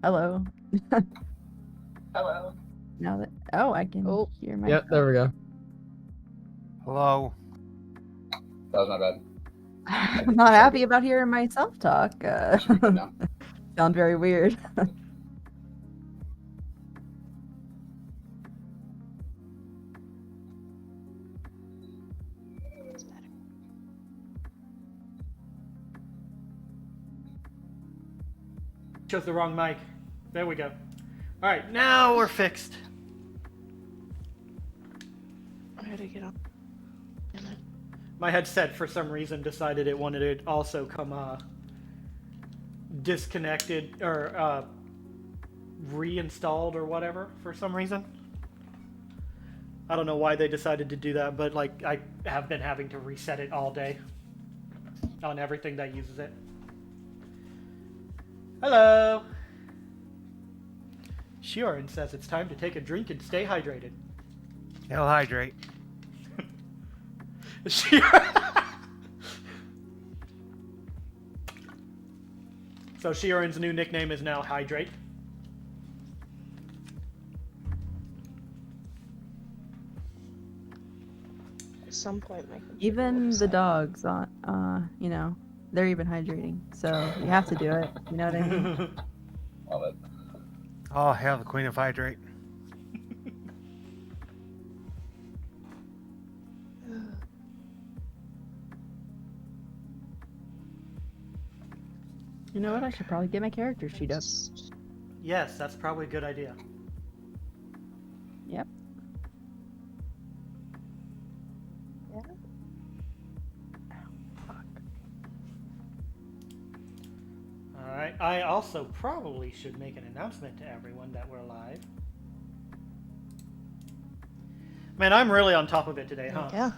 Hello. Hello. Now that I can hear myself. Yep, there we go. Hello. That was my bad. I'm not happy about hearing myself talk. No. Sound very weird. Chose the wrong mic. There we go. All right, now we're fixed. I had to get on. My headset, for some reason, decided it wanted to also come disconnected or reinstalled or whatever for some reason. I don't know why they decided to do that, but like I have been having to reset it all day on everything that uses it. Hello. Shiorin says it's time to take a drink and stay hydrated. He'll hydrate. So Shiorin's new nickname is now Hydrate. At some point, my computer Even will the set. dogs on, you know, they're even hydrating. So you have to do it. You know what I mean? Love it. Oh, hail the Queen of Hydrate. You know what? I should probably get my character sheet up. Yes, that's probably a good idea. Yep. Yeah. Alright, I also probably should make an announcement to everyone that we're live. Man, I'm really on top of it today, huh? Yeah.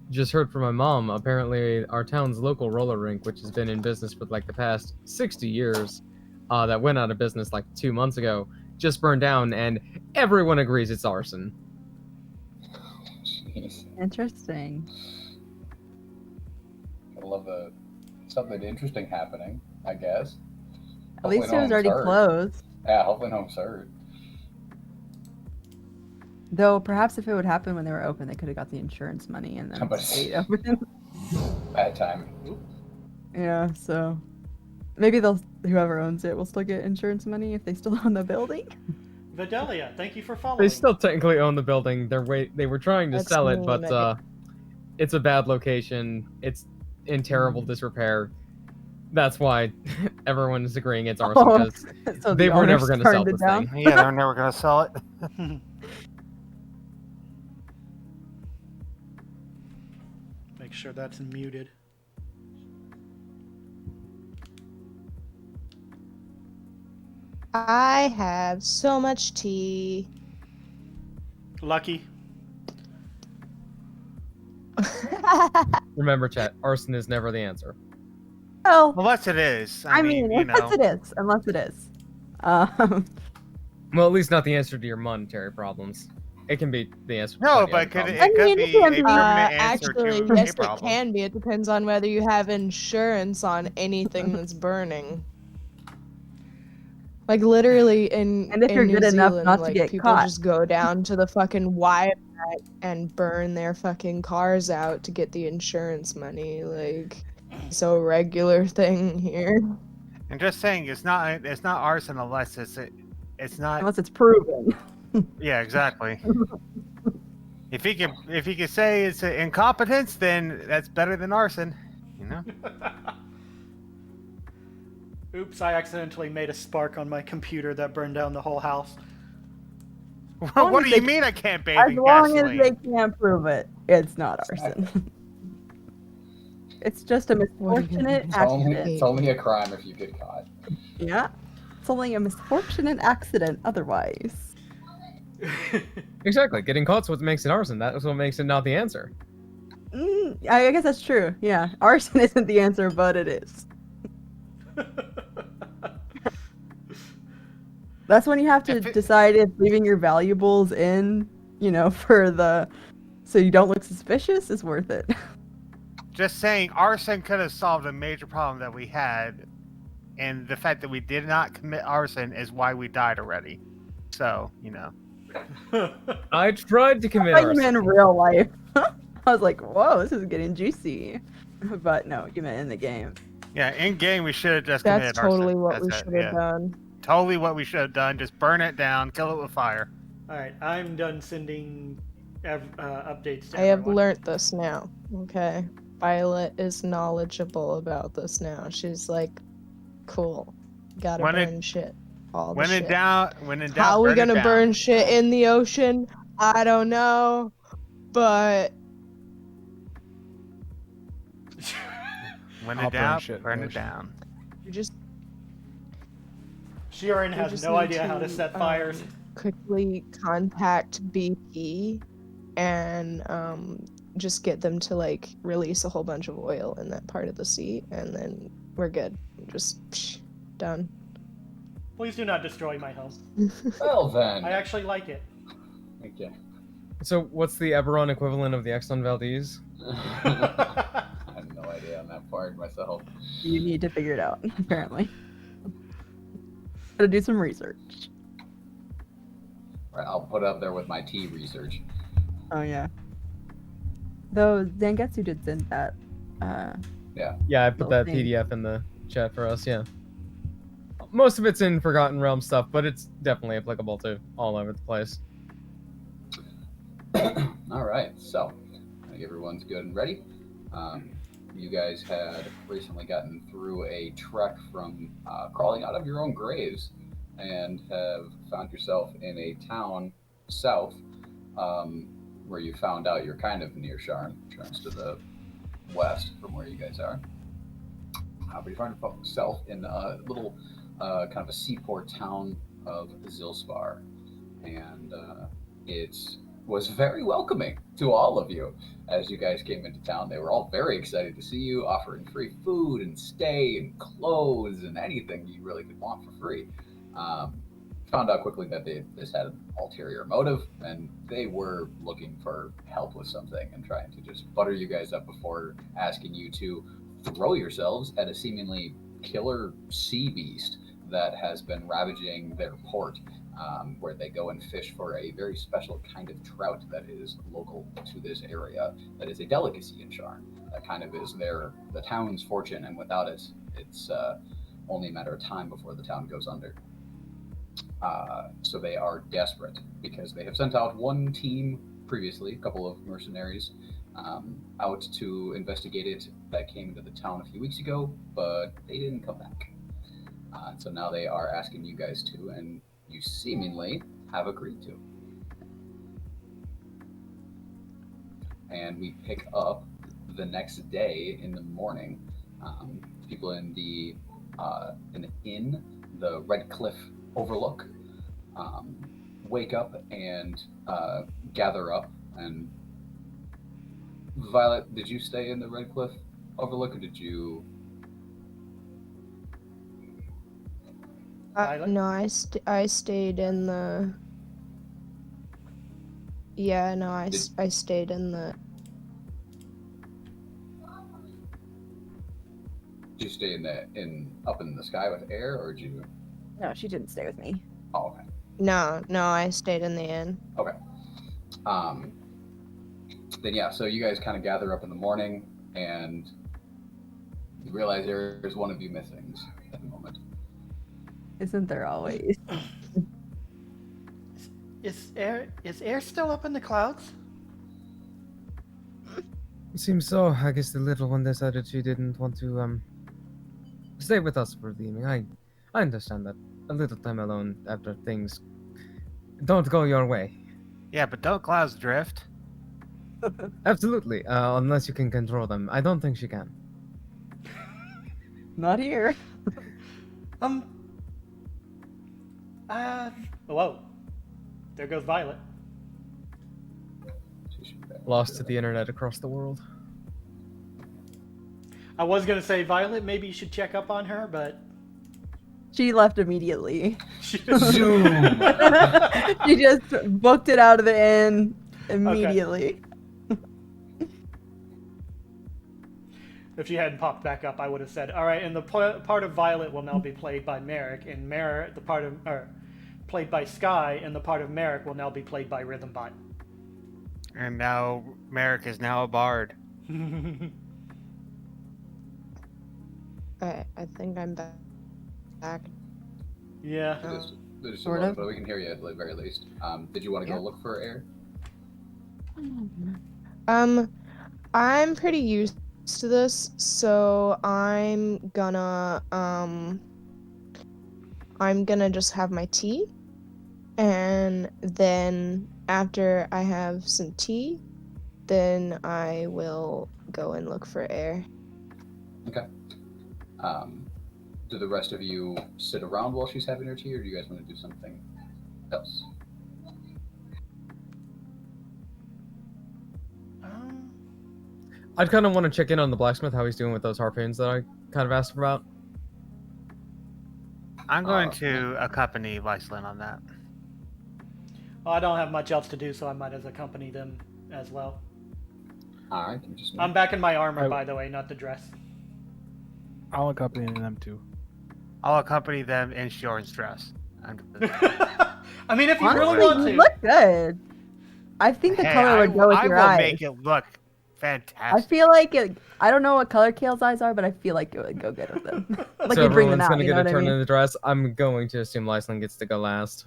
Just heard from my mom. Apparently, our town's local roller rink, which has been in business for like the past 60 years, that went out of business like 2 months ago, just burned down, and everyone agrees it's arson. Jeez. Interesting. I love the something interesting happening, I guess. At least it no was one's already hurt. closed. Yeah, hopefully no one's hurt. Though perhaps if it would happen when they were open, they could have got the insurance money and then But- stayed open. Bad time. Yeah, so maybe whoever owns it will still get insurance money if they still own the building. Vidalia, thank you for following. They still technically own the building. They were trying to That's sell it, me, but Megan. it's a bad location. It's in terrible disrepair. That's why everyone is agreeing it's arson, because So they the were never owners going to sell turned it this down? thing. Yeah, they're never gonna sell it. Make sure that's muted. I have so much tea. Lucky. Remember, chat, arson is never the answer. Well, Unless it is. I mean, you unless know. it is. Unless it is. Well, at least not the answer to your monetary problems. It can be the answer to No, plenty but other problems. it could mean, be it can a be. permanent answer Actually, to yes, a it problem. can be. It depends on whether you have insurance on anything that's burning. Like literally in And if you're New good enough Zealand, not to like get people caught. just go down to the fucking Wyatt and burn their fucking cars out to get the insurance money. Like, it's a regular thing here. I'm just saying, it's not arson unless it's not. Unless it's proven. Yeah, exactly. If he can say it's incompetence, then that's better than arson. You know. Oops, I accidentally made a spark on my computer that burned down the whole house. long What as do you they- mean I can't bathe As in long gasoline? as they can't prove it, it's not arson. It's just a misfortunate accident. It's only a crime if you get caught. Yeah. It's only a misfortunate accident otherwise. Exactly. Getting caught's what makes it arson. That's what makes it not the answer. I guess that's true. Yeah. Arson isn't the answer, but it is. That's when you have to If it- decide if leaving your valuables in, for the so you don't look suspicious is worth it. Just saying, arson could have solved a major problem that we had, and the fact that we did not commit arson is why we died already. So, I tried to commit I thought you meant in arson. real life. I was like, whoa, this is getting juicy. But no, you meant in the game. yeah, in game we should have just That's committed arson. totally what That's we it, should have yeah. done. Totally what we should have done. Just burn it down, kill it with fire. All right, I'm done sending updates to I have everyone. learnt this now. Okay. Violet is knowledgeable about this now. She's like, cool. Gotta When it- burn shit. All the When in shit. doubt, How are we burn it gonna down. burn shit in the ocean? I don't know. But When I'll in burn doubt, shit in burn the it ocean. down. you just Sheeran we has just no need idea how to set fires. quickly contact BP and just get them to like release a whole bunch of oil in that part of the sea, and then we're good. Just done. Please do not destroy my home. Well then. I actually like it. Okay. So what's the Eberron equivalent of the Exxon Valdez? I have no idea on that part myself. You need to figure it out, apparently. Gotta do some research. Right, I'll put it up there with my tea research. Oh yeah. Though Zangetsu did send that. Yeah, I put Little that thing. PDF in the chat for us, yeah. Most of it's in Forgotten Realms stuff, but it's definitely applicable to all over the place. All right, so I think everyone's good and ready. You guys had recently gotten through a trek from crawling out of your own graves and have found yourself in a town south where you found out you're kind of near Sharn. Sharn's to the west from where you guys are. But you find yourself in a little kind of a seaport town of Zilspar. And it was very welcoming to all of you as you guys came into town. They were all very excited to see you, offering free food and stay and clothes and anything you really could want for free. Found out quickly that this had an ulterior motive, and they were looking for help with something and trying to just butter you guys up before asking you to throw yourselves at a seemingly killer sea beast that has been ravaging their port, where they go and fish for a very special kind of trout that is local to this area, that is a delicacy in Sharn. That kind of is the town's fortune, and without it, it's only a matter of time before the town goes under. So they are desperate because they have sent out one team previously, a couple of mercenaries, out to investigate it that came into the town a few weeks ago, but they didn't come back. So now they are asking you guys to, and you seemingly have agreed to. And we pick up the next day in the morning. People in the inn, the Red Cliff Overlook, wake up and gather up. And Violet, did you stay in the Red Cliff Overlook, or did you? Violet? No, I stayed in the. Yeah, no, I stayed in the. Did you stay up in the sky with air, or did you? No, she didn't stay with me. Oh, okay. No, I stayed in the inn. Okay. Then yeah, so you guys kind of gather up in the morning, and you realize there's one of you missing at the moment. Isn't there always? Is air still up in the clouds? Seems so. I guess the little one decided she didn't want to stay with us for the evening. I understand that. A little time alone after things don't go your way. Yeah, but don't clouds drift? Absolutely. Unless you can control them. I don't think she can. Not here. Whoa. There goes Violet. Lost to the internet across the world. I was gonna say, Violet, maybe you should check up on her, but She left immediately. Zoom. She just booked it out of the inn immediately. If she hadn't popped back up, I would have said, "All right." And the part of Violet will now be played by Merrick, and Merrick, the part of played by Sky, and the part of Merrick will now be played by Rhythmbot. And now Merrick is now a bard. I think I'm back. Yeah. There's Sort one, of. but we can hear you at the very least. Did you want to go look for air? I'm pretty used to this, so I'm gonna just have my tea, and then after I have some tea, then I will go and look for air. Okay. Do the rest of you sit around while she's having her tea, or do you guys want to do something else? I'd kind of want to check in on the blacksmith, how he's doing with those harpoons that I kind of asked him about. I'm going to accompany Lyslin on that. Well, I don't have much else to do, so I might as accompany them as well. All right. Just I'm back in my armor, by the way, not the dress. I'll accompany them too. I'll accompany them in Shorn's dress. I mean, if you really Honestly, want you to. look good. I think the color would go with your I will eyes. make it look fantastic. I feel like I don't know what color Kale's eyes are, but I feel like it would go good with them. Like So you bring them everyone's out, gonna you get know a what I turn mean? in the dress. I'm going to assume Lyslin gets to go last.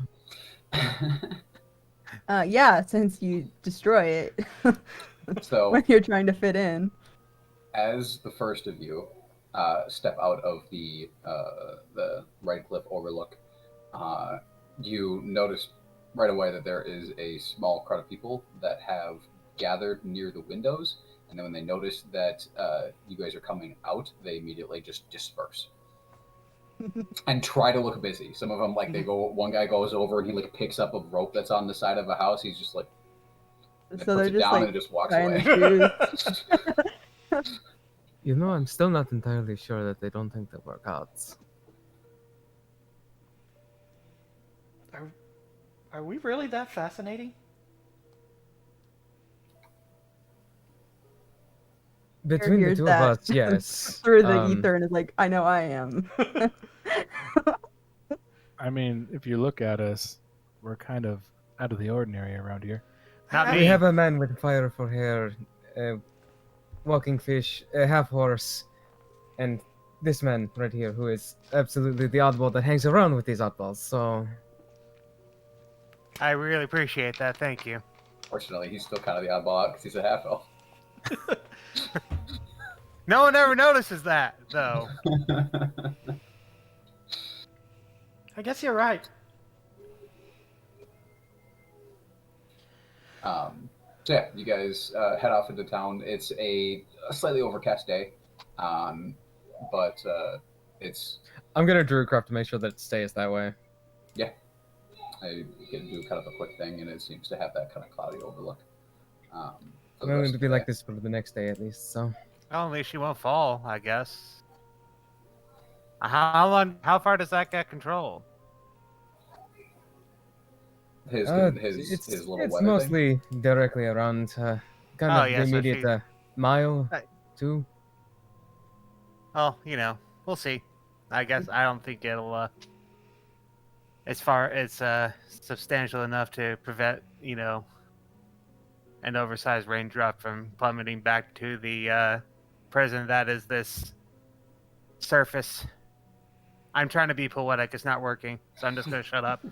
Yeah, since you destroy it So when you're trying to fit in. as the first of you step out of the right cliff overlook, you notice right away that there is a small crowd of people that have gathered near the windows, and then when they notice that you guys are coming out, they immediately just disperse and try to look busy. Some of them, like, one guy goes over and he like picks up a rope that's on the side of a house. He's just like, So they're puts it just down like and just walks trying away. to choose. You know, I'm still not entirely sure that they don't think they work out. Are we really that fascinating? Between the Here's two that. of us, yes. Through the ether and is like, I know I am. I mean, if you look at us, we're kind of out of the ordinary around here. Not We me. have a man with fire for hair, a walking fish, a half horse, and this man right here who is absolutely the oddball that hangs around with these oddballs, so... I really appreciate that. Thank you. Fortunately, he's still kind of the oddball out because he's a half elf. No one ever notices that, though. I guess you're right. So yeah, you guys head off into town. It's a slightly overcast day, but it's... I'm gonna Druidcraft to make sure that it stays that way. Yeah. I can do kind of a quick thing, and it seems to have that kind of cloudy overlook. I'm going to be like this for the next day at least, so... Well, at least she won't fall, I guess. How far does that get control? His little it's weather mostly directly around, kind of the yeah, so immediate mile, Right. 2. Well, you know, we'll see. I guess I don't think it'll, it's substantial enough to prevent, you know, an oversized raindrop from plummeting back to the prison that is this surface. I'm trying to be poetic. It's not working, so I'm just going to shut up.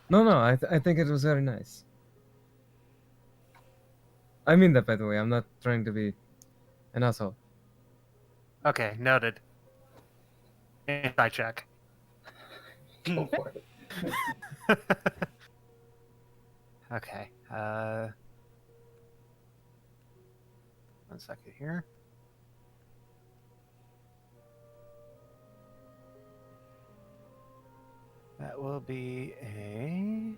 No, I think it was very nice. I mean that, by the way. I'm not trying to be an asshole. Okay, noted. Anti check. Go for it. Okay. 1 second here. That will be a...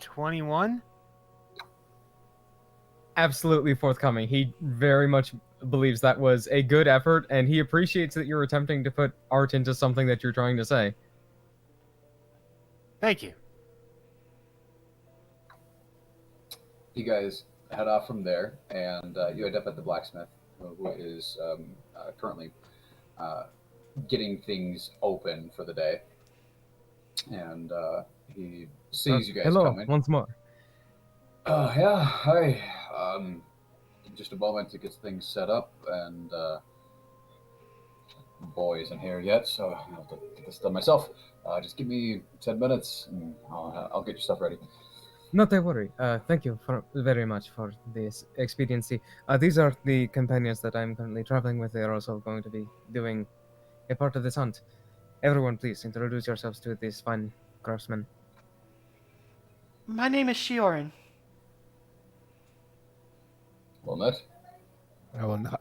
21? Absolutely forthcoming. He very much believes that was a good effort, and he appreciates that you're attempting to put art into something that you're trying to say. Thank you. You guys head off from there, and you end up at the blacksmith, who is currently getting things open for the day. And he sees you guys Hello, coming. once more. Yeah, hi. Just a moment to get things set up, and boy isn't here yet, so I have to get this done myself. Just give me 10 minutes, and I'll get your stuff ready. Not a worry. Thank you very much for this expediency. These are the companions that I'm currently traveling with. They are also going to be doing a part of this hunt. Everyone, please introduce yourselves to this fine craftsman. My name is Shiorin. Well met. I will nod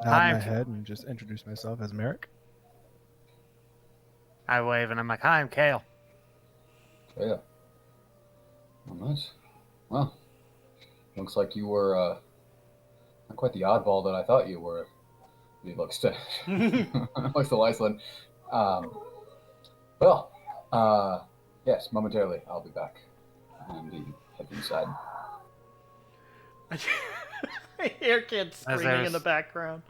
Hi. my head and just introduce myself as Merrick. I wave and I'm like, hi, I'm Kale. Yeah. Well met. Well, looks like you were not quite the oddball that I thought you were. He looks to looks to Iceland. Yes, momentarily I'll be back. And he heads inside. I hear kids screaming in the background.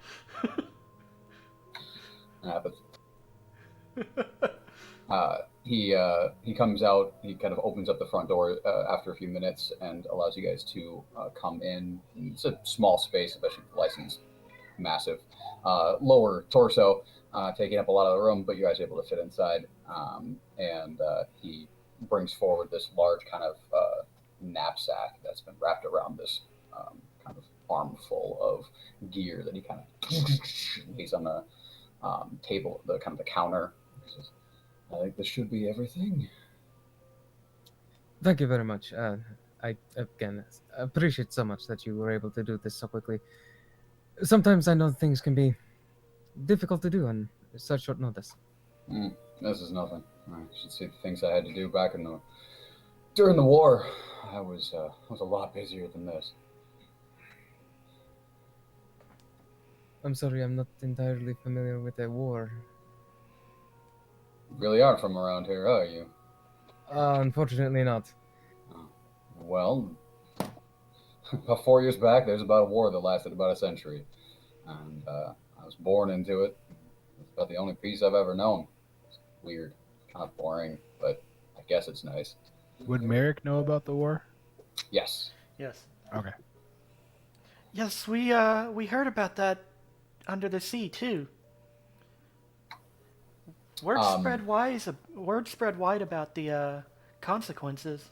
Happens. He comes out. He kind of opens up the front door after a few minutes and allows you guys to come in. It's a small space, especially for license, massive. Lower torso, taking up a lot of the room, but you guys are able to fit inside. And he brings forward this large kind of knapsack that's been wrapped around this kind of armful of gear that he kind of lays on the table, the kind of the counter. He says, I think this should be everything. Thank you very much. I, again, appreciate so much that you were able to do this so quickly. Sometimes I know things can be difficult to do on such short notice. This is nothing. I should see the things I had to do back during the war. I was a lot busier than this. I'm sorry, I'm not entirely familiar with the war. You really aren't from around here, are you? Unfortunately not. Well, about 4 years back, there's about a war that lasted about a century. And I was born into it. It's about the only peace I've ever known. It's weird, kind of boring, but I guess it's nice. Would Merrick know about the war? Yes. Yes. Okay. Yes, we heard about that under the sea too. Word spread wide about the consequences.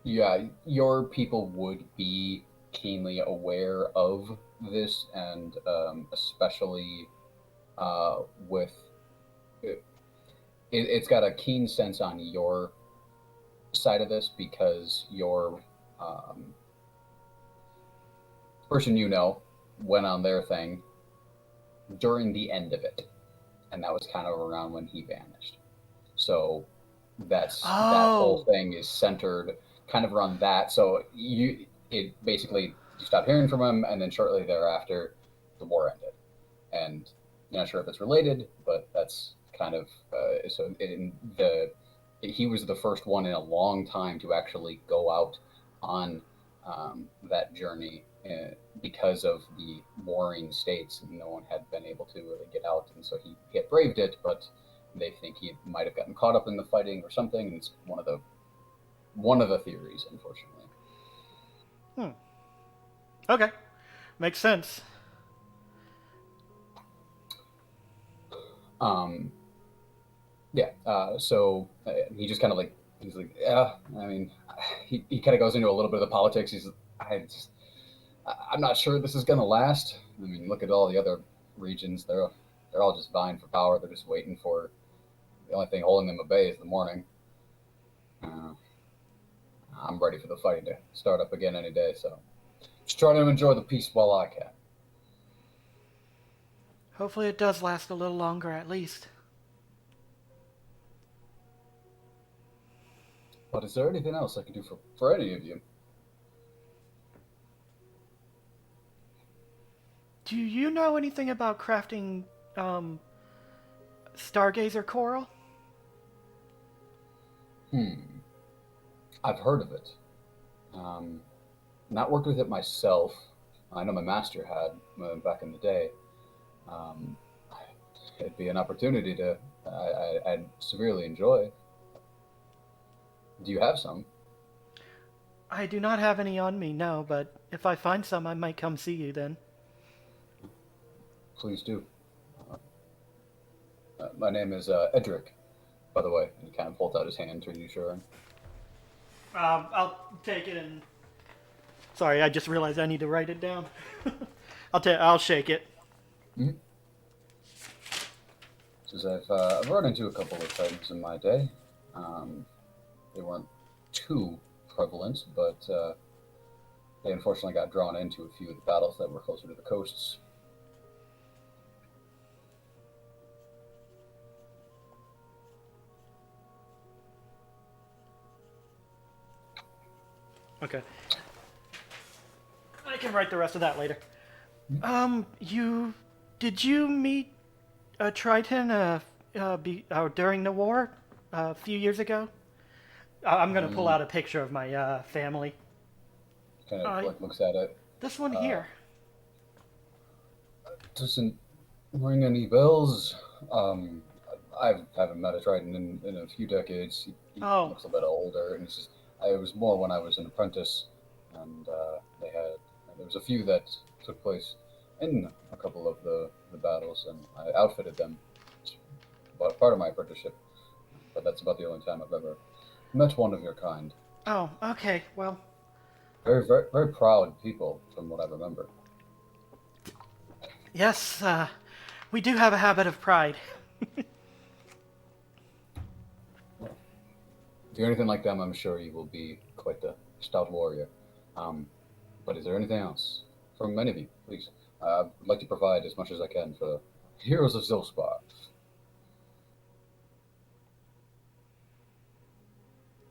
Yeah, your people would be keenly aware of this, and especially with it's got a keen sense on your side of this, because your person you know went on their thing during the end of it, and that was kind of around when he vanished. So that whole thing is centered kind of around that. So you stopped hearing from him, and then shortly thereafter the war ended. And you're not sure if it's related, but that's kind of he was the first one in a long time to actually go out on that journey because of the warring states. No one had been able to really get out, and so he had braved it, but they think he might have gotten caught up in the fighting or something, and it's one of the theories, unfortunately. Okay. Makes sense. So he just kind of he's like, yeah, I mean, he kind of goes into a little bit of the politics. I'm not sure this is going to last. I mean, look at all the other regions. They're all just vying for power. They're just waiting for, the only thing holding them at bay is the morning. I'm ready for the fighting to start up again any day, so just trying to enjoy the peace while I can. Hopefully it does last a little longer at least. But is there anything else I can do for any of you? Do you know anything about crafting stargazer coral? I've heard of it. Not worked with it myself. I know my master had back in the day. Um, it'd be an opportunity to I'd severely enjoy. Do you have some? I do not have any on me, no, but if I find some, I might come see you then. Please do. My name is Edric, by the way. He kind of holds out his hand to you, sure. I'll take it and... Sorry, I just realized I need to write it down. I'll shake it. Mm-hmm. Because I've run into a couple of titans in my day. They weren't too prevalent, but they unfortunately got drawn into a few of the battles that were closer to the coasts. Okay. I can write the rest of that later. Did you meet a Triton during the war a few years ago? I'm gonna pull out a picture of my family. Kind of looks at it. This one here. Doesn't ring any bells. I haven't met a Triton in a few decades. He looks a bit older, and it was more when I was an apprentice, and there was a few that took place in a couple of the battles, and I outfitted them. But part of my apprenticeship, but that's about the only time I've ever met one of your kind. Oh, okay. Well, very, very, very proud people, from what I remember. Yes, we do have a habit of pride. If you're anything like them, I'm sure you will be quite the stout warrior. But is there anything else from any of you, please? I'd like to provide as much as I can for Heroes of Zilspar.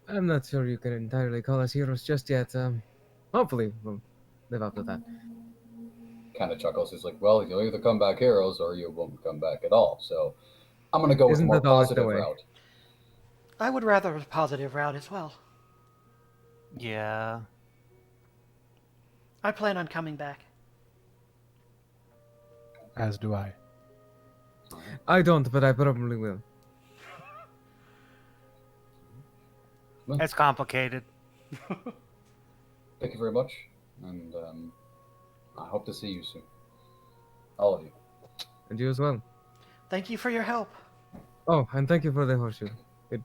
I'm not sure you can entirely call us heroes just yet. Hopefully we'll live up to that. Kind of chuckles. He's like, well, you'll either come back heroes or you won't come back at all. So I'm going to go with a more positive route. I would rather a positive route as well. Yeah. I plan on coming back. As do I. I don't, but I probably will. It's complicated. Thank you very much, and I hope to see you soon. All of you. And you as well. Thank you for your help. Oh, and thank you for the horseshoe. It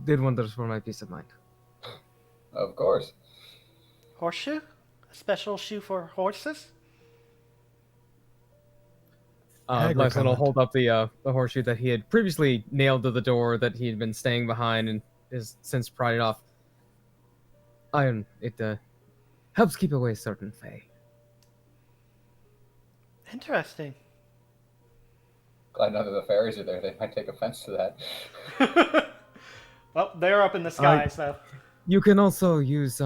did wonders for my peace of mind. Of course. Horseshoe? A special shoe for horses? Lyson will hold up the horseshoe that he had previously nailed to the door that he had been staying behind and is since pried it off. Iron, it helps keep away certain fae. Interesting. Glad none of the fairies are there. They might take offense to that. Well, they're up in the sky, so... You can also use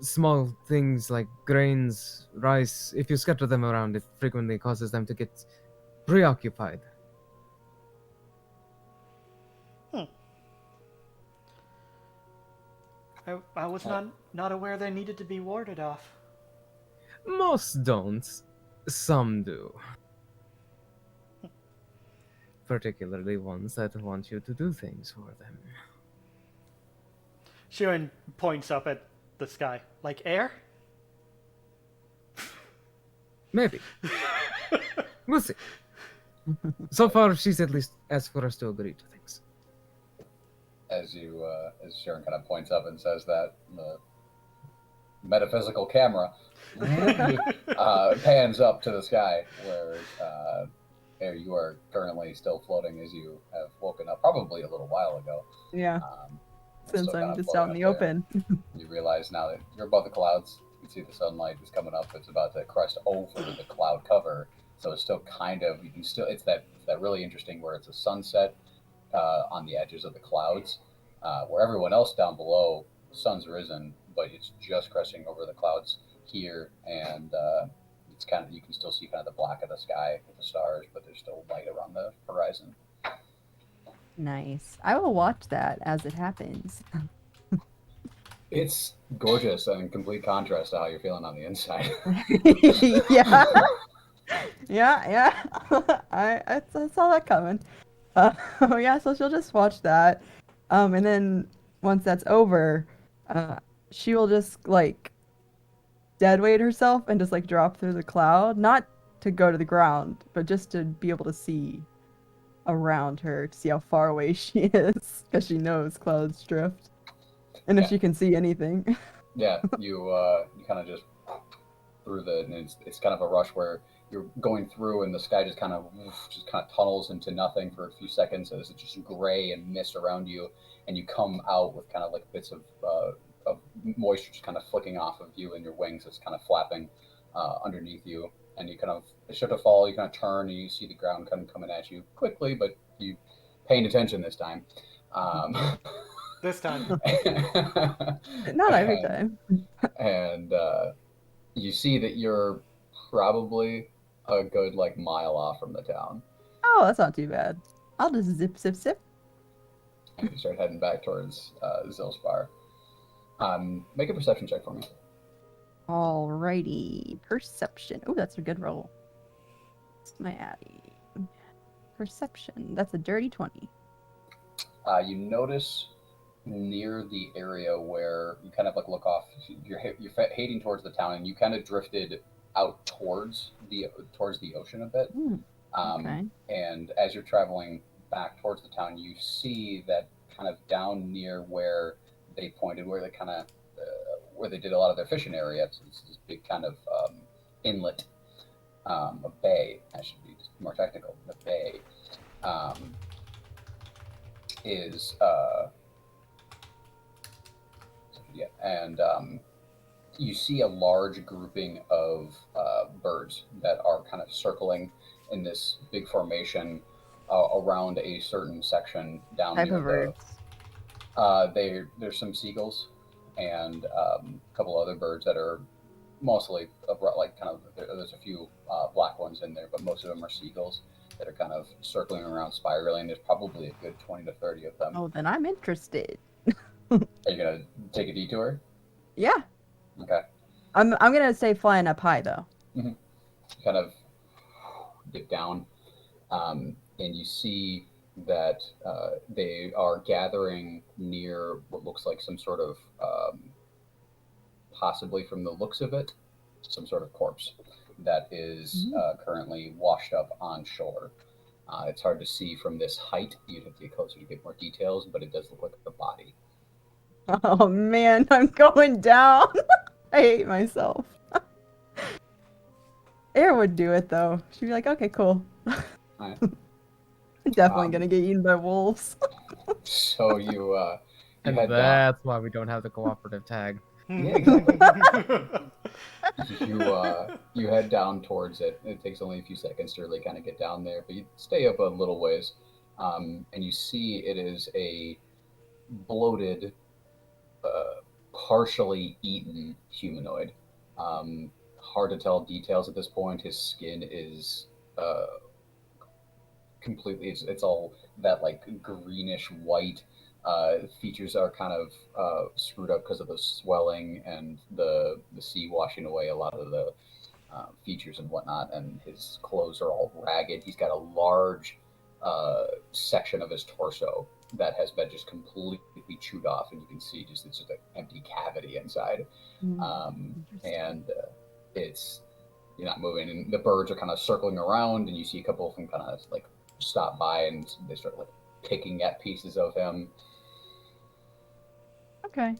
small things like grains, rice. If you scatter them around, it frequently causes them to get preoccupied. I was not aware they needed to be warded off. Most don't. Some do. Particularly ones that want you to do things for them. Shuin points up at the sky. Like air? Maybe. We'll see. So far, she's at least asked for us to agree to things. As Sharon kind of points up and says that, the metaphysical camera pans up to the sky where you are currently still floating as you have woken up probably a little while ago. Yeah. Since I'm just out in the open. You realize now that you're above the clouds. You can see the sunlight is coming up. It's about to crest over the cloud cover. So it's still kind of, it's that really interesting where it's a sunset on the edges of the clouds. where everyone else down below, the sun's risen, but it's just cresting over the clouds here, and it's kind of, you can still see kind of the black of the sky with the stars, but there's still light around the horizon. Nice. I will watch that as it happens. It's gorgeous and in complete contrast to how you're feeling on the inside. Yeah. Yeah. I saw that coming. Yeah, so she'll just watch that. And then once that's over, she will just like dead weight herself and just like drop through the cloud, not to go to the ground, but just to be able to see around her to see how far away she is, because she knows clouds drift, and if she can see anything. Yeah, you kind of just through and it's kind of a rush where you're going through and the sky just kind of tunnels into nothing for a few seconds. So it's just gray and mist around you, and you come out with kind of like bits of moisture just kind of flicking off of you and your wings. It's kind of flapping underneath you, and you kind of start to fall. You kind of turn and you see the ground kind of coming at you quickly, but you paying attention this time. This time. Not every time. And you see that you're probably a good like mile off from the town. Oh, that's not too bad. I'll just zip. And you start heading back towards Zilspar. Make a perception check for me. Alrighty. Perception. Oh, that's a good roll. What's my Abby? Perception. That's a dirty 20. You notice near the area where you kind of like look off, you're heading towards the town, and you kind of drifted out towards the ocean a bit. Okay. And as you're traveling back towards the town, you see that kind of down near where they pointed, where they kind of where they did a lot of their fishing area. It's this big kind of inlet, a bay. I should be more technical. The bay is yeah, and you see a large grouping of birds that are kind of circling in this big formation around a certain section down Type near of birds. There's some seagulls and a couple other birds that are mostly like kind of there's a few black ones in there, but most of them are seagulls that are kind of circling around spiraling. There's probably a good 20 to 30 of them. Oh, then I'm interested. Are you gonna take a detour? Yeah. Okay. I'm gonna say flying up high though. Mm-hmm. Kind of dip down, and you see that they are gathering near what looks like some sort of, possibly from the looks of it, some sort of corpse that is currently washed up on shore. It's hard to see from this height. You'd have to get closer to get more details, but it does look like a body. Oh man, I'm going down. I hate myself. Air would do it though. She'd be like, okay, cool. Right. Definitely gonna get eaten by wolves. So you And head that's why we don't have the cooperative tag. down. Yeah, exactly. You head down towards it. It takes only a few seconds to really kind of get down there, but you stay up a little ways, and you see it is a bloated, partially eaten humanoid. Hard to tell details at this point. His skin is completely, it's all that like greenish white. Features are kind of screwed up because of the swelling and the sea washing away a lot of the features and whatnot, and his clothes are all ragged. He's got a large section of his torso that has been just completely chewed off, and you can see it's just an empty cavity inside. And it's, you're not moving, and the birds are kind of circling around, and you see a couple of them kind of like stop by, and they start like picking at pieces of him. Okay.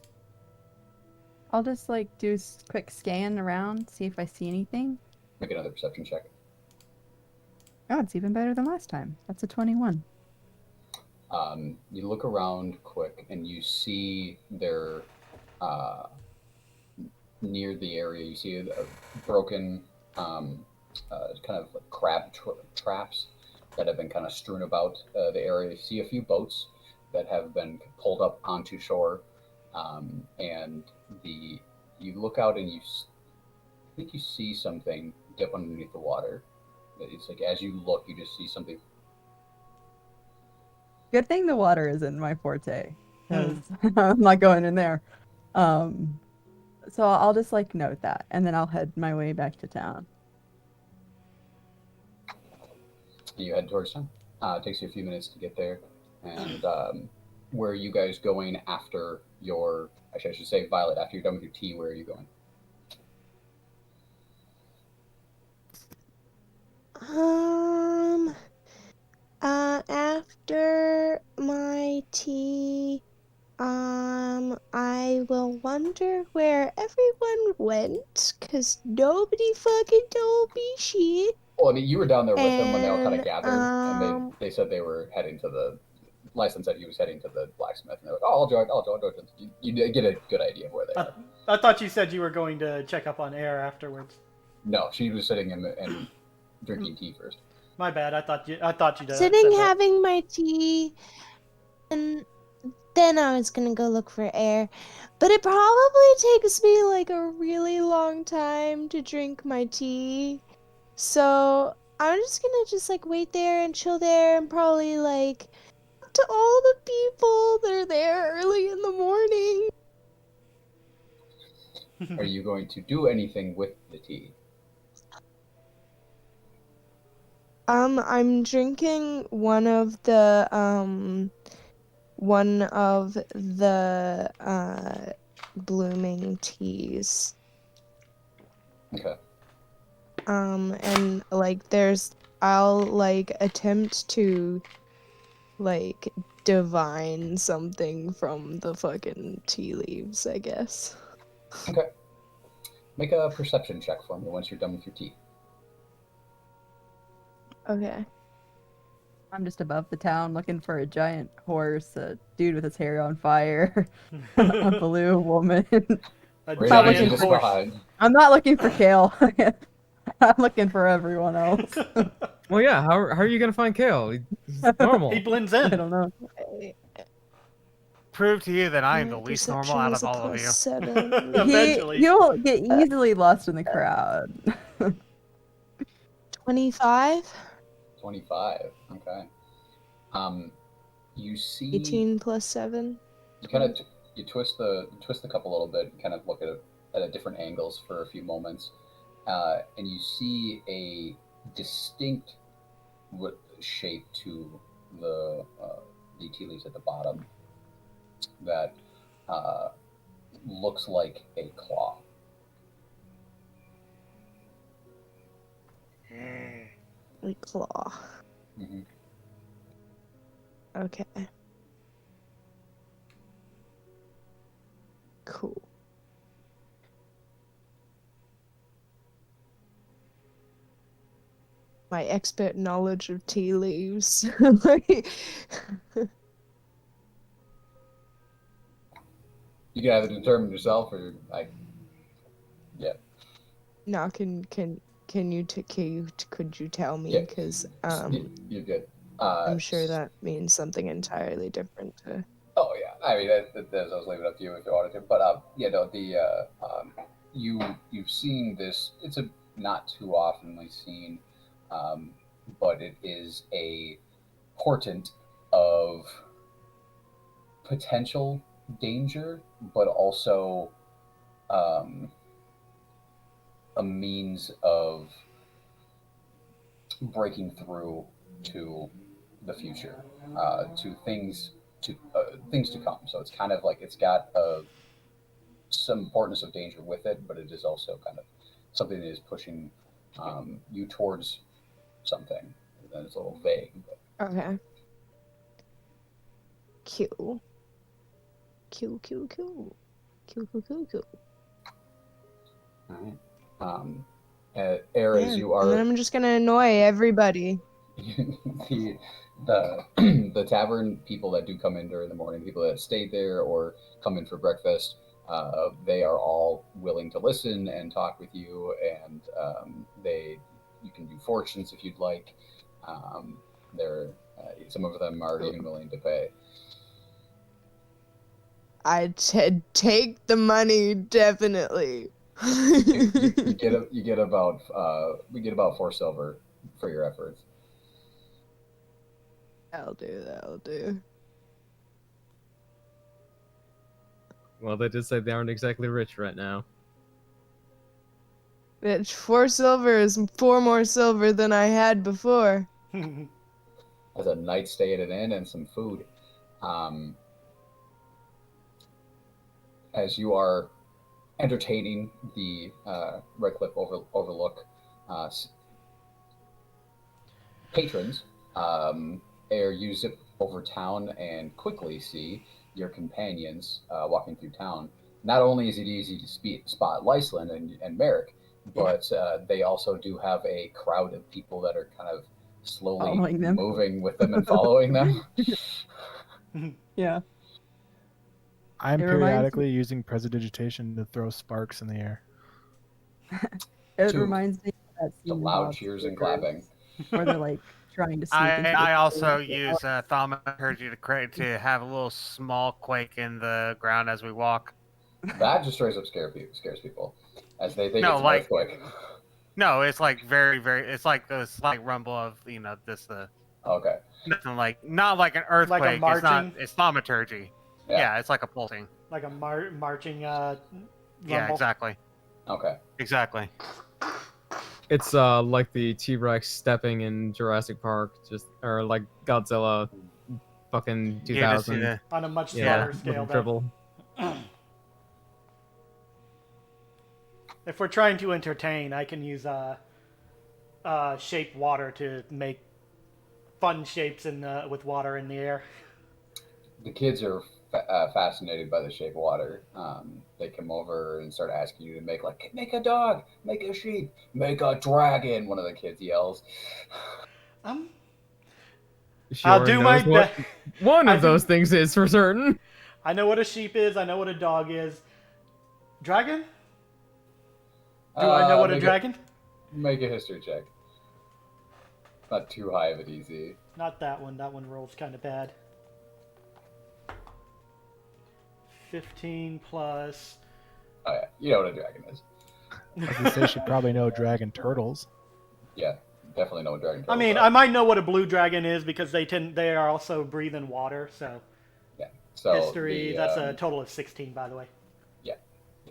I'll just like do a quick scan around, see if I see anything. Make another perception check. Oh, it's even better than last time. That's a 21. You look around quick, and you see they're near the area. You see a broken kind of like crab traps that have been kind of strewn about the area. You see a few boats that have been pulled up onto shore, and you look out and I think you see something dip underneath the water. It's like as you look, you just see something. Good thing the water isn't my forte, because I'm not going in there. So I'll just like note that, and then I'll head my way back to town. You head towards town. It takes you a few minutes to get there. And where are you guys going after your? Actually, I should say, Violet. After you're done with your tea, where are you going? After my tea, I will wonder where everyone went, cause nobody fucking told me shit. Well, I mean, you were down there with them when they all kind of gathered, and And they said they were heading to the. Lyson said he was heading to the blacksmith, and they're like, "Oh, I'll join. I'll join." You get a good idea of where they are. I thought you said you were going to check up on Air afterwards. No, she was sitting and drinking tea first. My bad. I thought you said sitting that. having my tea, and then I was gonna go look for air. But it probably takes me like a really long time to drink my tea. So I'm just gonna like wait there and chill there and probably like talk to all the people that are there early in the morning. Are you going to do anything with the tea? I'm drinking one of the blooming teas. Okay. And like I'll like attempt to like divine something from the fucking tea leaves, I guess. Okay. Make a perception check for me once you're done with your tea. Okay. I'm just above the town looking for a giant horse, a dude with his hair on fire, a blue woman. A Right Not on looking just for- behind. I'm not looking for Kale. I'm looking for everyone else. Well, yeah. How are you gonna find Kale? He's normal. He blends I in. don't know. Prove to you that I am the My least normal perception out is of a all of you. +7. Eventually. He'll get easily lost in the crowd. 25. 25. Okay. You see. 18 +7. You kind of you twist the cup a little bit, and kind of look at different angles for a few moments, and you see a distinct shape to the tea leaves at the bottom that looks like a claw. Like claw. Mm-hmm. Okay. Cool. My expert knowledge of tea leaves. You can either determine yourself, or yeah. Now, could you tell me? Yeah. Because You're good. I'm sure that means something entirely different to. Oh yeah, I mean that I was leaving it up to you if you wanted to, but yeah, no, you've seen this. It's a not too oftenly seen, but it is a portent of potential danger, but also a means of breaking through to the future, to things to come. So it's kind of like it's got some importance of danger with it, but it is also kind of something that is pushing you towards something. And it's a little vague. But... Okay. Cool. Cool. All right. Air, as you And then are, I'm just gonna annoy everybody. the tavern people that do come in during the morning, people that stay there or come in for breakfast, they are all willing to listen and talk with you, and you can do fortunes if you'd like. They're some of them are even willing to pay. I take the money, definitely. You get about we get about 4 silver for your efforts. That'll do. Well, they did say they aren't exactly rich right now. Bitch, 4 silver is 4 more silver than I had before. As a night stay at an inn and some food. As you are entertaining the Redcliffe Overlook patrons, you zip over town and quickly see your companions walking through town. Not only is it easy to spot Lyslin and Merrick, but they also do have a crowd of people that are kind of slowly Following them. moving with them and following them. Yeah. I'm It reminds periodically using prestidigitation to throw sparks in the air. It To reminds me of that The scene in loud Bob's cheers and Burgers, clapping. where they're like trying to sneak into I the also city. use thaumaturgy to have a little small quake in the ground as we walk. That just straight up scares people, as they think No, it's an like- earthquake. No, it's like very, very. It's like a slight rumble of this. Okay. Nothing like not like an earthquake. It's not. marching? It's thaumaturgy. Yeah, it's like a pulsing. Like a marching rumble. Yeah, exactly. Okay. Exactly. It's like the T-Rex stepping in Jurassic Park, or like Godzilla, fucking You just see 2000. the On a much Yeah, smaller with scale. a dribble. If we're trying to entertain, I can use shape water to make fun shapes with water in the air. The kids are fascinated by the shape of water. They come over and start asking you to make a dog, make a sheep, make a dragon. One of the kids yells. She I'll already do my knows what best. one I of do- those things is for certain. I know what a sheep is. I know what a dog is. Dragon? Do I know what a dragon? Make a history check. Not too high of an easy. Not that one. That one rolls kind of bad. 15 plus. Oh yeah, you know what a dragon is. I was gonna say she'd probably know dragon turtles. Yeah, definitely know what dragon. I mean, I might know what a blue dragon is because they are also breathe in water. So Yeah. So history. That's a total of 16, by the way.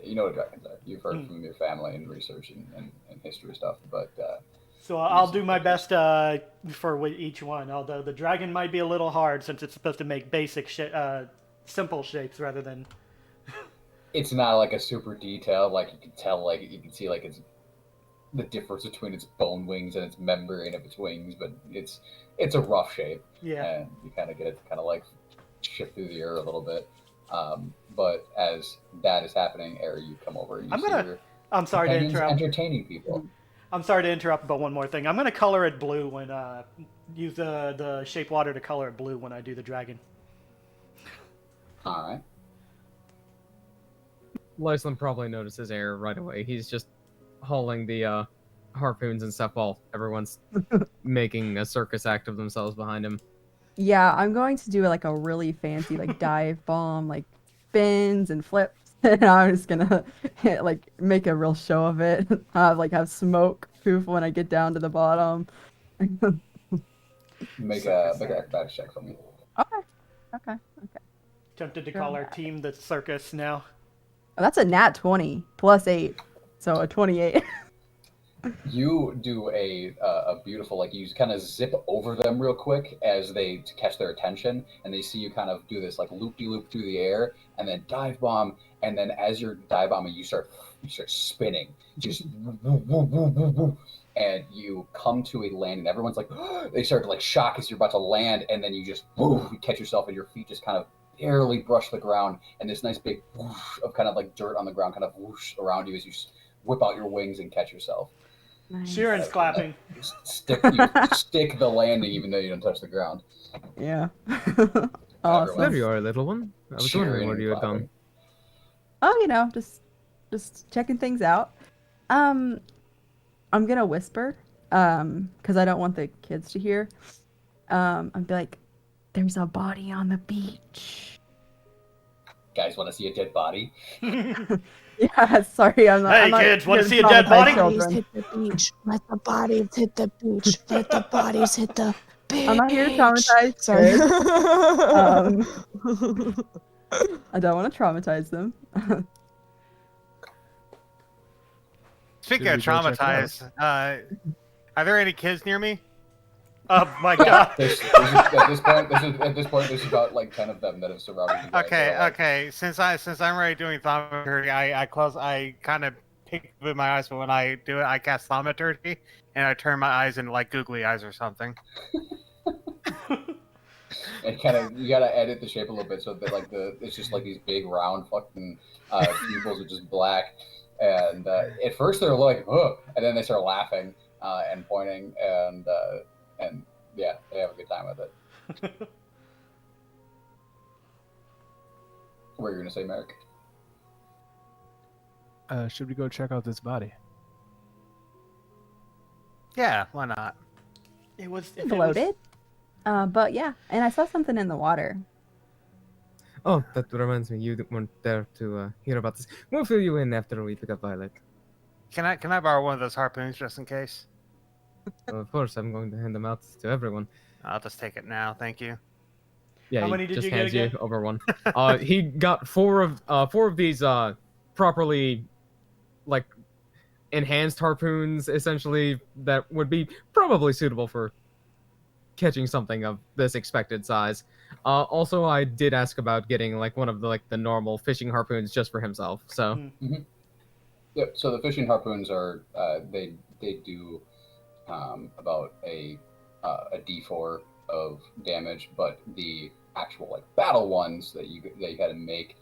You know what dragons are. You've heard from your family and research and history stuff, but So I'll do my best for each one. Although the dragon might be a little hard since it's supposed to make basic simple shapes rather than. it's not like a super detailed. Like you can tell, like you can see, like it's the difference between its bone wings and its membrane of its wings, but it's a rough shape. Yeah. And you kind of get it to kind of like shift through the air a little bit. But as that is happening, Ari, you come over and I'm sorry to companions interrupt. entertaining people. I'm sorry to interrupt, but one more thing. I'm gonna color it blue when use the shape water to color it blue when I do the dragon. All right. Lyslin probably notices air right away. He's just hauling the harpoons and stuff while everyone's making a circus act of themselves behind him. Yeah, I'm going to do like a really fancy like dive bomb, like spins and flips, and I'm just gonna like make a real show of it. Have smoke poof when I get down to the bottom. Make a acrobatics check for me. Okay. Tempted to Sure. call our team the circus now. Oh, that's a nat 20 plus 8, so a 28. You do a beautiful, like you kind of zip over them real quick as they to catch their attention, and they see you kind of do this like loop-de-loop through the air, and then dive bomb, and then as you're dive bombing, you start spinning, just woo, woo, woo, woo, woo, and you come to a land, and everyone's like, they start to like shock as you're about to land, and then you just woo, you catch yourself, and your feet just kind of barely brush the ground, and this nice big whoosh of kind of like dirt on the ground kind of whoosh around you as you whip out your wings and catch yourself. Nice. Sheeran's clapping. Stick the landing even though you don't touch the ground. Yeah. Everyone. Awesome. There you are, little one. I was wondering where you had gone. Oh, just checking things out. I'm gonna whisper, because I don't want the kids to hear. I'd be like, "There's a body on the beach." Guys, want to see a dead body? Yeah, sorry, I'm not. Hey, I'm not kids, wanna here see a dead traumatize body? children. Hit the beach. Let the bodies hit the beach. Let the bodies hit the beach. I'm not here to traumatize Sorry. kids. I don't want to traumatize them. Speaking Should of we go check it out? traumatized, are there any kids near me? Oh my Yeah, god. there's at this point, there's about like 10 of them that have surrounded you guys. Okay, They're like, okay. Since I'm already doing thaumaturgy, I kind of pick with my eyes, but when I do it, I cast thaumaturgy, and I turn my eyes into like googly eyes or something. And kind of, you gotta edit the shape a little bit so that like it's just like these big round fucking pupils are just black. And at first they're like, oh, and then they start laughing and pointing, and yeah, they have a good time with it. What are you gonna say, Merrick? Should we go check out this body? Yeah, why not? It was Bloated. But yeah, and I saw something in the water. Oh, that reminds me, you weren't there to hear about this. We'll fill you in after we pick up Violet. Can I borrow one of those harpoons just in case? Well, of course, I'm going to hand them out to everyone. I'll just take it now, thank you. Yeah, How he many did just you get hands you again? over one. He got four of these properly, like, enhanced harpoons, essentially, that would be probably suitable for catching something of this expected size. Also, I did ask about getting like one of the normal fishing harpoons just for himself. So Yep. So the fishing harpoons are they do about a D4 of damage, but the actual like battle ones that you had to make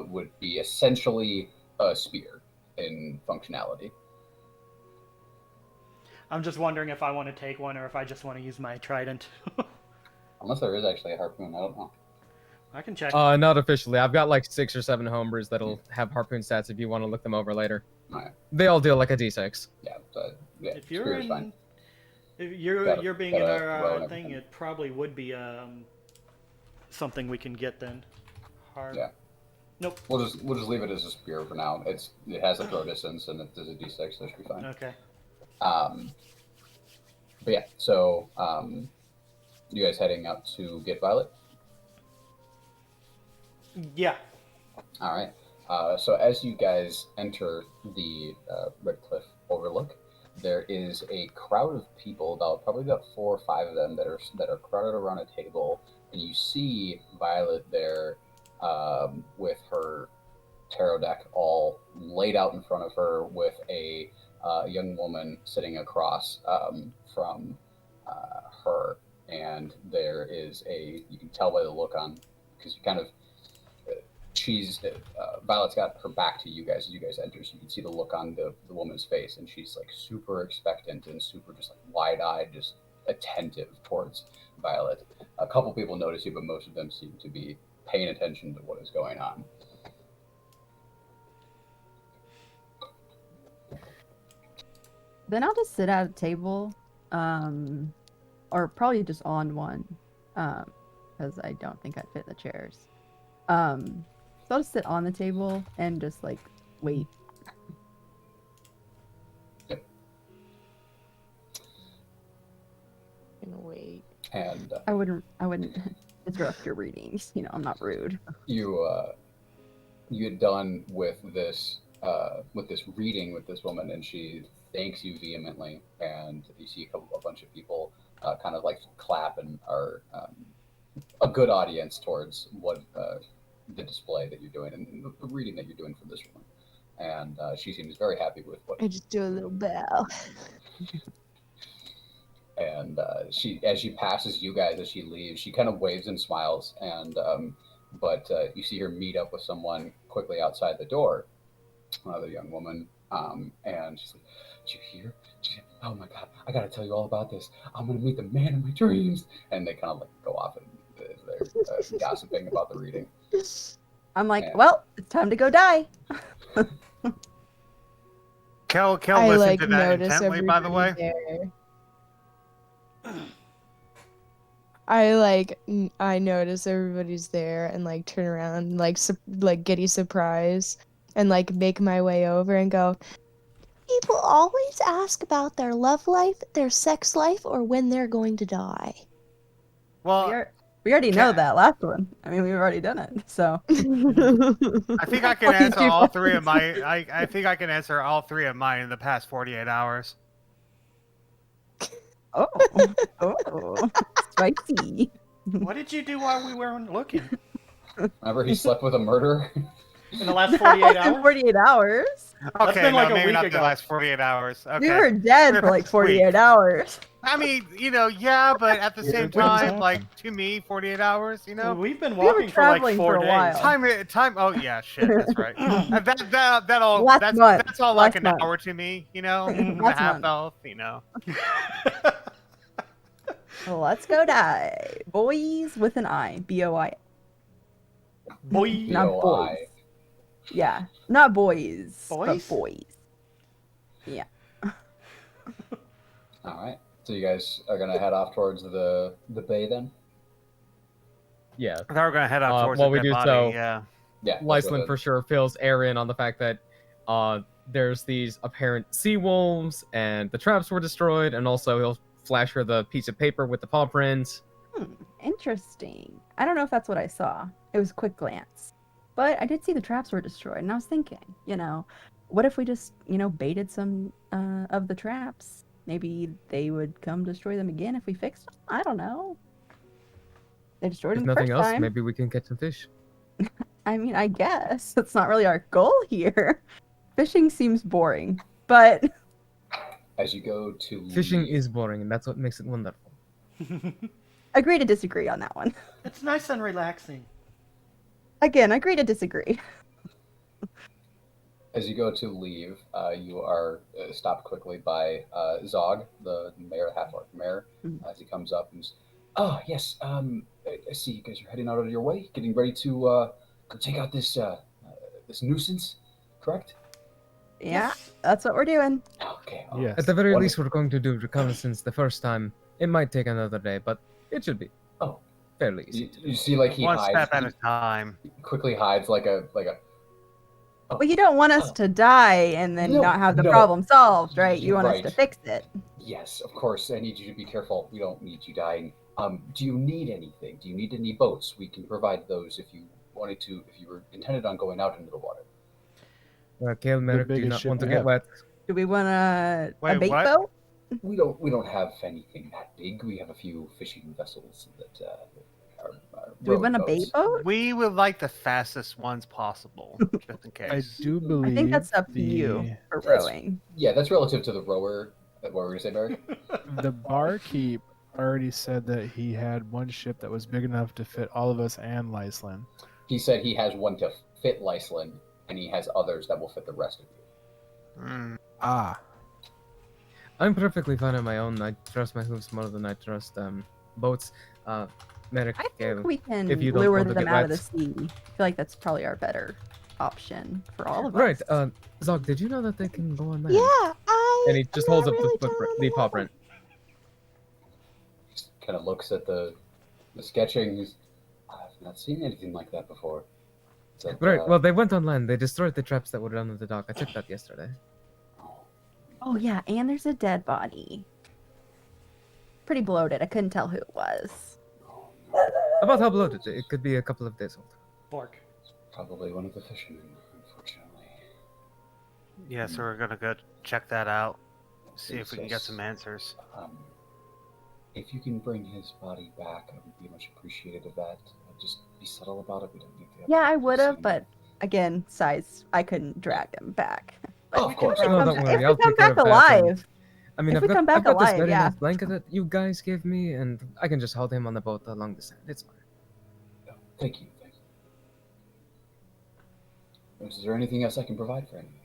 would be essentially a spear in functionality. I'm just wondering if I want to take one or if I just want to use my trident. Unless there is actually a harpoon, I don't know. I can check. not officially. I've got like 6 or 7 homebrews that'll have harpoon stats if you want to look them over later. All right. They all deal like a D6. Yeah. Yeah. If you're Spear is fine. if you're Gotta- being in gotta our roll and thing, everything. it probably would be something we can get then. Hard. Yeah. Nope. We'll just leave it as a spear for now. It has a throw distance and it does a D6, so it should be fine. Okay. But yeah, so you guys heading out to get Violet? Yeah. All right. So as you guys enter the Red Cliff Overlook, there is a crowd of people, probably about 4 or 5 of them that are crowded around a table, and you see Violet there with her tarot deck all laid out in front of her, with a young woman sitting across from her, and there is you can tell by the look on, because you kind of Violet's got her back to you guys as you guys enter, so you can see the look on the woman's face, and she's like super expectant and super just like wide-eyed, just attentive towards Violet. A couple people notice you, but most of them seem to be paying attention to what is going on. Then I'll just sit at a table, or probably just on one, because I don't think I'd fit in the chairs. So I'll just sit on the table and just like wait. Gonna wait. And I wouldn't interrupt your readings. You know, I'm not rude. you get done with this reading with this woman, and she thanks you vehemently, and you see a bunch of people kind of like clap and are a good audience towards what the display that you're doing and the reading that you're doing for this one. And she seems very happy with what. I just do a little bow. And as she passes you guys as she leaves, she kind of waves and smiles, and but you see her meet up with someone quickly outside the door, another young woman, and she's like, "Did you hear? Oh my God, I gotta tell you all about this. I'm gonna meet the man of my dreams." And they kind of like go off and they're gossiping about the reading. I'm like, Yeah. well, it's time to go die. Kel I listened like to that notice intently, by the way. everybody there. I notice everybody's there and like turn around like giddy surprise and like make my way over and go, people always ask about their love life, their sex life, or when they're going to die. Well, We already know Yeah. that last one. I mean, we've already done it. So I think I can Fucking answer two all points. three of my. I think I can answer all three of mine in the past 48 hours. oh, spicy. What did you do while we weren't looking? Remember he slept with a murderer? In the last That 48 wasn't hours? 48 hours. Okay, been like no, a maybe week not ago. the last 48 hours. Okay. We were dead for like 48 hours. I mean, yeah, but at the same Weird things time, like happen. to me, 48 hours, We've been We were walking for like traveling 4 for a days. while. Time. Oh yeah, shit, that's right. Last month. That's all like Last an month. hour to me, and a Last half month. health, Let's go die. Boys with an I. B-O-I. Boy. Not BOI. boys. Yeah. Not boys. Boys? But boys. Yeah. All right. So you guys are gonna head off towards the bay then? Yeah. I thought we were gonna head out towards while the we dead do body. so, Yeah. Yeah. that's what Lyslin for sure fills Aaron on the fact that there's these apparent sea wolves and the traps were destroyed, and also he'll flash her the piece of paper with the paw prints. Interesting. I don't know if that's what I saw. It was a quick glance. But I did see the traps were destroyed, and I was thinking, what if we just, baited some of the traps? Maybe they would come destroy them again if we fixed them? I don't know. They destroyed If them the nothing first else, time. maybe we can catch some fish. I mean, I guess. That's not really our goal here. Fishing seems boring, but as you go to Fishing leave- is boring, and that's what makes it wonderful. agree to disagree on that one. It's nice and relaxing. Again, agree to disagree. As you go to leave, you are stopped quickly by Zog, the mayor, half-orc mayor, as he comes up and says, "Oh, yes, I see you guys are heading out of your way, getting ready to go take out this this nuisance, correct?" Yeah, Yes. that's what we're doing. Okay. Yes. At the very Wonderful. least, we're going to do reconnaissance the first time. It might take another day, but it should be Oh, fairly easy. you see, like he One hides, step at a time. he quickly hides like a. Well, you don't want us to die and then No, not have the no. problem solved, right? You want us Right. to fix it. Yes, of course. I need you to be careful. We don't need you dying. Do you need anything? Do you need any boats? We can provide those if you wanted to. If you were intended on going out into the water. Kale Merrick, do you biggest not ship want to we get have. wet? Do we want a Wait, bait what? boat? We don't have anything that big. We have a few fishing vessels that are Do we rowing want a boats. bait boat? We would like the fastest ones possible, just in I case. do believe. I think that's up to you for That's- rowing. Yeah, that's relative to the rower. What were we gonna say, Barry? The barkeep already said that he had one ship that was big enough to fit all of us and Lyslin. He said he has one to fit Lyslin, and he has others that will fit the rest of you. Mm. Ah, I'm perfectly fine on my own. I trust my hooves more than I trust boats. Merrick, I Kale, think we can if you don't lure want to them get out of the wet. sea. I feel like that's probably our better option for all of Right, us. Zog, did you know that they can go on land? Yeah, And he just holds up the paw print. Just kind of looks at the sketching. He's, I've not seen anything like that before. It's like, Right, well, they went on land. They destroyed the traps that were down at the dock. I checked that yesterday. Oh yeah, and there's a dead body. Pretty bloated. I couldn't tell who it was. About how bloated? It could be a couple of days old. Bork. probably one of the fishermen, unfortunately. Yeah, so we're gonna go check that out. See if we can get some answers. If you can bring his body back, I would be much appreciative of that. Just be subtle about it. We don't need to. Yeah, I would have, scene. but again, size, I couldn't drag him back. But Oh, of course. if we No, come- don't if worry, we I'll come take care back of that, and- alive, I mean, If I've we come got, back I've got this alive, very yeah. nice blanket that you guys gave me, and I can just hold him on the boat along the sand. It's fine. Thank you. Thank you. Is there anything else I can provide for anyone?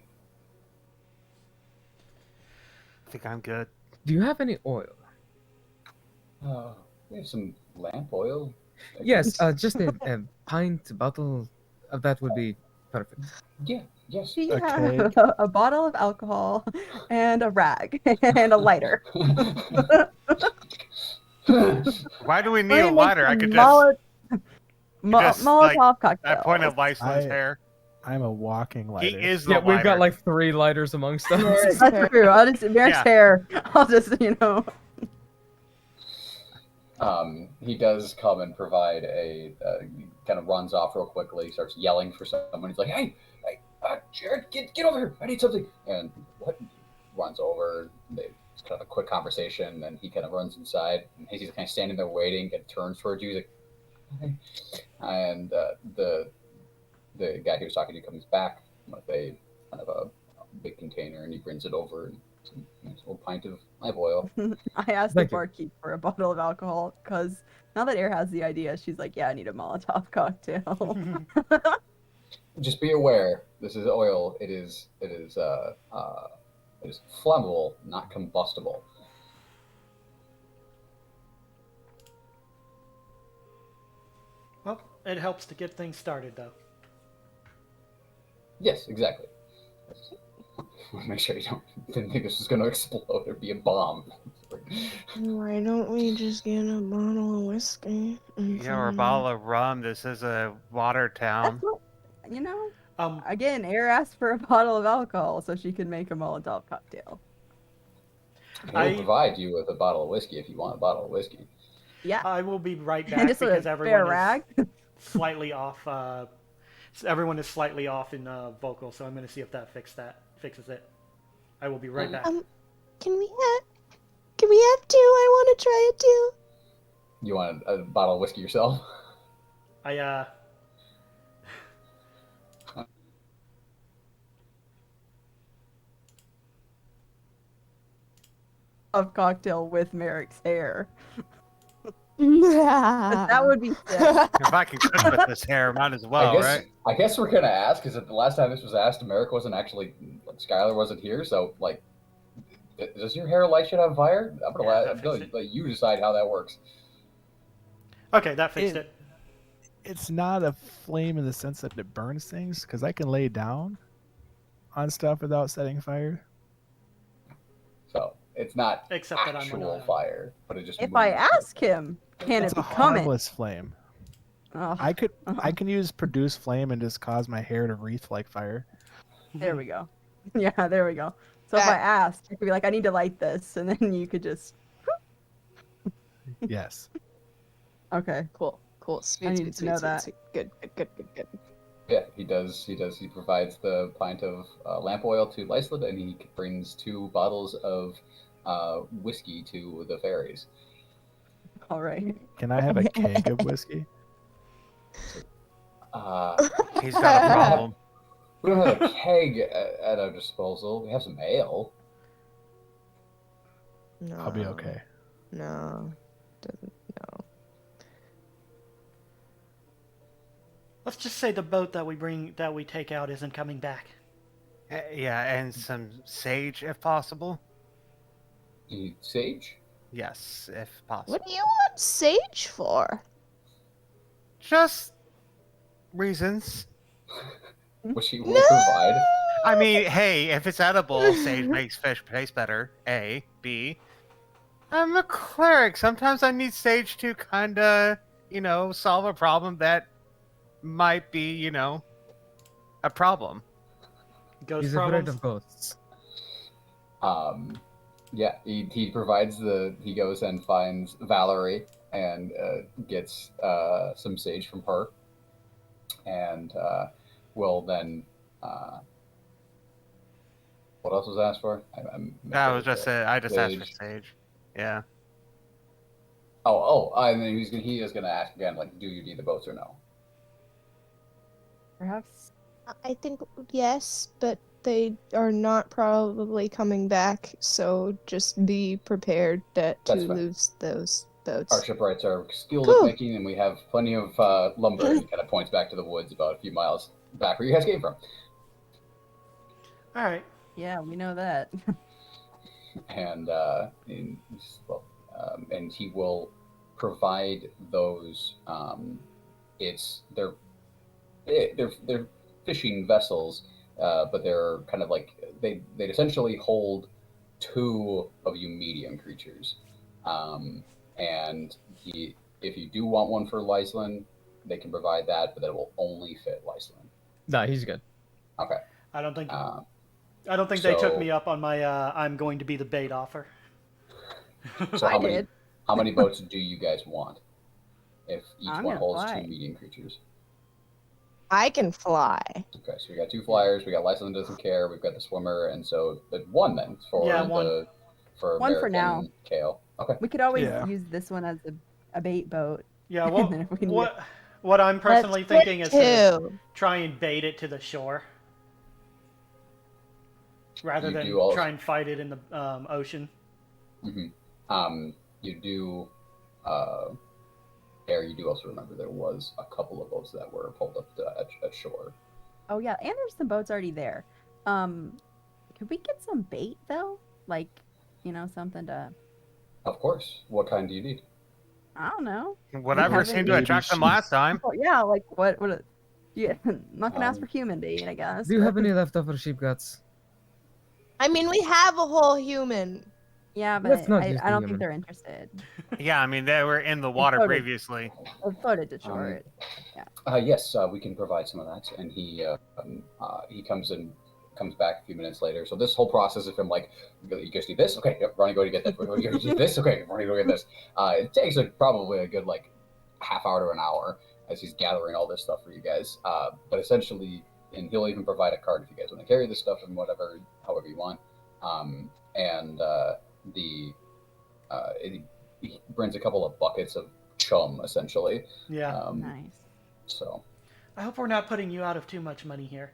I think I'm good. Do you have any oil? We have some lamp oil. I Yes, guess. just a pint bottle of that would be perfect. Yeah. Yes. we Okay. have a bottle of alcohol and a rag and a lighter. Why do we need Let a me make lighter? I some could just, Molotov cocktails. I point at Lysla's I- hair. I'm a walking He lighter. is the Yeah, we've got lighter. like 3 lighters amongst us. Merrick's That's hair. true. I'll just Merrick's Yeah. hair. I'll just He does come and provide a kind of runs off real quickly, starts yelling for someone. He's like, "Hey, Jared, get over here! I need something!" And what runs over. It's kind of a quick conversation, and he kind of runs inside. And he's kind of standing there waiting, and turns towards you. He's like, "Hey," and the guy who was talking to you comes back with a kind of a big container, and he brings it over and a little pint of live oil. I asked Thank the you. barkeep for a bottle of alcohol because now that Air has the idea, she's like, "Yeah, I need a Molotov cocktail." Just be aware, this is oil. It is flammable, not combustible. Well, it helps to get things started, though. Yes, exactly. Make sure you didn't think this was going to explode or be a bomb. Why don't we just get a bottle of whiskey? and Yeah, or a some- bottle of rum. This is a water town. That's what, you know. Um, Again, Air asked for a bottle of alcohol so she could make a Molotov cocktail. He'll provide you with a bottle of whiskey if you want a bottle of whiskey. Yeah, I will be right and back just a because fair everyone is rag. slightly off. Everyone is slightly off in vocal, so I'm going to see if that fixes it. I will be right back. Can we have two? I want to try it too. You want a bottle of whiskey yourself? Of cocktail with Merrick's hair. That would be sick. If I can cook with this hair, might as well, right? I guess we're gonna ask because the last time this was asked, Merrick wasn't actually Skylar wasn't here. So like, does your hair light shit on fire? I'm gonna let you decide how that works. Okay, that fixed it. It's not a flame in the sense that it burns things, because I can lay down on stuff without setting fire. So it's not Except that I'm actual on fire, but it just. If I moves. ask him, can It's it a become it? harmless flame. Oh, I can use produce flame and just cause my hair to wreath like fire. there we go. Yeah, there we go. So if I asked, I could be like, "I need to light this," and then you could just. Yes. Okay. Cool. I needed to know that. Sweet. Good. Yeah, he does. He provides the pint of lamp oil to Lyslid, and he brings 2 bottles of whiskey to the fairies. All right. Can I have a keg of whiskey? He's got a problem. We don't have a keg at our disposal. We have some ale. No. I'll be okay. No. No. Let's just say the boat that we take out isn't coming back. Yeah, and some sage if possible. You need sage? Yes, if possible. What do you want sage for? Just reasons. Which he will provide. I mean, hey, if it's edible, sage makes fish taste better. A. B. I'm a cleric. Sometimes I need sage to kind of, solve a problem that might be, a problem. Ghost He's afraid problems. of ghosts. Yeah, he provides he goes and finds Valerie and gets some sage from her, and will then. What else was asked for? That was just it. I just asked for sage. sage. Yeah. And then he is gonna ask again, like, do you need the boats or no? Perhaps. I think yes, but they are not probably coming back, so just be prepared to That's fine. lose those boats. Our shipwrights are skilled Cool. at making, and we have plenty of lumber. And he kind of points back to the woods about a few miles back where you guys came from. All right. Yeah, we know that. And and he will provide those. They're fishing vessels, but they're kind of like they essentially hold 2 of you medium creatures, and if you do want one for Lyslin, they can provide that, but that will only fit Lyslin. Nah, he's good. Okay. I don't think Uh, they took so- me up on my I'm going to be the bait offer. So I how many did. how many boats do you guys want? If each I'm one gonna holds fly. 2 medium creatures. I can fly. Okay, so we got 2 flyers. We got Lyslin doesn't care. We've got the swimmer, and so one then for Yeah, the one. for One for Merrick now. and Kale. Okay. We could always Yeah. use this one as a bait boat. Yeah, And then if we need what I'm personally Let's thinking is get to 2. try and bait it to the shore rather You than do also- try and fight it in the ocean. You do you do also remember there was a couple of boats that were pulled up at shore. Oh yeah, and there's some boats already there. Could we get some bait though? Like, something to, Of course. What kind do you need? I don't know. Whatever haven't seemed to maybe attract them she's- last time. Oh, yeah, like what? Yeah, I'm not gonna ask Um, for human bait, I guess. Do you but- have any leftover sheep guts? I mean, we have a whole human. Yeah, Let's but not I use don't the think human. they're interested. Yeah, I mean they were in the water floated. previously. I'll float it to shore. Yes, we can provide some of that. And he comes back a few minutes later. So this whole process of him like, you guys need this? Okay, yep, Ronnie, go to get that. You guys need this? Okay, Ronnie, go get this. It takes probably a good half hour to an hour as he's gathering all this stuff for you guys. But essentially, and he'll even provide a cart if you guys want to carry this stuff and however you want. He brings a couple of buckets of chum essentially. Yeah. Nice. So I hope we're not putting you out of too much money here.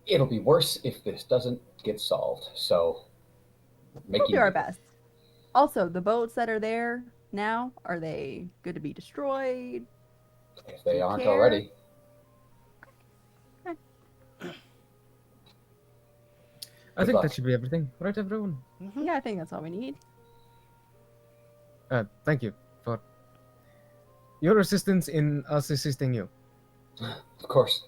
it'll be worse if this doesn't get solved. So We'll do our best. Also, the boats that are there now, are they good to be destroyed? If they aren't care. already. I think luck. that should be everything, right, everyone? Mhm. Yeah, I think that's all we need. Thank you for your assistance in us assisting you. Of course.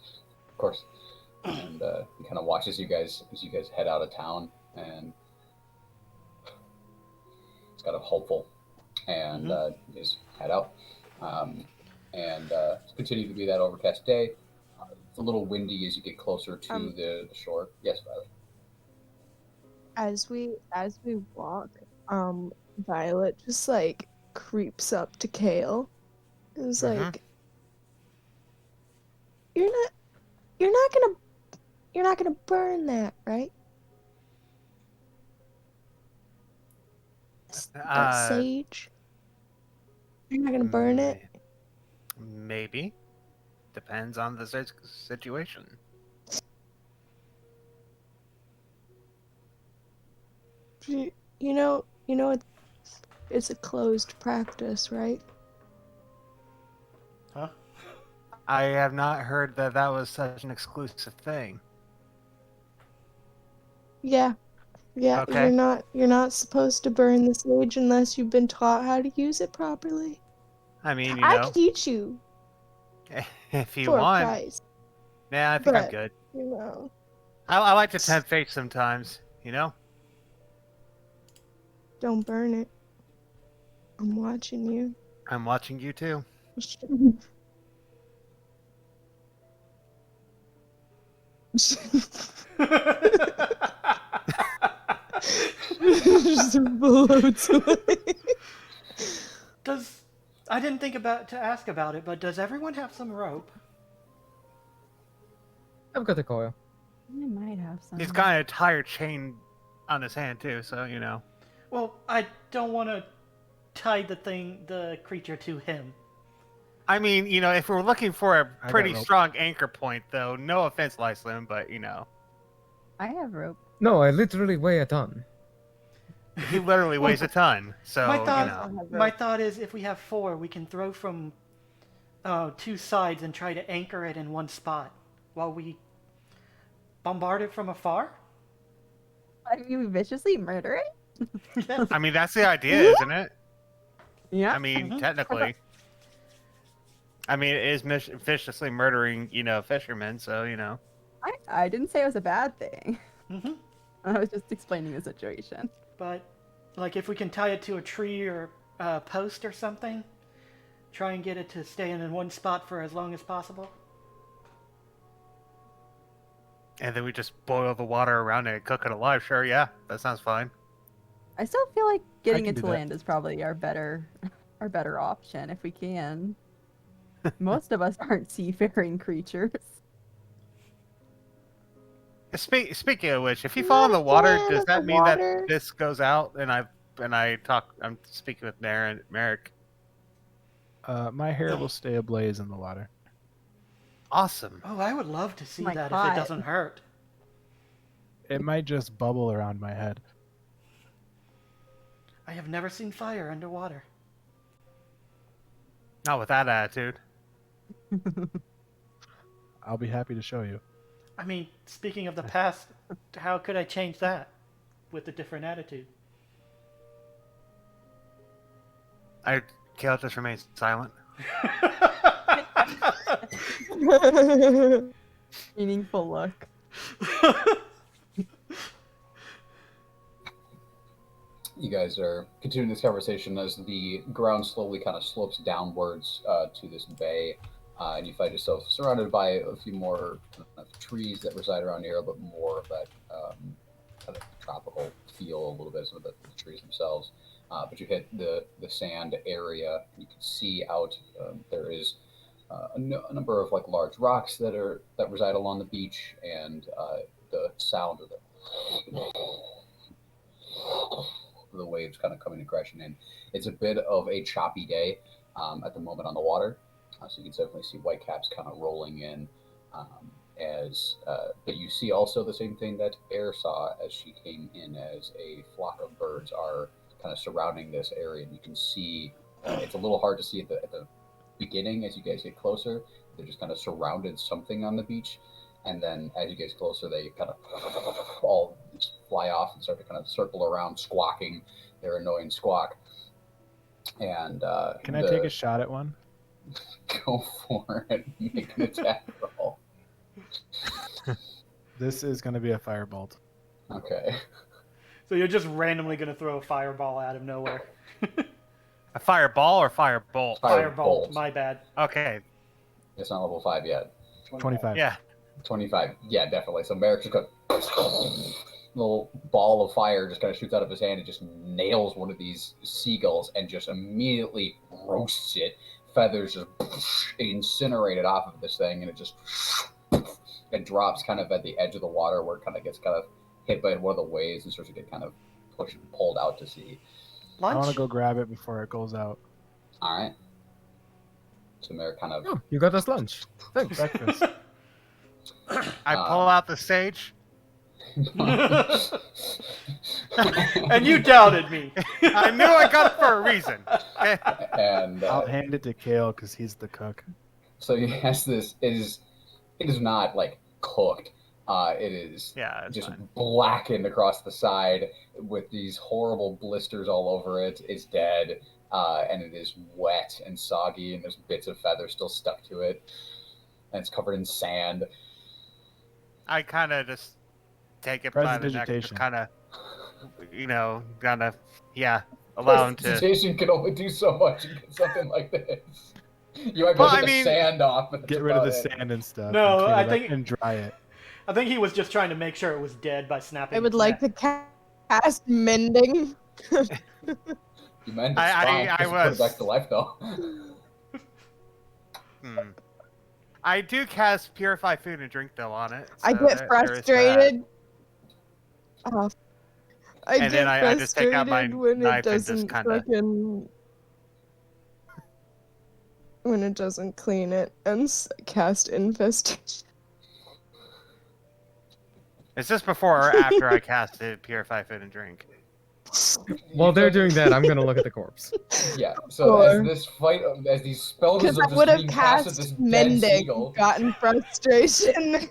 And he kind of watches you guys as you guys head out of town, and it's kind of hopeful. And you guys head out, and continue to be that overcast day. It's a little windy as you get closer to the shore. Yes, Violet. As we walk, Violet just creeps up to Kale. And is like, you're not gonna burn that, right? That sage. You're not gonna burn it. Maybe. Depends on the situation. You know, it's a closed practice, right? Huh? I have not heard that was such an exclusive thing. Yeah. Okay. You're not supposed to burn the sage unless you've been taught how to use it properly. I mean, I can teach you if you for a want. price. Nah, I think I'm but- good. You know. I like to tempt fate sometimes, you know? Don't burn it. I'm watching you. I'm watching you too. Just floats away. I didn't think to ask about it, but does everyone have some rope? I've got the coil. I might have some. He's got an entire chain on his hand too, so you know. Well, I don't want to tie the creature to him. I mean, you know, if we're looking for a got pretty rope. strong anchor point, though, no offense, Lyslin, but you know, I have rope. No, I literally weigh a ton. he literally weighs a ton. So My thought- you know, I have rope. My thought is, if we have 4, we can throw from 2 sides and try to anchor it in one spot while we bombard it from afar. I mean, viciously murder it? Yes. I mean that's the idea, isn't it? Yeah. I mean, Mhm. technically. I mean, it is viciously murdering, you know, fishermen, so you know. I didn't say it was a bad thing. hmm I was just explaining the situation. But, if we can tie it to a tree or post or something? Try and get it to stay in one spot for as long as possible? And then we just boil the water around it and cook it alive. Sure, yeah, that sounds fine. I still feel like getting can it do to that. land is probably our better option if we can. Most of us aren't seafaring creatures. Speaking of which, if you fall in the Not a water, fan does of that the mean water. that this goes out? And I'm speaking with Merrick. My hair will stay ablaze in the water. Awesome. Oh, I would love to see My that if God. it doesn't hurt. It might just bubble around my head. I have never seen fire underwater. Not with that attitude. I'll be happy to show you. I mean, speaking of the past, how could I change that with a different attitude? Kale just remains silent. Meaningful look. You guys are continuing this conversation as the ground slowly kind of slopes downwards to this bay, and you find yourself surrounded by a few more trees that reside around here, but more of that kind of tropical feel, a little bit, some of the trees themselves. But you hit the sand area. You can see out there is a number of like large rocks that reside along the beach, and the sound of the waves kind of coming and crashing in. It's a bit of a choppy day at the moment on the water, so you can definitely see whitecaps kind of rolling in. But you see also the same thing that Air saw as she came in, as a flock of birds are kind of surrounding this area, and you can see it's a little hard to see at the beginning as you guys get closer. They're just kind of surrounded something on the beach, and then as you get closer, they kind of all fly off and start to kind of circle around, squawking their annoying squawk. And Can I take a shot at one? Go for it. Make an attack roll. This is going to be a firebolt. Okay. So you're just randomly going to throw a fireball out of nowhere. A fireball or firebolt? Firebolt, my bad. Okay. It's not level 5 yet. 25. Yeah. 25. Yeah, definitely. So Merrick just got little ball of fire just kind of shoots out of his hand and just nails one of these seagulls and just immediately roasts it. Feathers just incinerated off of this thing, and it just it drops kind of at the edge of the water where it kind of gets kind of hit by one of the waves and starts to get kind of pushed and pulled out to sea. I want Lunch? to go grab it before it goes out. All right. So Merrick kind of Oh, you got us lunch. Thanks. Breakfast. I pull out the sage. And you doubted me. I knew I got it for a reason. Okay. and I'll hand it to Kale because he's the cook. so he has this. It is not like cooked. It is Yeah, it's just fine. blackened across the side with these horrible blisters all over it. It's dead, and it is wet and soggy, and there's bits of feather still stuck to it, and it's covered in sand. I kind of just take it by the neck, just Prestidigitation. kind of, allow him to. Prestidigitation can only do so much against something like this. You might be Well, able to I get mean- the sand off. But Get that's rid of the about it. sand and stuff. No, and clean I it up think- and dry it. I think he was just trying to make sure it was dead by snapping. I would its like neck. to cast mending. You meant to I put it was- back to life though. I do cast Purify Food and Drink though on it. I so get there is that. frustrated. Oh, I And get then I just take out my frustrated when knife it and just doesn't kinda- fucking when it doesn't clean it and cast infestation. Is this before or after I casted Purify Food and Drink? While they're doing that, I'm gonna look at the corpse. Yeah. So as Or- these spells Because are I just would have being cast at this cast dead mending, seagull. gotten frustration,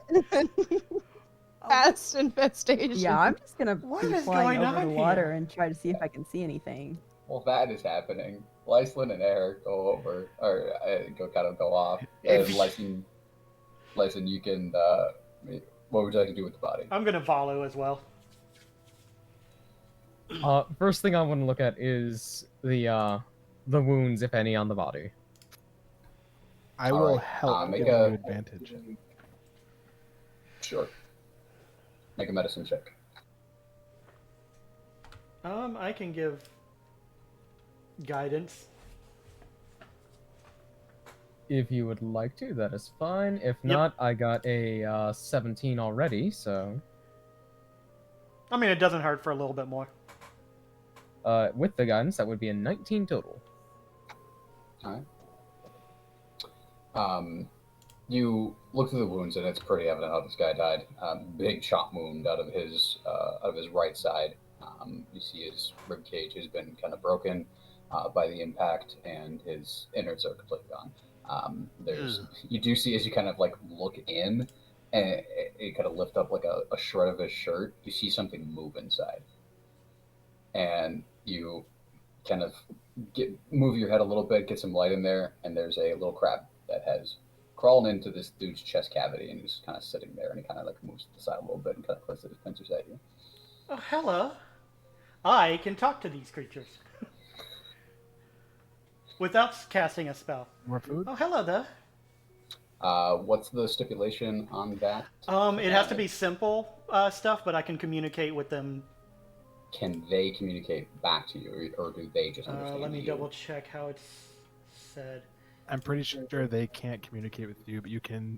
cast infestation. Yeah, I'm just gonna What be is flying going over on the water here? and try to see if I can see anything. Well, that is happening. Lyslin and Eric go over, or go off. If- Lyslin, you can. What would you like to do with the body? I'm gonna follow as well. First thing I want to look at is the the wounds, if any, on the body. I All will right, help make giving a- you advantage. Sure. Make a medicine check. I can give guidance. If you would like to, that is fine. If Yep. not, I got a 17 already, so I mean, it doesn't hurt for a little bit more. with the guidance, that would be a 19 total. All right. You look through the wounds, and it's pretty evident how this guy died. Big chop wound out of his right side. You see his rib cage has been kind of broken by the impact, and his innards are completely gone. You do see as you kind of like look in, and you kind of lift up like a shred of his shirt. You see something move inside, and you kind of move your head a little bit, get some light in there, and there's a little crab that has crawled into this dude's chest cavity, and he's kind of sitting there, and he kind of like moves to the side a little bit and kind of places his pincers at you. Oh, hello. I can talk to these creatures without casting a spell. More food? Oh, hello there. What's the stipulation on that? It has to be simple stuff, but I can communicate with them. Can they communicate back to you, or do they just understand Let me you? double check how it's said. I'm pretty sure they can't communicate with you, but you can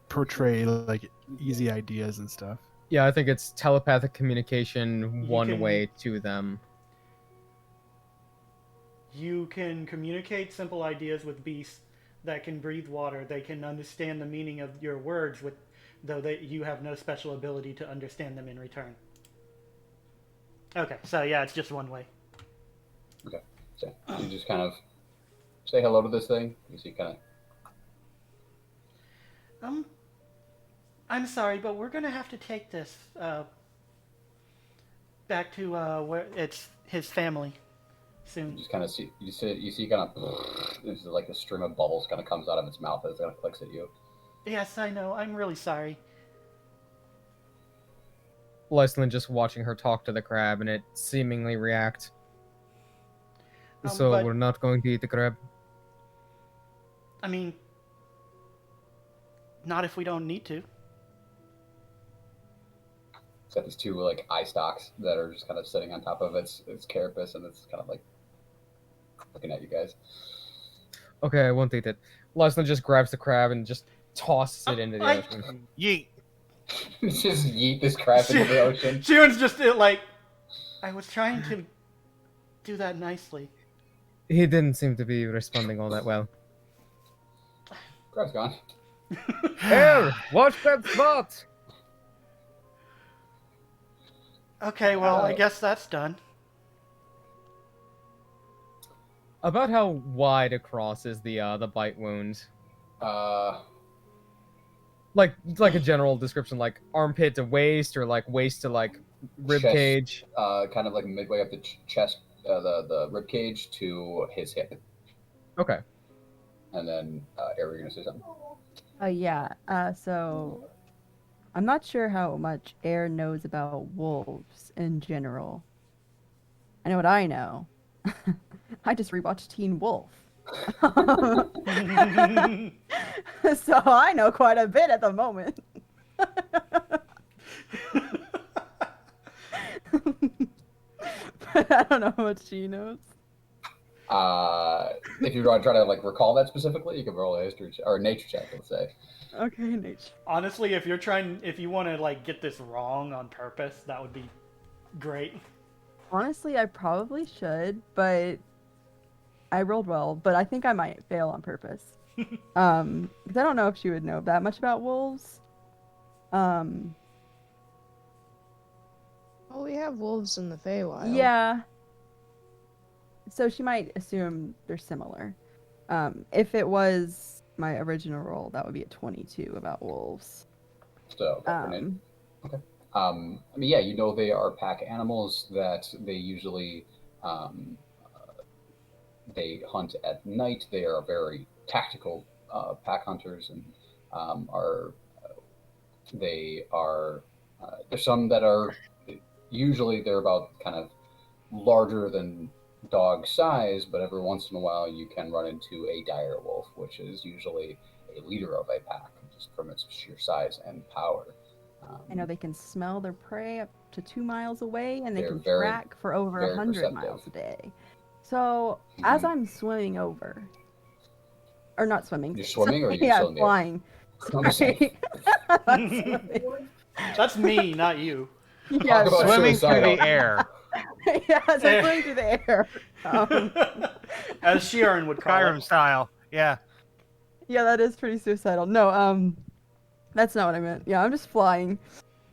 portray like easy ideas and stuff. Yeah, I think it's telepathic communication one can- way to them. You can communicate simple ideas with beasts that can breathe water. They can understand the meaning of your words, though you have no special ability to understand them in return. Okay, so yeah, it's just one way. Okay, so you just kind of say hello to this thing. You see, kind of. I'm sorry, but we're gonna have to take this back to where it's his family soon. You just kind of see you see kind of there's like a stream of bubbles kind of comes out of its mouth as it kind of clicks at you. Yes, I know. I'm really sorry. Lyslin just watching her talk to the crab and it seemingly react. So but- we're not going to eat the crab? I mean, not if we don't need to. It's got these two like eye stalks that are just kind of sitting on top of its carapace, and it's kind of like looking at you guys. Okay, I won't eat it. Lyslin just grabs the crab and just tosses it into the ocean. Yeet. Just yeet this crab into the ocean. Shion's just like, I was trying to do that nicely. He didn't seem to be responding all that well. Crab's gone. Here, watch that spot! Okay, well, I guess that's done. About how wide across is the bite wound? Like a general description, like armpit to waist, or like waist to like rib Chest. cage. Kind of like midway up the chest, the rib cage to his hip, Okay. and then Ari, you're gonna say something. Yeah. So I'm not sure how much Air knows about wolves in general. I know what I know. I just rewatched Teen Wolf. So I know quite a bit at the moment. But I don't know how much she knows. If you want to try to like recall that specifically, you can roll a history or a nature check, let's say. Okay, nature. Honestly, if you want to like get this wrong on purpose, that would be great. Honestly, I probably should, but I rolled well, but I think I might fail on purpose. Because I don't know if she would know that much about wolves. Well, we have wolves in the Feywild. Yeah. So she might assume they're similar. If it was my original roll, that would be a 22 about wolves. So, Um, I mean, yeah, you know they are pack animals that they usually they hunt at night. They are very tactical pack hunters, and there's some that are usually they're about kind of larger than dog size, but every once in a while you can run into a dire wolf, which is usually a leader of a pack, just from its sheer size and power. I know they can smell their prey up to 2 miles away, and they They're can very, track for over very 100 perceptive. miles a day. So as Mhm. I'm swimming over, or not swimming, You're swimming, or are you yeah, still in the air? flying. I'm just saying. Sorry. Not swimming. That's me, not you. Yeah, Talk about Swimming through suicidal. the air. yeah, so I'm swimming through the air. As Sheeran would call Skyrim it. style. Yeah. Yeah, that is pretty suicidal. No, that's not what I meant. Yeah, I'm just flying.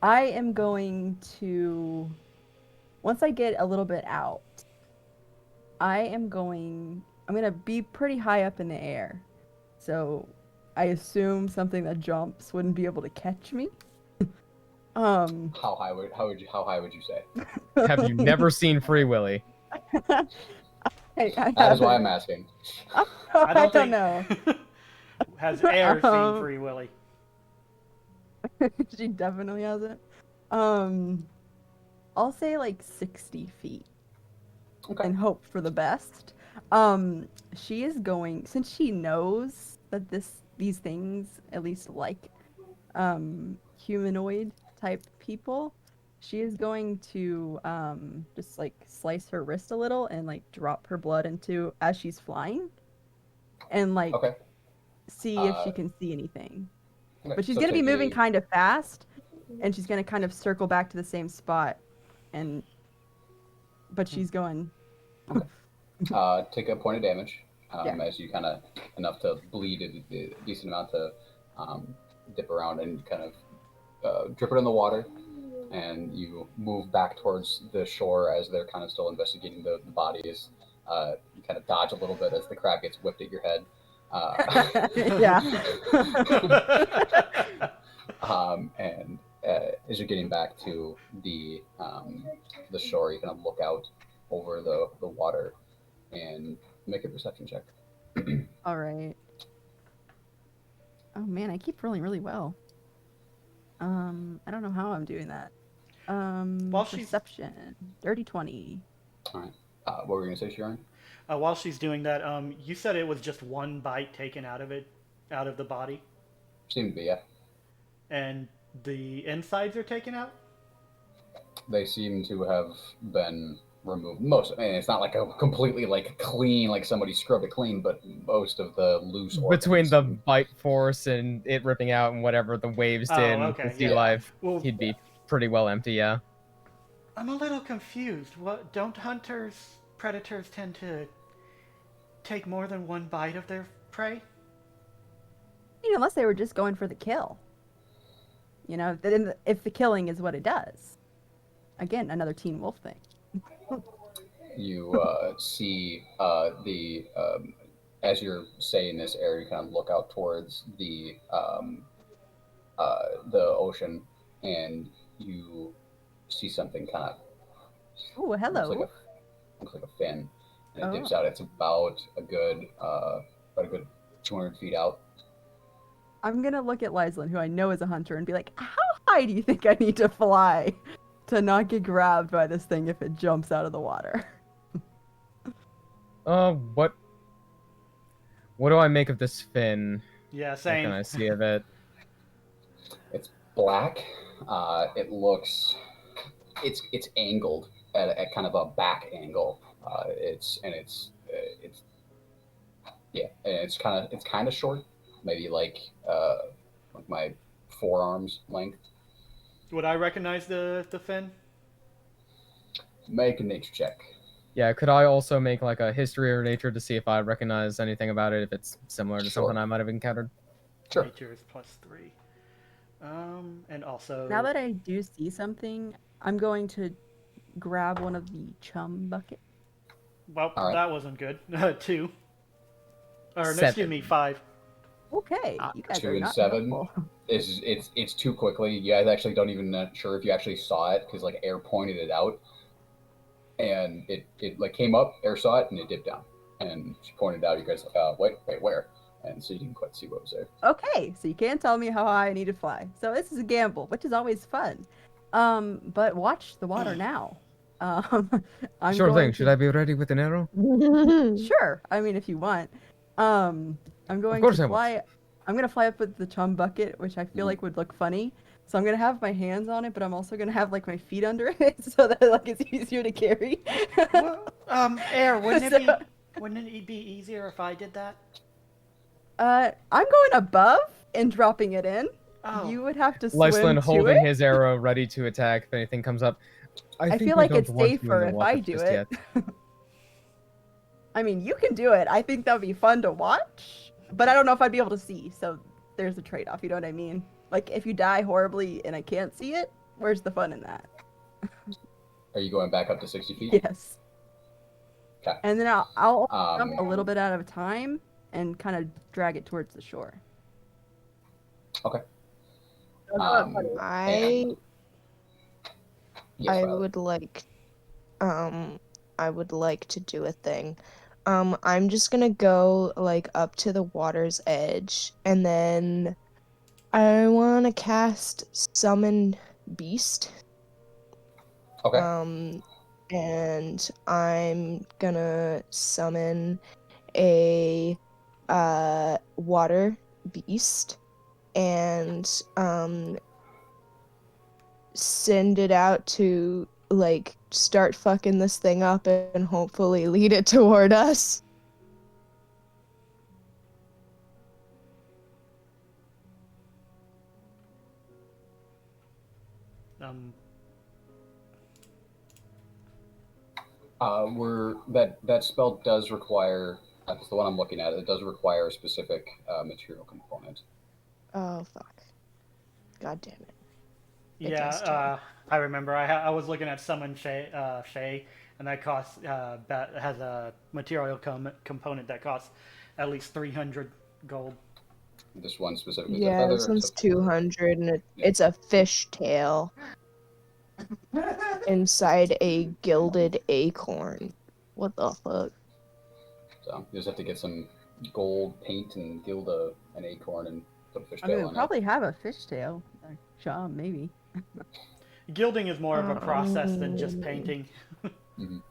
I am going to, once I get a little bit out, I'm gonna be pretty high up in the air. So I assume something that jumps wouldn't be able to catch me. How high would you say? Have you never seen Free Willy? I That is why haven't. I'm asking. I don't think know. has air seen Free Willy. She definitely hasn't. I'll say like 60 feet Okay. and hope for the best. She is going, since she knows that these things at least like humanoid type people, she is going to just like slice her wrist a little and like drop her blood into as she's flying and like Okay. see if she can see anything. Okay. But she's So gonna be take moving a- kind of fast, and she's gonna kind of circle back to the same spot, but she's going. Take a point of damage Yeah. as you kind of enough to bleed a decent amount to dip around and kind of drip it in the water, and you move back towards the shore as they're kind of still investigating the bodies. You kind of dodge a little bit as the crab gets whipped at your head. Yeah. And as you're getting back to the shore, you kind of look out over the water and make a perception check. All right. Oh man, I keep rolling really well. I don't know how I'm doing that. While she's- Perception, dirty 20. All right. What were you gonna say, Sharon? While she's doing that, you said it was just one bite taken out of the body, Seem to be, yeah. and the insides are taken out. They seem to have been removed. Most, I mean, it's not like a completely like clean, like somebody scrubbed it clean, but most of the loose Between organs the seem- bite force and it ripping out and whatever the waves Oh, did okay, with sea yeah. life, Well, he'd be pretty well empty, yeah. I'm a little confused. What don't predators tend to take more than one bite of their prey? You know, unless they were just going for the kill. You know, then if the killing is what it does. Again, another Teen Wolf thing. You see as you're saying this, area, you kind of look out towards the ocean, and you see something kind of Oh, hello. looks like a fin, and it Oh. dips out. It's about a good 200 feet out. I'm gonna look at Lyslin, who I know is a hunter, and be like, how high do you think I need to fly to not get grabbed by this thing if it jumps out of the water? What do I make of this fin? Yeah, What same. can I see of it? It's black. It looks it's angled at kind of a back angle. It's kind of short, maybe like my forearms length. Would I recognize the fin? Make a nature check. Yeah, could I also make like a history or nature to see if I recognize anything about it, if it's similar to Sure. something I might have encountered? Sure. Nature is +3. And also. Now that I do see something, I'm going to grab one of the chum buckets. Well, All right. that wasn't good. 2. Or no, 7. excuse me, 5. Okay, you guys 2 are and not 7. helpful. It's too quickly. You guys actually don't even not sure if you actually saw it because like air pointed it out, and it like came up. Air saw it and it dipped down, and she pointed out. You guys like, wait, where? And so you didn't quite see what was there. Okay, so you can't tell me how high I need to fly. So this is a gamble, which is always fun. But watch the water now. I'm Sure going thing. Should I be ready with an arrow? Sure. I mean, if you want. I'm going course to I will. fly. I'm gonna fly up with the chum bucket, which I feel like would look funny. So I'm gonna have my hands on it, but I'm also gonna have like my feet under it, so that like it's easier to carry. Well, Air, wouldn't So- it be easier if I did that? I'm going above and dropping it in. Oh. You would have to swim Lyslin to holding it. his arrow ready to attack if anything comes up. I think feel we like don't it's want you in safer the if water I do just it. yet. I mean, you can do it. I think that would be fun to watch, but I don't know if I'd be able to see. So there's a trade-off. You know what I mean? Like if you die horribly and I can't see it, where's the fun in that? Are you going back up to 60 feet? Yes. Okay. And then I'll jump a Um, little bit out of time and kind of drag it towards the shore. Okay. I Yes, I Violet. would like to do a thing. I'm just gonna go like up to the water's edge, and then I want to cast Summon Beast. Okay. And I'm gonna summon a water beast and send it out to like start fucking this thing up and hopefully lead it toward us. That spell does require. That's the one I'm looking at. It does require a specific material component. Oh fuck. God damn it. It Yeah, does too. I remember. I was looking at Summon Fae, and that costs has a material component that costs at least 300 gold. This one specifically is a Yeah, feather. this one's it's a- 200 and it's a fish tail inside a gilded acorn. What the fuck? So you just have to get some gold paint and gild an acorn and put a fish I tail mean, we on probably have a fishtail. Chum, maybe. Gilding is more of a process than just painting. it. Mhm.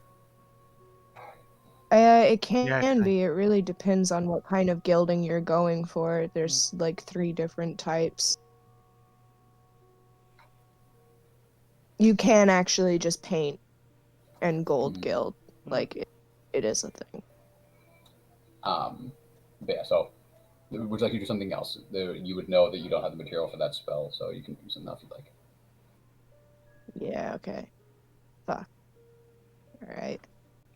It can Yeah, be. It really depends on what kind of gilding you're going for. There's like 3 different types. You can actually just paint and gold gild. Like it is a thing. But yeah, so would you like to do something else? You would know that you don't have the material for that spell, so you can do something else if you like. Yeah, okay. Fuck. Alright.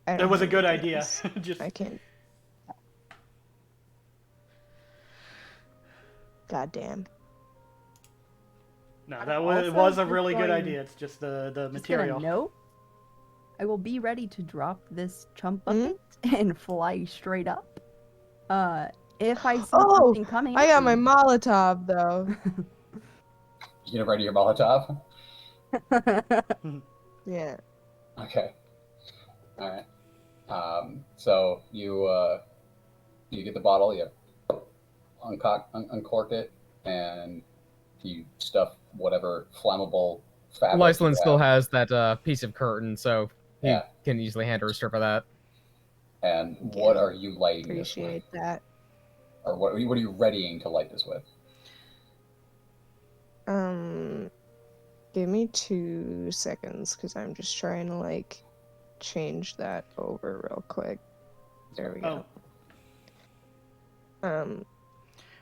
It was a good idea. Just I can't. God damn. no, that Also, was a just really good going- idea. It's just the Just get a material. note. I will be ready to drop this chump bucket and fly straight up. If I see something coming, I got my Molotov though. You gonna ready your Molotov? Yeah. Okay. All right. So you get the bottle, you uncork it, and you stuff whatever flammable fabric. Lyslin still has that piece of curtain, so he Yeah. can easily hand her a strip of that. And what are you lighting this with? Appreciate that. Or what are you readying to light this with? Give me 2 seconds because I'm just trying to like change that over real quick. There we go.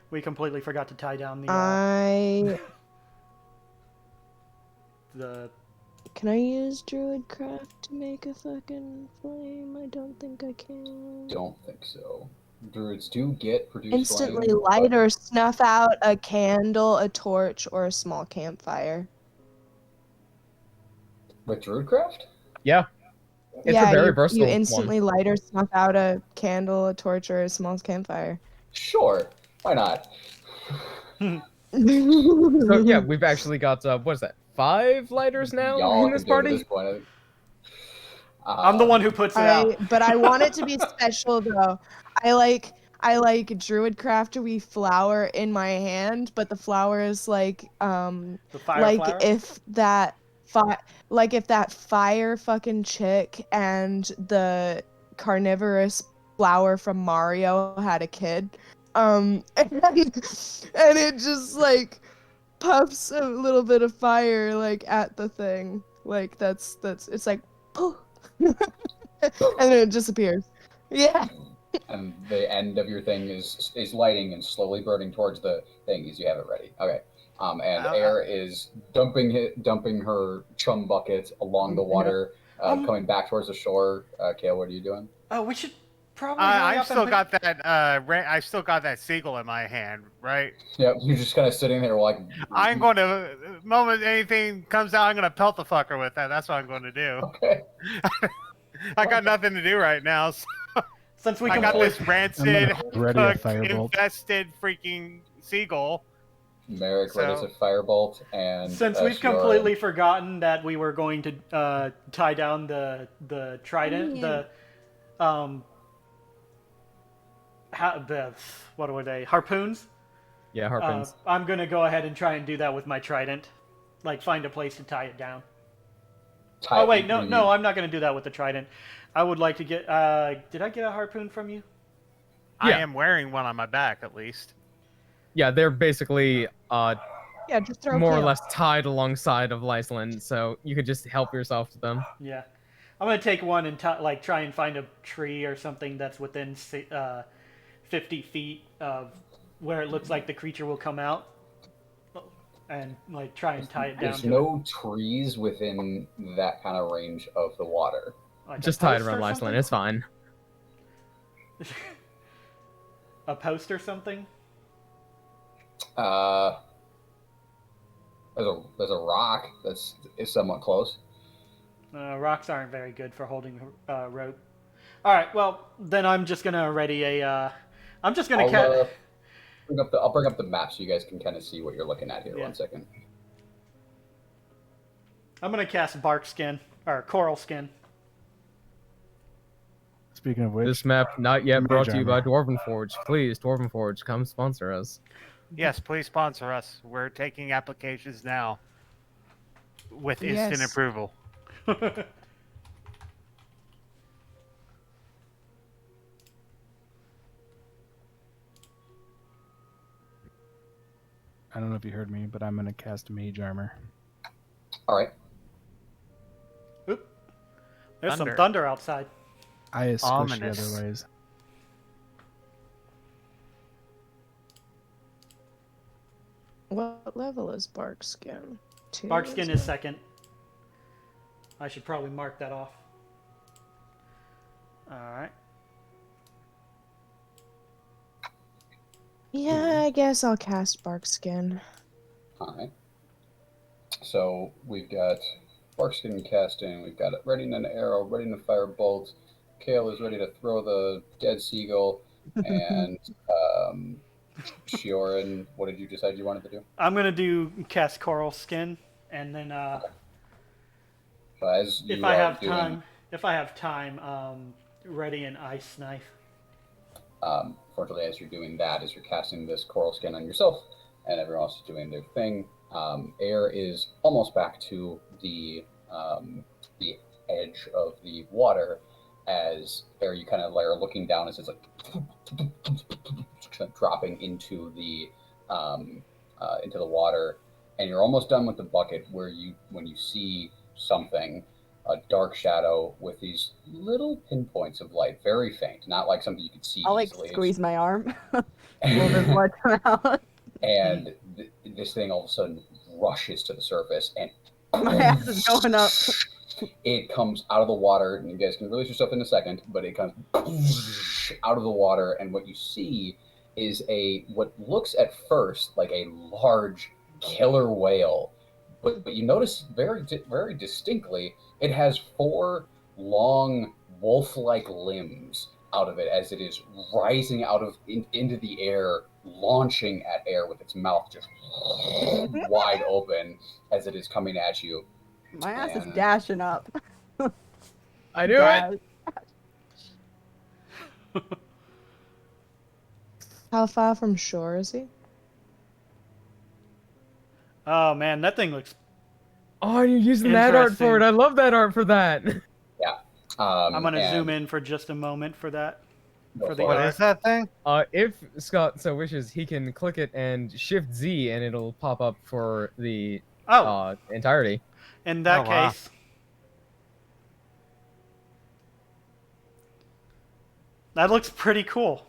We completely forgot to tie down the Can I use Druidcraft to make a fucking flame? I don't think I can. Don't think so. Druids do produce Instantly flame, light but or snuff out a candle, a torch, or a small campfire. with Druidcraft? Yeah. It's yeah, a very you versatile instantly light or snuff out a candle, a torch, or a small campfire. Sure. Why not? one. So yeah, we've actually got what is that? 5 lighters now Y'all in this can do it at party. this point. I'm the one who puts it out. But I want it to be special though. I like Druidcraft flower in my hand, but the flower is like The fire like flower? if that like if that fire fucking chick and the carnivorous flower from Mario had a kid, and it just like puffs a little bit of fire like at the thing, like that's it's like poof, and then it disappears. Yeah. And the end of your thing is lighting and slowly burning towards the thing as you have it ready. Okay. And Air is dumping her chum bucket along the water, coming back towards the shore. Kale, what are you doing? We should probably. hurry I've up still and got that. I still got that seagull in my hand, right? Yep, you're just kind of sitting there like. I'm going to. The moment anything comes out, I'm going to pelt the fucker with that. That's what I'm going to do. Okay. I got nothing to do right now. So Since we I got this rancid, ready a cooked, firebolt. infested freaking seagull. Merrick readies a firebolt, and since we've completely forgotten that we were going to tie down the trident, the what were they, harpoons? Yeah, harpoons. I'm gonna go ahead and try and do that with my trident, like find a place to tie it down. Oh wait, no, I'm not gonna do that with the trident. I would like to get. Did I get a harpoon from you? I am wearing one on my back, at least. Yeah, they're basically Yeah, just throw more or Kale. less tied alongside of Lyceland, so you could just help yourself to them. Yeah, I'm gonna take one and like try and find a tree or something that's within 50 feet of where it looks like the creature will come out, and like try and tie it down. There's no trees within that kind of range of the water. Like Just tie it around Lyceland. It's fine. A post or something. There's a rock is somewhat close. Rocks aren't very good for holding rope. All right, well then I'm just gonna ready a. I'm just gonna I'll bring up the map so you guys can kind of see what you're looking at here. Yeah. 1 second. I'm gonna cast bark skin or coral skin. Speaking of which, This map not yet Mage brought to you by armor. Dwarven Forge. Please, Dwarven Forge, come sponsor us. Yes, please sponsor us. We're taking applications now with instant Yes. approval. I don't know if you heard me, but I'm gonna cast mage armor. All right. Oop. There's Thunder. some thunder outside. I is squishy Ominous. otherwise. What level is bark skin? 2. Bark skin is second. I should probably mark that off. All right. Yeah, I guess I'll cast bark skin. All right. So we've got Barkskin casting. We've got it ready an arrow, ready to fire bolt. Kale is ready to throw the dead seagull, and Shioran, what did you decide you wanted to do? I'm gonna do cast coral skin, and then So as you if I are have time, ready an ice knife. fortunately, as you're doing that, as you're casting this coral skin on yourself, and everyone else is doing their thing, Air is almost back to the edge of the water. As Air, you kind of are looking down as it's like dropping into the water, and you're almost done with the bucket. When you see something, a dark shadow with these little pinpoints of light, very faint, not like something you could see I'll like easily. squeeze my arm. A little bit of blood come out. And this thing all of a sudden rushes to the surface, and My ass is going up. it comes out of the water, and you guys can release yourself in a second, but it comes out of the water, and what you see is what looks at first like a large killer whale, but you notice very very distinctly it has 4 long wolf-like limbs out of it as it is rising into the air, launching at Air with its mouth just wide open as it is coming at you. My ass is And- dashing up. I knew it! How far from shore is he? Oh man, that thing looks Oh, you're using that art for it. Interesting. I love that art for that. I'm gonna zoom and in for just a moment for that. go For the for it. What is that thing? If Scott so wishes, he can click it and Shift Z, and it'll pop up for the Oh, entirety. in that Oh, wow. case, that looks pretty cool.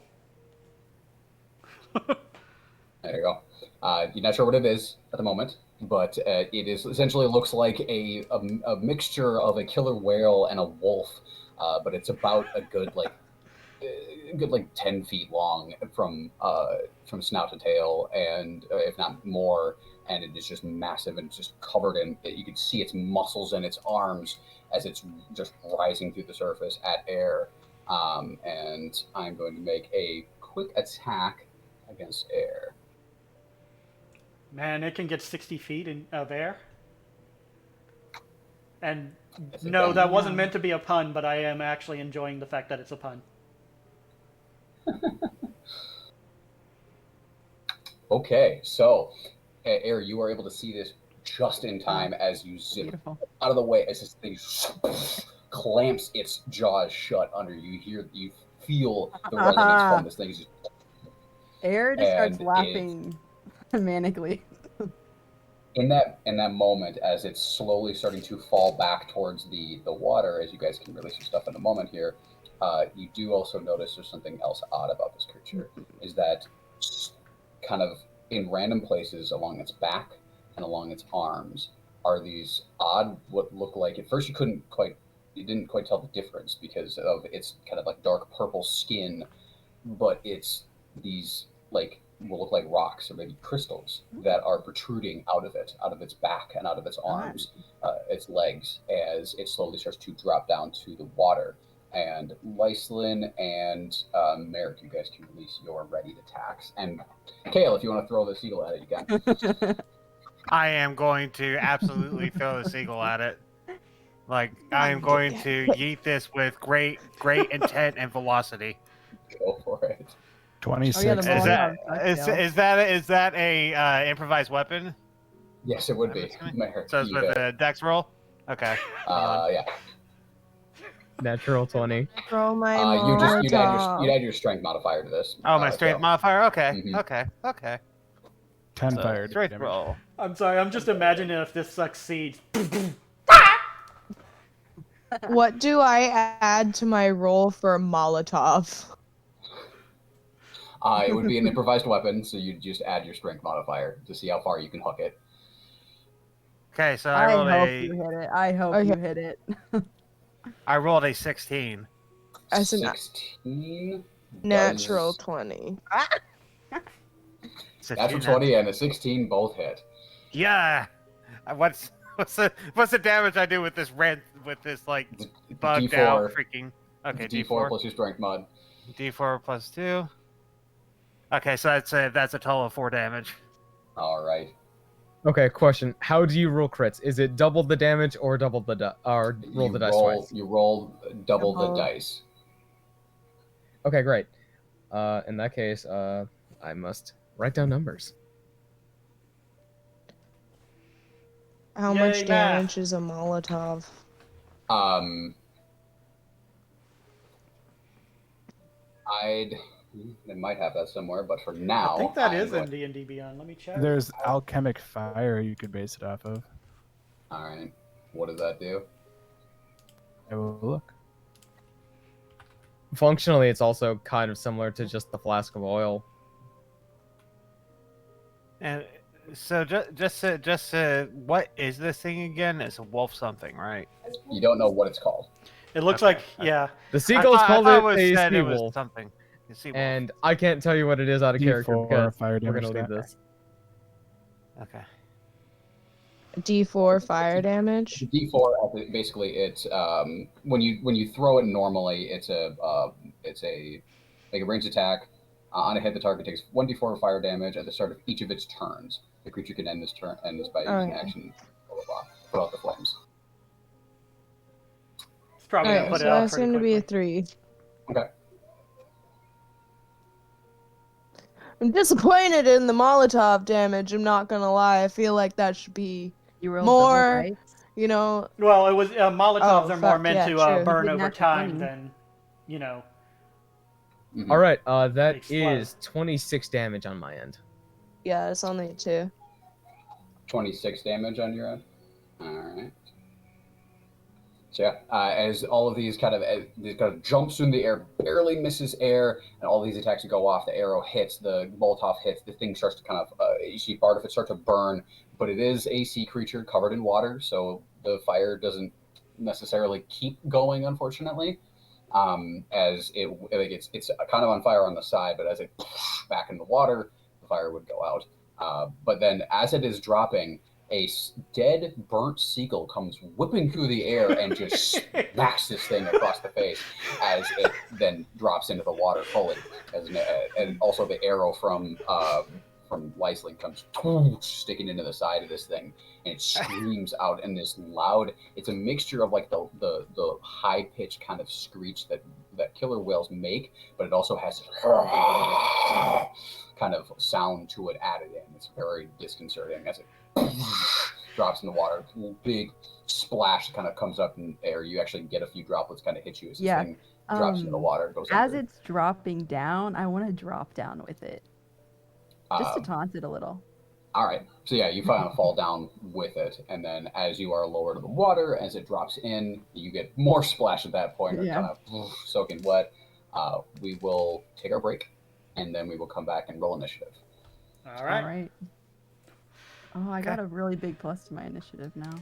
There you go. You're not sure what it is at the moment, but it is essentially looks like a mixture of a killer whale and a wolf, but it's about a good 10 feet long from snout to tail, and if not more. And it is just massive and just covered in. You can see its muscles and its arms as it's just rising through the surface at air. And I'm going to make a quick attack against air. Man, it can get 60 feet of air. And Yes, it no, can. that wasn't meant to be a pun, but I am actually enjoying the fact that it's a pun. Okay, so Air, you are able to see this just in time as you zip Beautiful. out of the way as this thing clamps its jaws shut under you. You feel the resonance from this thing. Just, Air just starts And laughing manically. in that moment, as it's slowly starting to fall back towards the water, as you guys can release your stuff in a moment here, you do also notice there's something else odd about this creature. Is that kind of in random places along its back and along its arms are these odd, what look like, at first you didn't quite tell the difference because of its kind of like dark purple skin, but it's these like will look like rocks or maybe crystals that are protruding out of its back and out of its arms, its legs, as it slowly starts to drop down to the water. And Lyslin and Merrick, you guys can release your ready attacks. And Kale, if you want to throw the seagull at it, you can. I am going to absolutely throw the seagull at it. Like, I am going to yeet this with great intent and velocity. Go for it. 26. the Is Molotov that cocktail. is that a improvised weapon? Yes, it would be. Merrick, So it's you with hit. a dex roll. Okay. Yeah. Natural 20. Throw my You'd Molotov. add your strength modifier to this. Oh, my strength modifier. Okay. Mhm. Okay. 10 So, fire strength damage. roll. I'm sorry, I'm just imagining if this succeeds. What do I add to my roll for a Molotov? It would be an improvised weapon, so you'd just add your strength modifier to see how far you can hook it. Okay, so I I rolled hope a you hit it. I hope you hit it. I rolled a 16. As an 16. natural 20. Natural 20 and a 16 both hit. Yeah. What's the damage I do with this like bugged D4. out freaking? Okay, D4 plus your strength mod. D4 plus 2. Okay, so that's a total of 4 damage. All right. Okay, question. How do you roll crits? Is it double the damage or double the or roll the dice twice? You roll double the Double. dice. Okay, great. In that case, I must write down numbers. How Yay, much math. damage is a Molotov? They might have that somewhere, but for now, I think that is going- in D&D Beyond. Let me check. There's alchemic fire you could base it off of. All right. What does that do? I will look. Functionally, it's also kind of similar to just the flask of oil. And so just what is this thing again? It's a wolf something, right? You don't know what it's called. It looks Okay. like, yeah. The seagulls called I it was a said sea it was wolf, something. A sea wolf. and I can't tell you what it is out of character D4 because fire we're damage. gonna leave that. this. Okay. D4 fire damage? D4 basically it's when you throw it normally it's a like a ranged attack on a hit. The target takes 1d4 fire damage at the start of each of its turns. The creature can end this by using action. Blah, blah, blah, put out the flames. It's probably Alright, gonna put so it out that's pretty going to be a quickly. 3. Okay. I'm disappointed in the Molotov damage, I'm not gonna lie. I feel like that should be You rolled double more, dice. you know. Well, it was Molotovs Oh, are more fuck, meant yeah, to true. burn Did over natural time 20. than, you know. Mhm. All right, that Explode. is 26 damage on my end. Yeah, it's only a 2. 26 damage on your end. All right. So yeah, as all of these kind of jumps in the air, barely misses air, and all these attacks go off. The arrow hits, the Molotov hits, the thing starts to kind of you see part of it start to burn, but it is a sea creature covered in water, so the fire doesn't necessarily keep going, unfortunately. As it's kind of on fire on the side, but as it back in the water, the fire would go out. But then as it is dropping, a dead, burnt seagull comes whipping through the air and just smacks this thing across the face as it then drops into the water fully. And also the arrow from Lysling comes sticking into the side of this thing, and it screams out in this loud. It's a mixture of like the high pitched kind of screech that killer whales make, but it also has kind of sound to it added in. It's very disconcerting as it drops in the water. Big splash kind of comes up in air. You actually get a few droplets kind of hit you as this Yeah. thing drops into the water. Goes As under. it's dropping down, I want to drop down with it. Just to taunt it a little. All right. So yeah, you kind of fall down with it, and then as you are lower to the water, as it drops in, you get more splash at that point, or Yeah. kind of soaking wet. We will take our break, and then we will come back and roll initiative. All right. All right. Oh, I got a really big plus to my initiative now.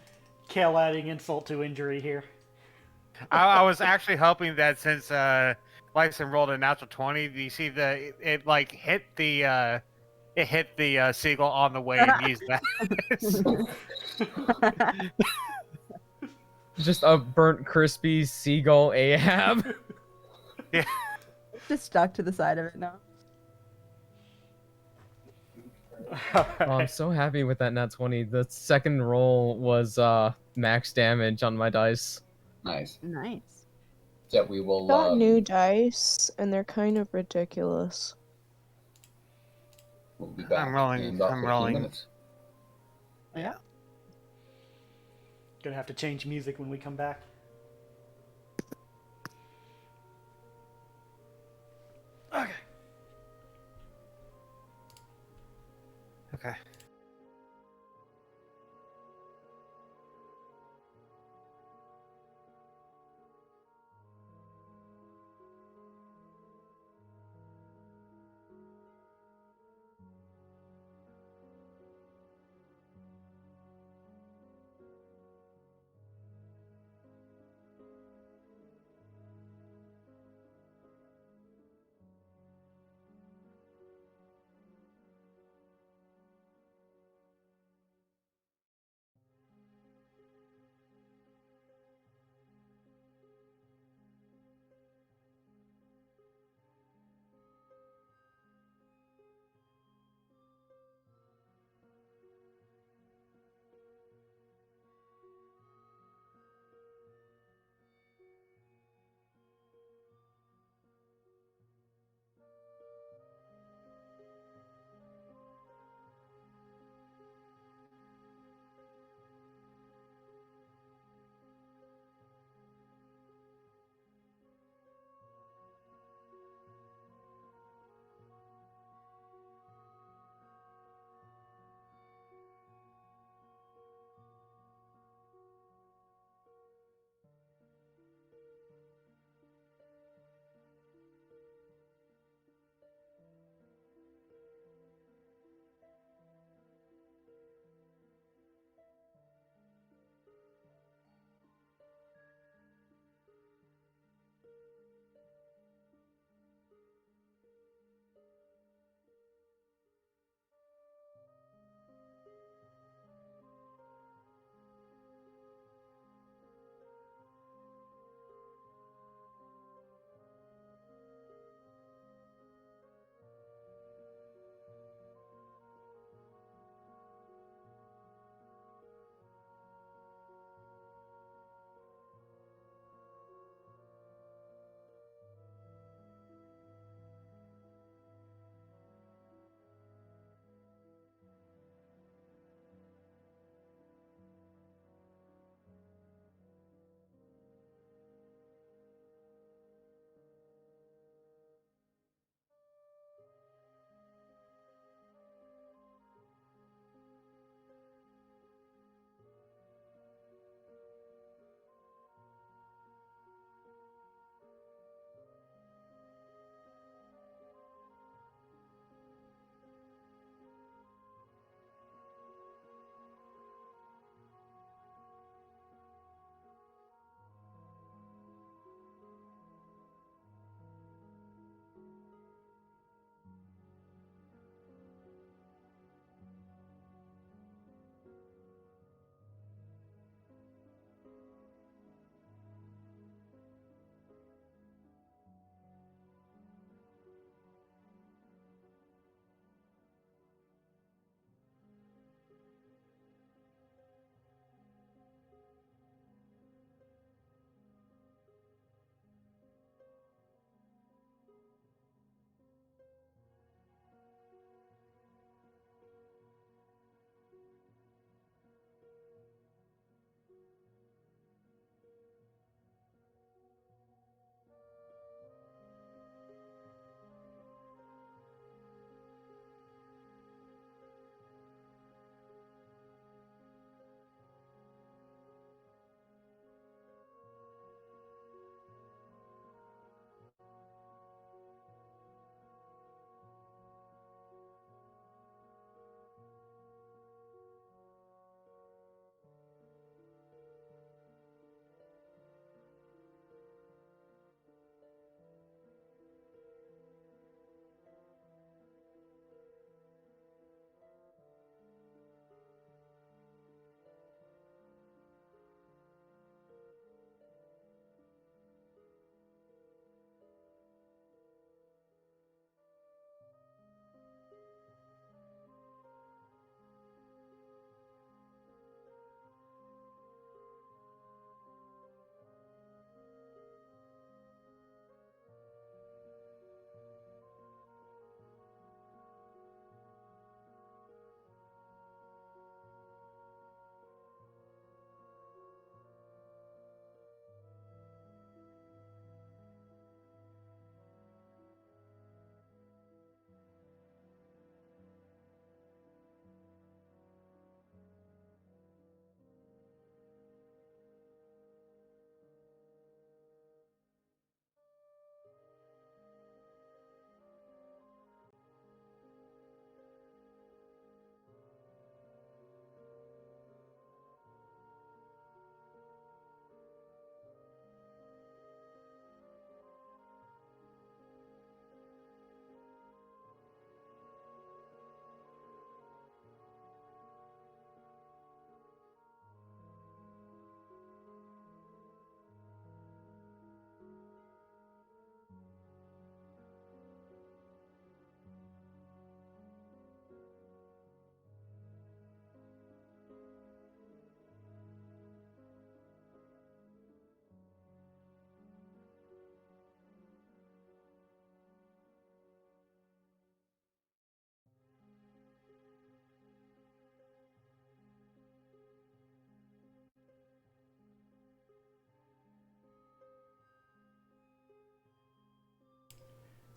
Kale adding insult to injury here. I was actually hoping that since Lyson rolled a natural 20, do you see it like hit the seagull on the way and used that. Just a burnt, crispy seagull Ahab. Yeah. Just stuck to the side of it now. Oh, I'm so happy with that nat 20. The second roll was max damage on my dice. Nice. Nice. Yeah, we will. Got new dice, and they're kind of ridiculous. We'll be back I'm rolling. in about I'm 15 rolling. minutes. Yeah. Gonna have to change music when we come back. Okay. Okay.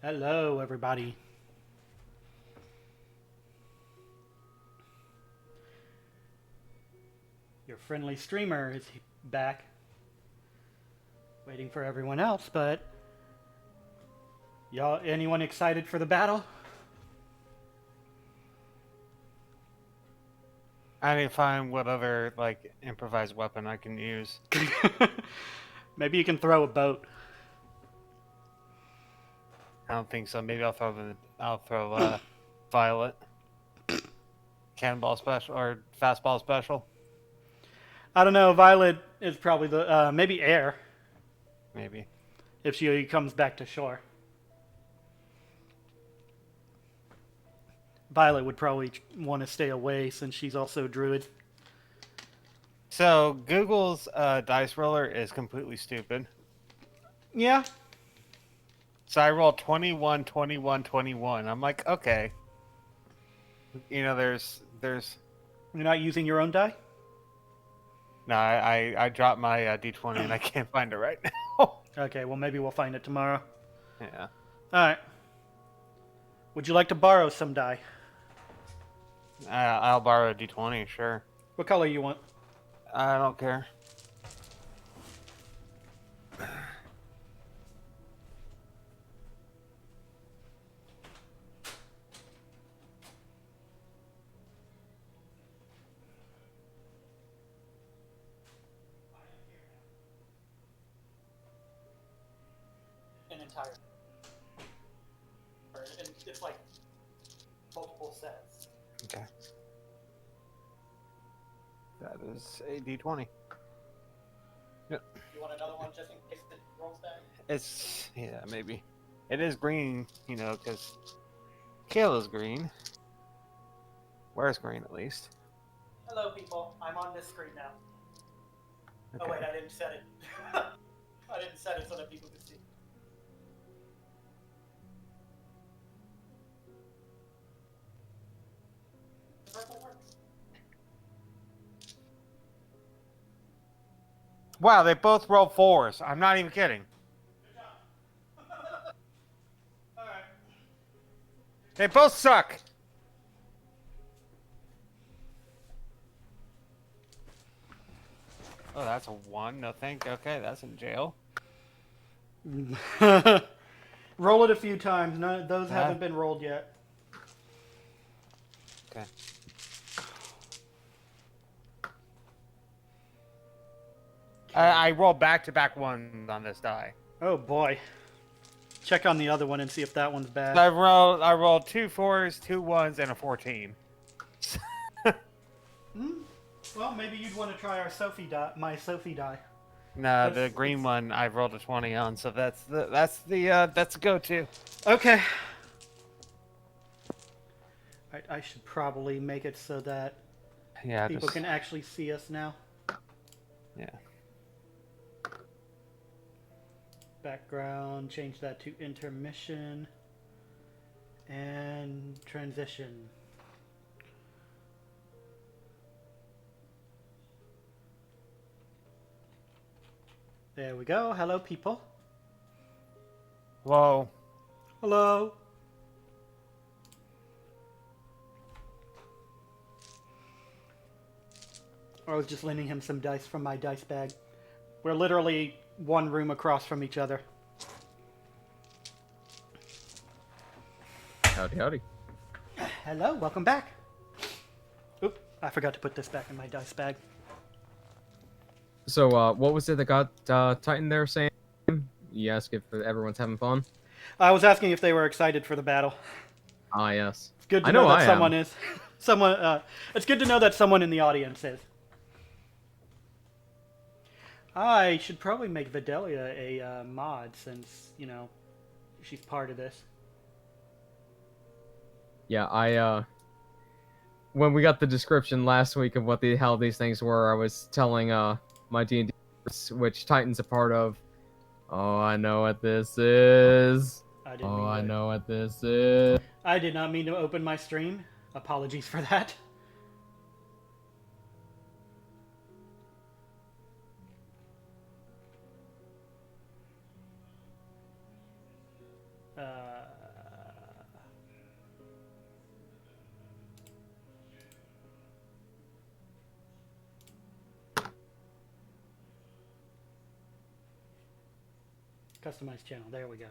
Hello, everybody. Your friendly streamer is back. Waiting for everyone else, but y'all, anyone excited for the battle? I need to find what other like improvised weapon I can use. Maybe you can throw a boat. I don't think so. Maybe I'll throw Violet. Cannonball special or fastball special. I don't know. Violet is probably the maybe air Maybe. if she comes back to shore. Violet would probably want to stay away since she's also a druid. So Google's dice roller is completely stupid. Yeah. So I rolled 21, 21, 21. I'm like, okay. You know, there's. You're not using your own die? No, I dropped my D20 and I can't find it right now. Okay, well maybe we'll find it tomorrow. Yeah. Alright. Would you like to borrow some die? I'll borrow a D20, sure. What color you want? I don't care. An entire. It's like multiple sets. Okay. That is a D20. Yep. You want another one just in case it rolls back? It's, yeah, maybe. It is green, you know, because Kayla's green. Where's green, at least? Hello, people. I'm on this screen now. Okay. Oh, wait, I didn't set it. I didn't set it so that people could see. Purple works. Wow, they both rolled 4s. I'm not even kidding. Good job. Alright. They both suck. Oh, that's a 1. No thank. Okay, that's in jail. Roll it a few times. None, those haven't been rolled yet. Okay. I roll back-to-back 1s on this die. Oh boy. Check on the other one and see if that one's bad. I rolled 2 4s, 2 1s, and a 14. Well, maybe you'd want to try our Sophie die, my Sophie die. No, the That's- green one I rolled a 20 on, so that's the go-to. Okay. I should probably make it so that Yeah, people can actually see us now. yeah. Background, change that to intermission. And transition. There we go. Hello, people. Whoa. Hello. I was just lending him some dice from my dice bag. We're literally one room across from each other. Howdy, howdy. Hello, welcome back. Oop, I forgot to put this back in my dice bag. So, what was it that got Titan there saying? You ask if everyone's having fun? I was asking if they were excited for the battle. Ah, yes. It's good to I know that I someone am. is. It's good to know that someone in the audience is. I should probably make Vidalia a mod since, you know, she's part of this. Yeah, when we got the description last week of what the hell these things were, I was telling my D&D, which Titan's a part of. Oh, I know what this is. I didn't Oh, mean I to- know what this is. I did not mean to open my stream. Apologies for that. Customize channel. There we go.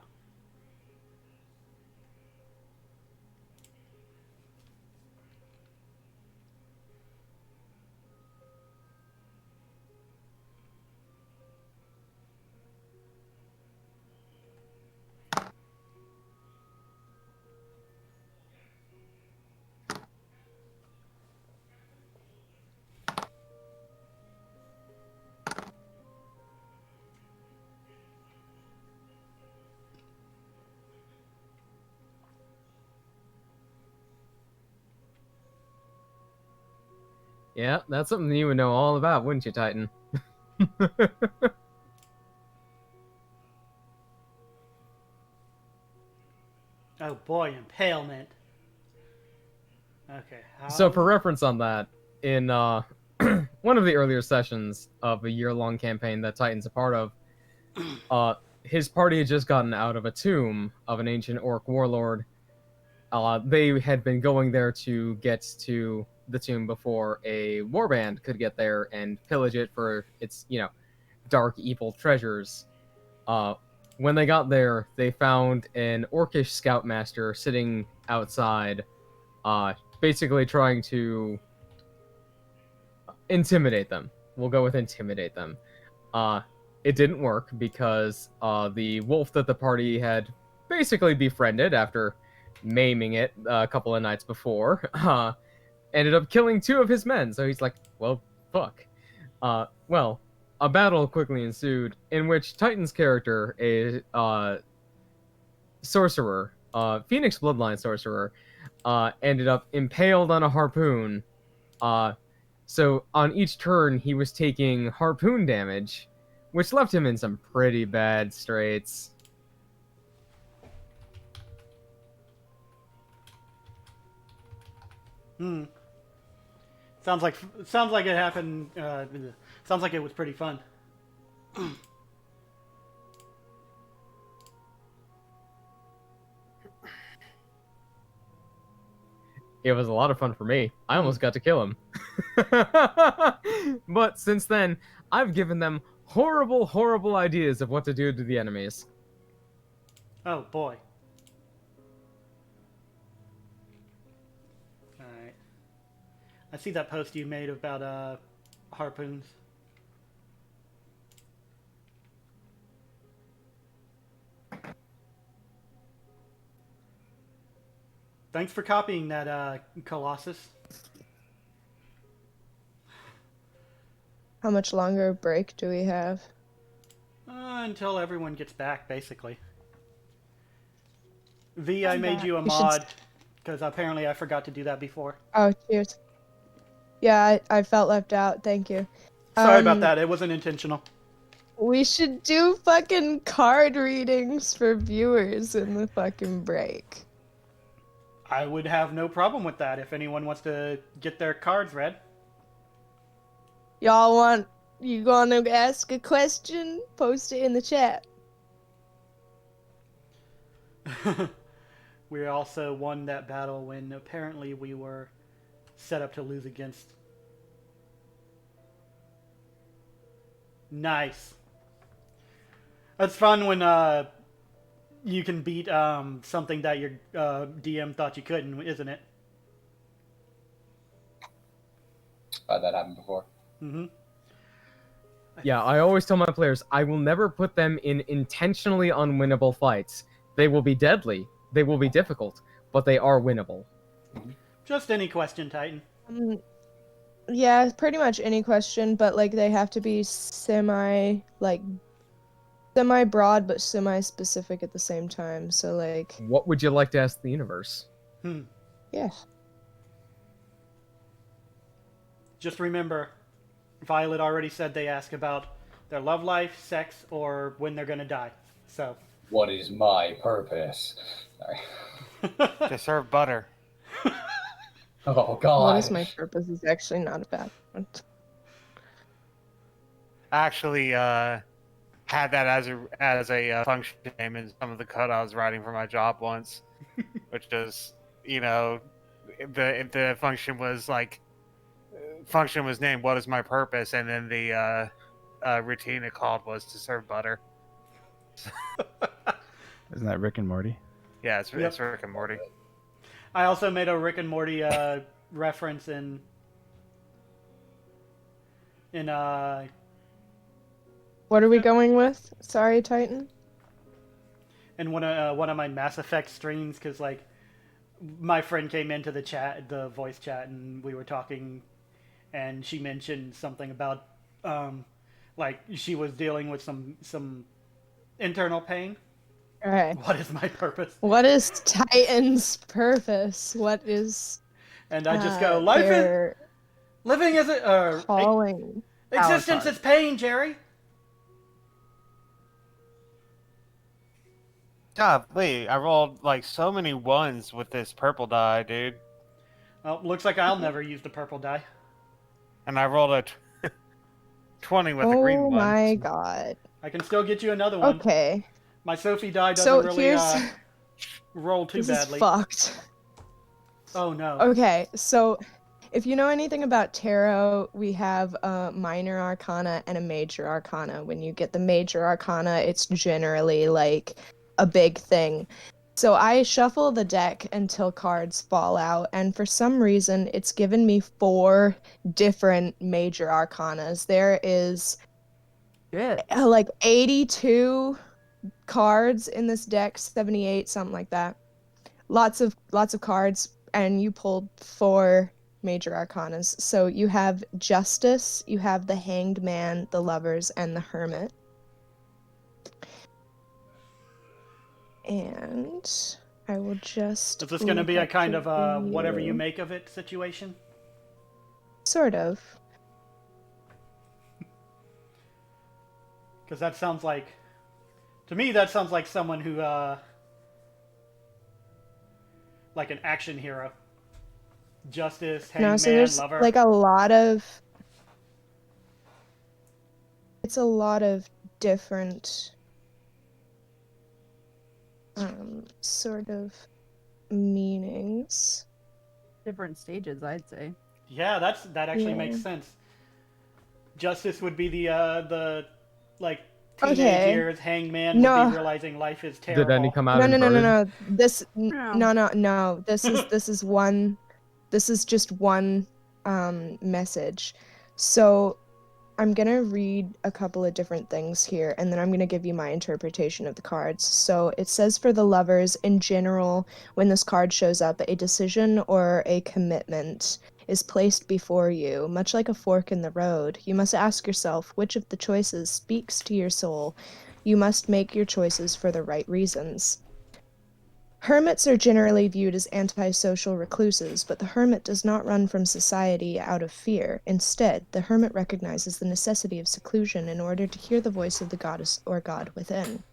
Yeah, that's something you would know all about, wouldn't you, Titan? Oh boy, impalement. Okay. So for reference on that, in one of the earlier sessions of a year-long campaign that Titan's a part of, his party had just gotten out of a tomb of an ancient orc warlord. They had been going there to get to the tomb before a warband could get there and pillage it for its, dark, evil treasures. When they got there, they found an orcish scoutmaster sitting outside, basically trying to intimidate them. We'll go with intimidate them. It didn't work because the wolf that the party had basically befriended after maiming it a couple of nights before ended up killing 2 of his men. So he's like, well, fuck. Well, a battle quickly ensued in which Titan's character, a sorcerer, Phoenix Bloodline sorcerer, ended up impaled on a harpoon. So on each turn, he was taking harpoon damage, which left him in some pretty bad straits. Sounds like it happened. Sounds like it was pretty fun. It was a lot of fun for me. I almost got to kill him. But since then, I've given them horrible, horrible ideas of what to do to the enemies. Oh boy. Alright. I see that post you made about harpoons. Thanks for copying that, Colossus. How much longer a break do we have? Until everyone gets back, basically. V, I I'm made back. you a You should mod, because apparently I forgot to do that before. Oh, cheers. Yeah, I felt left out. Thank you. Sorry about that. It wasn't intentional. We should do fucking card readings for viewers in the fucking break. I would have no problem with that if anyone wants to get their cards read. You gonna ask a question? Post it in the chat. We also won that battle when apparently we were set up to lose against. Nice. That's fun when you can beat something that your DM thought you couldn't, isn't it? That happened before. Mm-hmm. Yeah, I always tell my players, I will never put them in intentionally unwinnable fights. They will be deadly, they will be difficult, but they are winnable. Just any question, Titan. Yeah, pretty much any question, but like they have to be semi broad but semi specific at the same time. So like, What would you like to ask the universe? yeah. Just remember, Violet already said they ask about their love life, sex, or when they're gonna die. So. What is my purpose? Sorry. To serve butter. Oh God. What is my purpose is actually not a bad one. I actually had that as a function name in some of the code I was writing for my job once, which is, the function was like, function was named "What is my purpose," and then the routine it called was to serve butter. Isn't that Rick and Morty? Yeah, it's Yep. Rick and Morty. I also made a Rick and Morty reference in What are we going with? Sorry, Titan. one of my Mass Effect streams, because like my friend came into the chat, the voice chat, and we were talking, and she mentioned something about like she was dealing with some internal pain. Okay. What is my purpose? What is Titan's purpose? What is And I just go, life is their living is it calling? existence is pain, Jerry. God, wait, I rolled like so many ones with this purple die, dude. Well, looks like I'll never use the purple die. And I rolled a 20 with a green Oh one. my god. I can still get you another one. Okay. My Sophie die doesn't So really here's roll too this badly. is fucked. Oh no. Okay, so if you know anything about tarot, we have a minor arcana and a major arcana. When you get the major arcana, it's generally like a big thing. So I shuffle the deck until cards fall out, and for some reason, it's given me 4 different major arcanas. There is Shit. like 82 cards in this deck, 78, something like that. Lots of cards, and you pulled 4 major arcanas. So you have Justice, you have the Hanged Man, the Lovers, and the Hermit. And I will just. Is this going to be a look kind up of for whatever you make of it situation? Sort of. Because that sounds like, to me, that sounds like someone who, like an action hero. Justice, No, Hangman, so there's Lover. like a lot of. It's a lot of different sort of meanings. Different stages, I'd say. Yeah, that actually Yeah. makes sense. Justice would be the like teenage Okay. years. Hangman would No. be realizing life is terrible. Did any come out No, in no, no, no, bird? no. This No. no. This is one. This is just one message. So I'm gonna read a couple of different things here, and then I'm gonna give you my interpretation of the cards. So it says for the Lovers, in general, when this card shows up, a decision or a commitment is placed before you, much like a fork in the road. You must ask yourself which of the choices speaks to your soul. You must make your choices for the right reasons. Hermits are generally viewed as antisocial recluses, but the hermit does not run from society out of fear. Instead, the hermit recognizes the necessity of seclusion in order to hear the voice of the goddess or god within.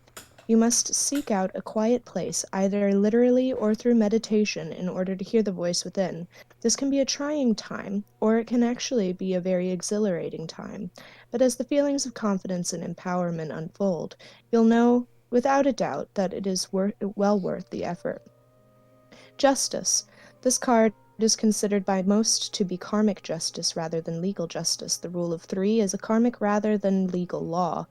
You must seek out a quiet place, either literally or through meditation, in order to hear the voice within. This can be a trying time, or it can actually be a very exhilarating time. But as the feelings of confidence and empowerment unfold, you'll know without a doubt that it is well worth the effort. Justice. This card is considered by most to be karmic justice rather than legal justice. The rule of 3 is a karmic rather than legal law.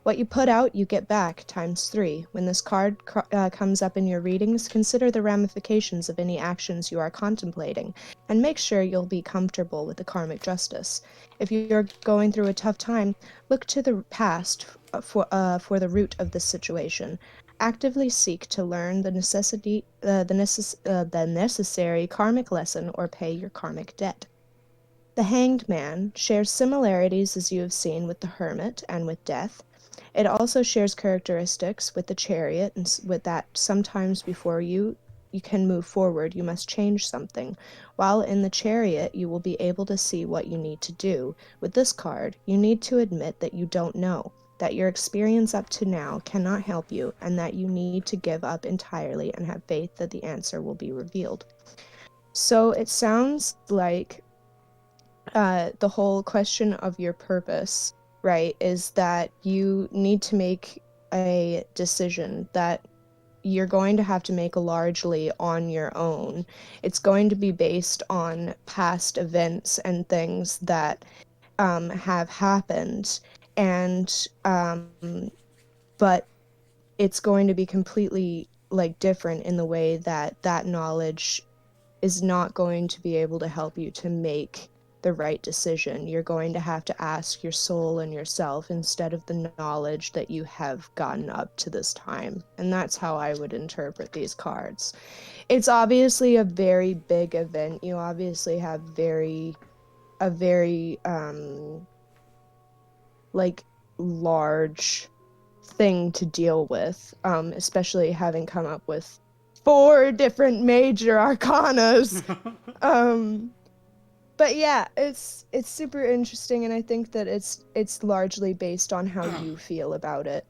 What you put out, you get back, times 3. When this card comes up in your readings, consider the ramifications of any actions you are contemplating, and make sure you'll be comfortable with the karmic justice. If you're going through a tough time, look to the past for the root of this situation. Actively seek to learn the necessary karmic lesson or pay your karmic debt. The Hanged Man shares similarities, as you have seen, with the Hermit and with Death. It also shares characteristics with the Chariot, and with that sometimes before you can move forward, you must change something. While in the Chariot, you will be able to see what you need to do. With this card, you need to admit that you don't know, that your experience up to now cannot help you, and that you need to give up entirely and have faith that the answer will be revealed. So it sounds like the whole question of your purpose, right, is that you need to make a decision that you're going to have to make largely on your own. It's going to be based on past events and things that have happened, and but it's going to be completely like different in the way that that knowledge is not going to be able to help you to make the right decision. You're going to have to ask your soul and yourself instead of the knowledge that you have gotten up to this time. And that's how I would interpret these cards. It's obviously a very big event. You obviously have a very like large thing to deal with, especially having come up with 4 different major arcanas. But yeah, it's super interesting, and I think that it's largely based on how you feel about it.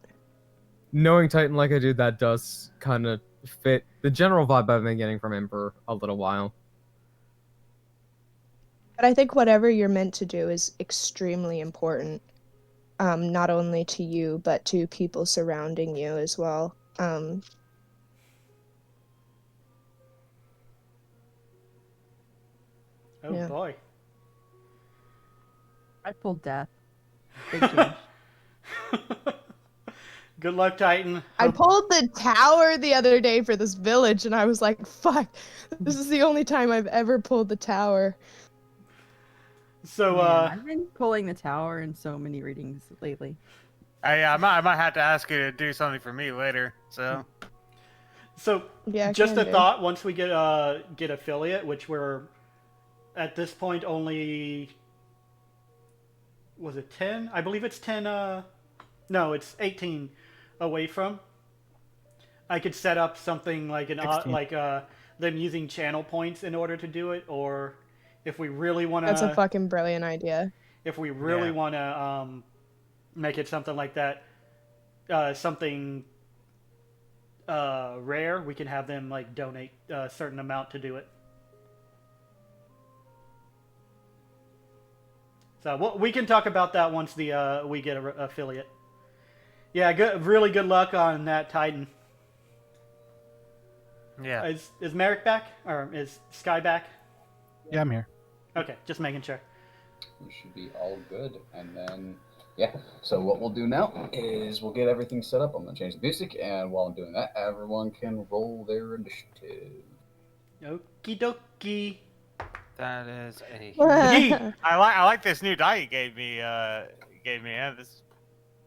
Knowing Titan like I do, that does kind of fit the general vibe I've been getting from him for a little while. But I think whatever you're meant to do is extremely important, not only to you, but to people surrounding you as well. Oh Yeah. boy. I pulled death. Big change. Good luck, Titan. I pulled the tower the other day for this village, and I was like, fuck, this is the only time I've ever pulled the tower. So, Man, I've been pulling the tower in so many readings lately. I might have to ask you to do something for me later. So Yeah, just can a do. thought. Once we get affiliate, which we're at this point only, was it 10? I believe it's 10. No, it's 18 away from. I could set up something like them using channel points in order to do it, or if we really want to. That's a fucking brilliant idea. If we really want to make it something like that, something rare, we can have them like donate a certain amount to do it. So we can talk about that once we get an affiliate. Yeah, really good luck on that, Titan. yeah. Is Merrick back, or is Sky back? Yeah, I'm here. Okay, just making sure. We should be all good. And then, yeah. So what we'll do now is we'll get everything set up. I'm going to change the music. And while I'm doing that, everyone can roll their initiative. Okie dokie. That is a. Yee. I like this new die you gave me. Yeah, this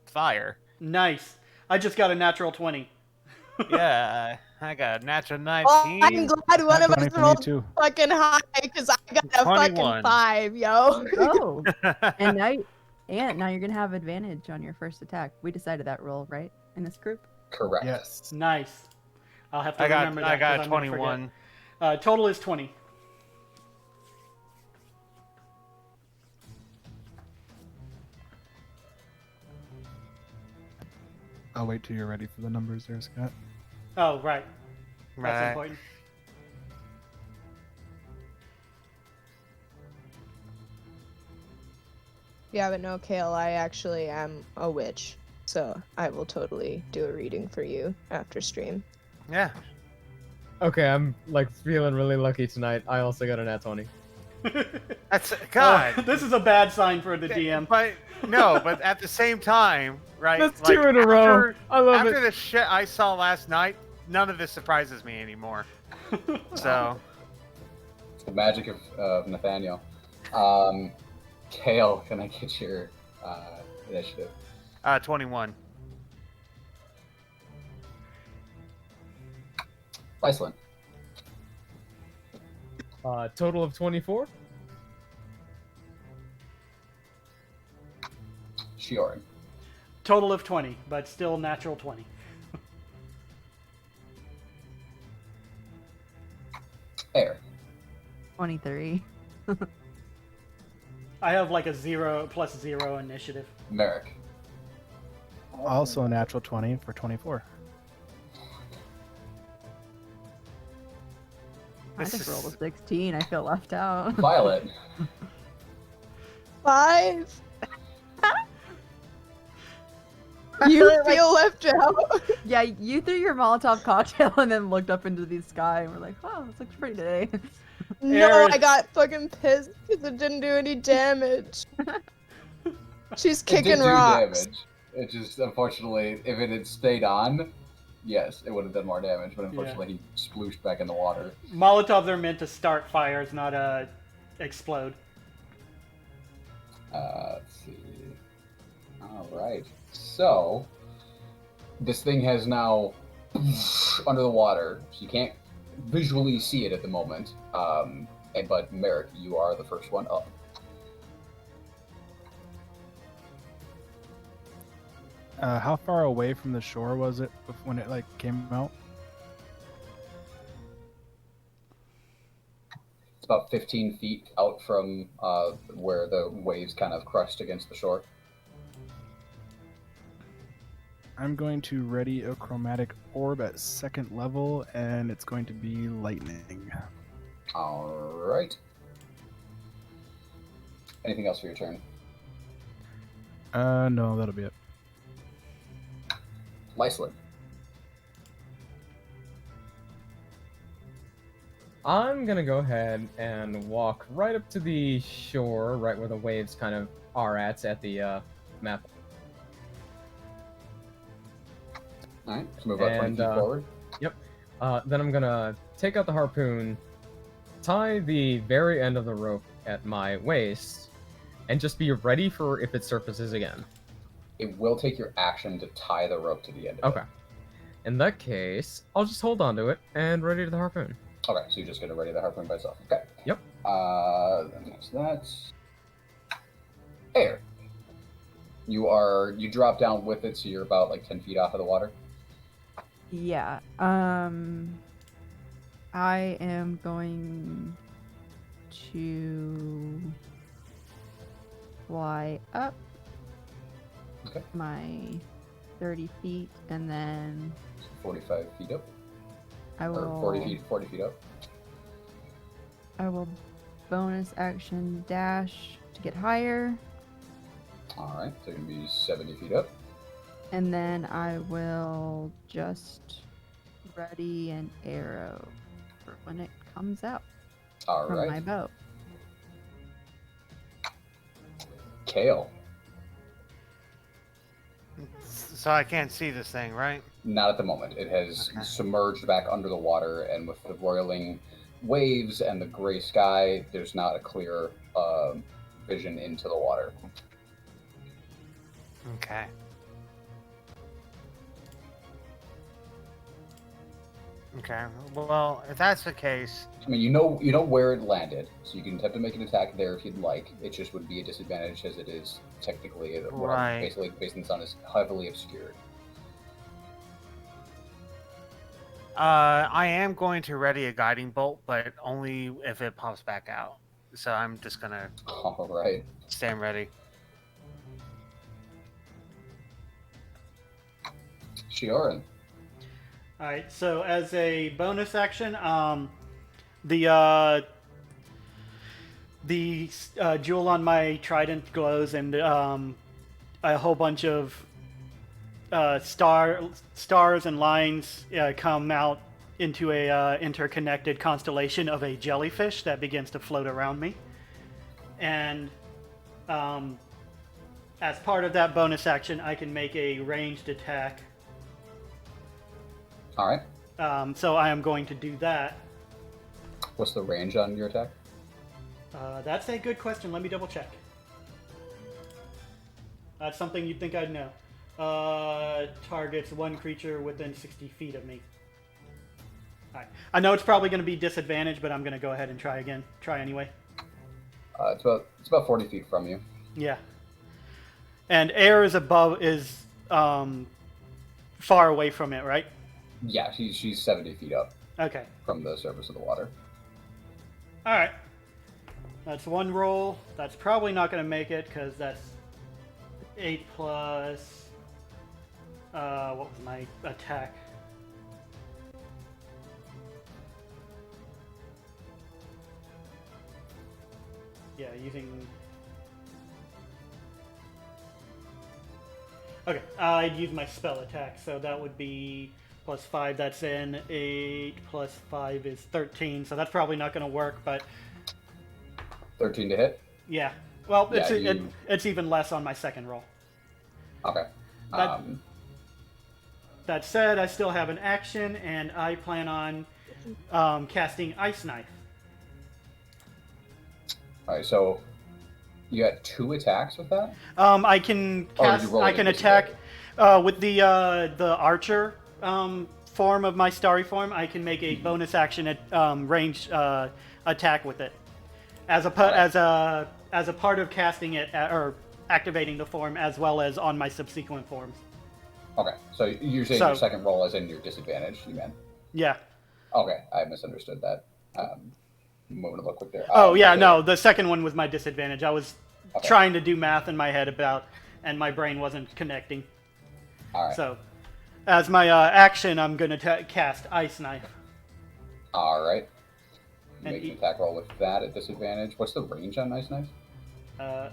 fire. Nice. I just got a natural 20. Yeah, I got a natural 19. Oh, I'm glad one of Nat 20 us for me rolled too. fucking high, because I got a 21. fucking 5, yo. Oh, and now you're gonna have advantage on your first attack. We decided that rule, right, in this group? Correct. Yes. Nice. I'll have to I remember that. got 'cause I'm gonna 21. forget. Total is 20. I'll wait till you're ready for the numbers there, Scott. Oh, right. That's Right. important. Yeah, but no, Kale, I actually am a witch, so I will totally do a reading for you after stream. Yeah. Okay, I'm like feeling really lucky tonight. I also got a nat 20. That's God. This is a bad sign for the DM. But no, but at the same time, right? That's 2 in a row. I love After it. the shit I saw last night, none of this surprises me anymore. So It's the magic of Nathaniel. Kale, can I get your initiative? 21. Iceland. Total of 24. Shioran. Total of 20, but still natural 20. Air. 23. I have like a 0+0 initiative. Merrick. Also a natural 20 for 24. I This just rolled a is- 16. I feel left out. Violet. 5? You feel left out? Yeah, you threw your Molotov cocktail and then looked up into the sky and were like, "Oh, this looks pretty today." No, Aaron. I got fucking pissed because it didn't do any damage. She's It did kicking do rocks. damage. It just, unfortunately, if it had stayed on, yes, it would have done more damage, but unfortunately he splooshed back in the water. Molotovs are meant to start fires, not explode. Let's see. All right. So this thing has now under the water. So you can't visually see it at the moment. But Merrick, you are the first one up. How far away from the shore was it when it like came out? It's about 15 feet out from where the waves kind of crushed against the shore. I'm going to ready a chromatic orb at 2nd level, and it's going to be lightning. All right. Anything else for your turn? No, that'll be it. Lyslin. I'm gonna go ahead and walk right up to the shore, right where the waves kind of are at the map. All right, let's move about 20 feet forward. Yep. Then I'm gonna take out the harpoon, tie the very end of the rope at my waist, and just be ready for if it surfaces again. It will take your action to tie the rope to the end of Okay. In that case, I'll just hold on to it and ready to the harpoon. it. Okay, so you're just going to ready the harpoon by itself. Okay. Yep. So that's air. You drop down with it, so you're about like 10 feet off of the water. Yeah. I am going to fly up Okay. my 30 feet, and then 45 feet up. I Or will 40 feet up. I will bonus action dash to get higher, All right, so you're going to be 70 feet up. and then I will just ready an arrow for when it comes out All from right. my bow. Kale. So I can't see this thing, right? Not at the moment. It has Okay. submerged back under the water, and with the roiling waves and the gray sky, there's not a clear vision into the water. Okay. Okay. Well, if that's the case, I mean, you know where it landed, so you can attempt to make an attack there if you'd like. It just would be a disadvantage as it is technically Right. basically based in the sun is heavily obscured. I am going to ready a guiding bolt, but only if it pops back out. So I'm just gonna All right. stand ready. Shioran. All right. So as a bonus action, the jewel on my trident glows, and a whole bunch of stars and lines come out into a interconnected constellation of a jellyfish that begins to float around me. And as part of that bonus action, I can make a ranged attack. All right. So I am going to do that. What's the range on your attack? That's a good question. Let me double check. That's something you'd think I'd know. Targets one creature within 60 feet of me. All right. I know it's probably going to be disadvantaged, but I'm going to go ahead and try again. Try anyway. It's about 40 feet from you. Yeah. And air is far away from it, right? Yeah, she's 70 feet up Okay. from the surface of the water. All right. That's one roll. That's probably not going to make it because that's 8 plus. What was my attack? Yeah, using. Okay, I'd use my spell attack, so that would be plus 5. That's in 8 plus 5 is 13, so that's probably not going to work. But 13 to hit? yeah, well, Yeah, it's even less on my second roll. Okay. That- that said, I still have an action, and I plan on casting Ice Knife. All right, so you got 2 attacks with that? I can Or are you cast. rolling I can at attack with the archer form of my starry form. I can make a bonus action at range attack with it, as a part of casting it or activating the form, as well as on my subsequent forms. Okay, so you're saying your second roll is in your disadvantage, you mean? Yeah. Okay, I misunderstood that. Moving a little quick there. Oh yeah, so- no, the second one was my disadvantage. I was trying to do math in my head and my brain wasn't connecting. All right. So, as my action, I'm going to cast Ice Knife. All right. And Make an attack roll with that at disadvantage. What's the range on Ice Knife?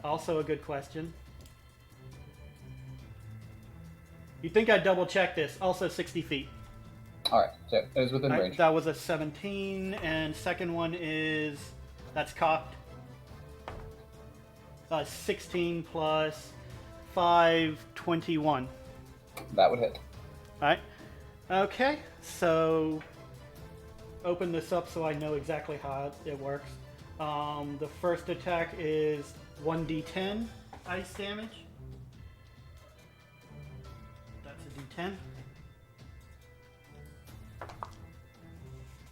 Also a good question. You'd think I'd double check this. Also 60 feet. All right, so it is within range. That was a 17, and second one is, that's cocked. 16 plus 5, 21. That would hit. Alright. Okay, so open this up so I know exactly how it works. The first attack is 1d10 ice damage. That's a d10.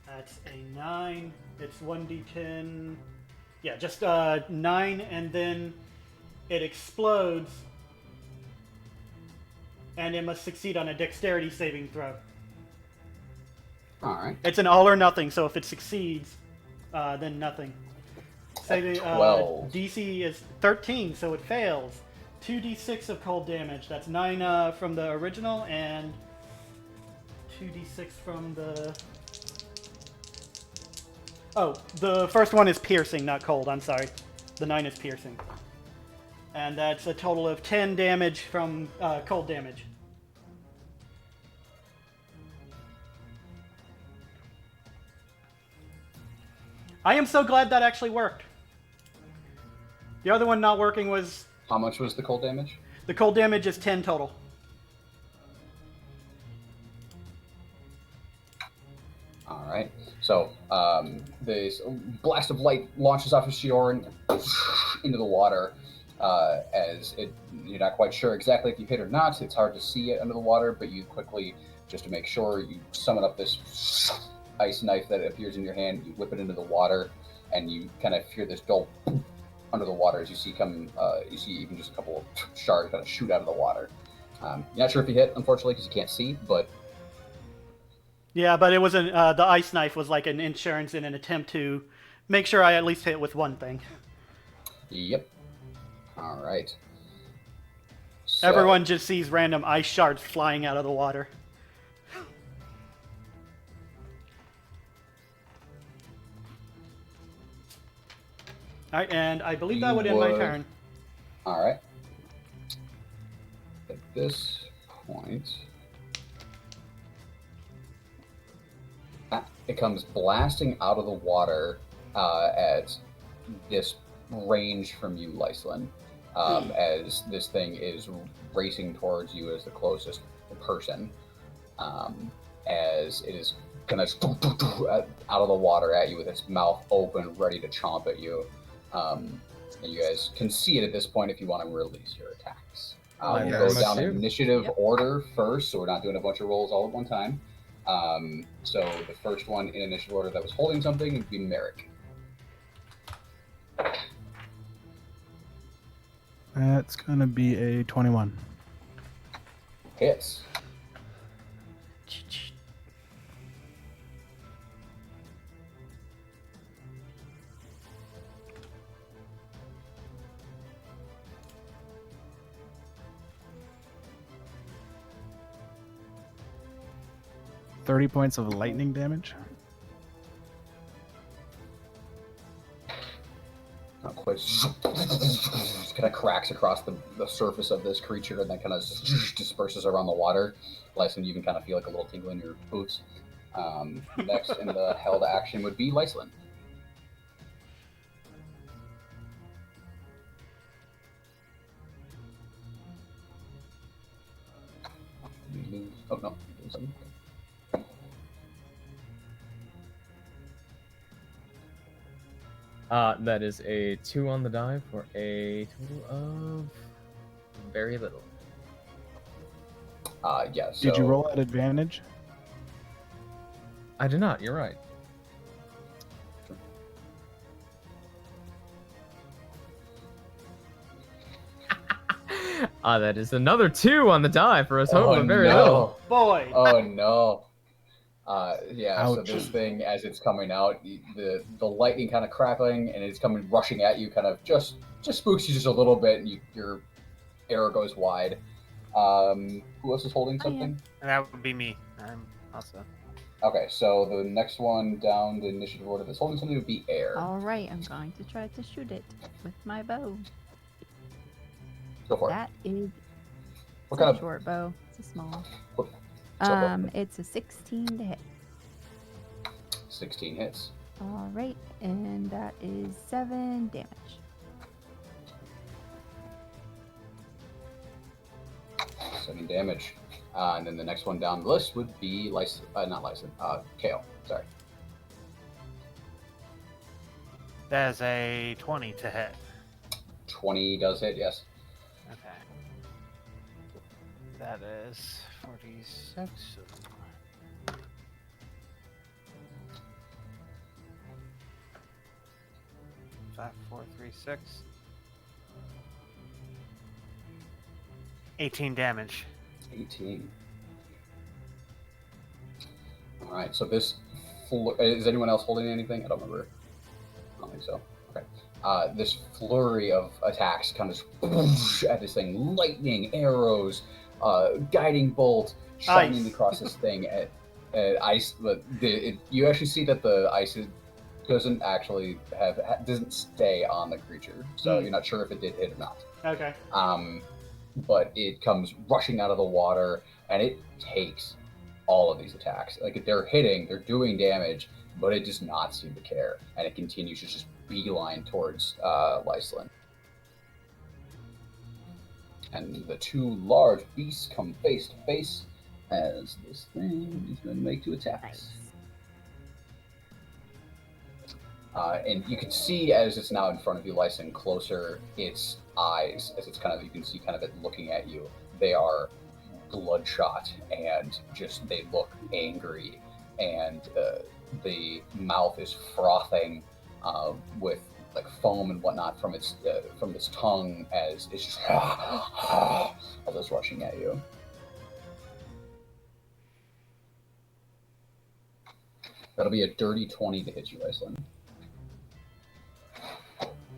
That's a 9. It's 1d10. Yeah, just 9, and then it explodes. And it must succeed on a dexterity saving throw. All right. It's an all or nothing, so if it succeeds, then nothing. Saving, 12. DC is 13, so it fails. 2d6 of cold damage. That's 9 from the original, and 2d6 from the... Oh, the first one is piercing, not cold. I'm sorry. The 9 is piercing. And that's a total of 10 damage from cold damage. I am so glad that actually worked. The other one not working was... How much was the cold damage? The cold damage is 10 total. All right. So this blast of light launches off of Shioran into the water. As you're not quite sure exactly if you hit or not. It's hard to see it under the water, but you quickly, just to make sure, you summon up this ice knife that appears in your hand. You whip it into the water, and you kind of hear this dull under the water as you see you see even just a couple of shards kind of shoot out of the water. You're not sure if you hit, unfortunately, because you can't see, but... Yeah, but it wasn't. The ice knife was like an insurance in an attempt to make sure I at least hit with one thing. Yep. All right. So, Everyone just sees random ice shards flying out of the water. All right, and I believe that would end my turn. All right. At this point, it comes blasting out of the water at this range from you, Lyslin, as this thing is racing towards you as the closest person, as it is kind of out of the water at you with its mouth open, ready to chomp at you. And you guys can see it at this point if you want to release your attacks. We'll go down initiative order first, so we're not doing a bunch of rolls all at one time. So the first one in initiative order that was holding something would be Merrick. That's gonna be a 21. Hits. $30 points of lightning damage. Not quite. Kind of cracks across the surface of this creature and then kind of disperses around the water. Lyslin, you even kind of feel like a little tingle in your boots. Next in the held action would be Lyslin. Oh no, something. That is a 2 on the die for a total of very little. Yeah. So, Did you roll at advantage? I did not. You're right. That is another 2 on the die for a total of very little. Boy. Oh no. Yeah, so Ouch. this thing, as it's coming out, the lightning kind of crackling, and it's coming rushing at you, kind of just spooks you just a little bit, and your arrow goes wide. Who else is holding something? That would be me. I'm also. Okay, so the next one down the initiative order that's holding something would be Air. All right, I'm going to try to shoot it with my bow. Go for it. That is What a kind of short bow. It's a small. What- bow? It's a 16 to hit. 16 hits. All right, and that is 7 damage. Seven damage. And then the next one down the list would be Kale. Sorry. That's a 20 to hit. 20 does hit, yes. Okay. That is 46. 5, 4, 3, 6. 18 damage. 18. Alright, so this... is anyone else holding anything? I don't remember. I don't think so. Okay. This flurry of attacks kind of at this thing. Lightning, arrows, guiding bolt, shining across this thing at ice. But you actually see that the ice doesn't actually doesn't stay on the creature. So you're not sure if it did hit or not. Okay. But it comes rushing out of the water, and it takes all of these attacks. Like, they're hitting, they're doing damage, but it does not seem to care, and it continues to just beeline towards Lyslin. And the two large beasts come face to face as this thing is going to make 2 attacks. And you can see, as it's now in front of you, Lyslin, closer, its eyes, as it's you can see it looking at you. They are bloodshot, and they look angry, and the mouth is frothing with foam and whatnot from its tongue as it's rushing at you. That'll be a dirty 20 to hit you, Lyslin.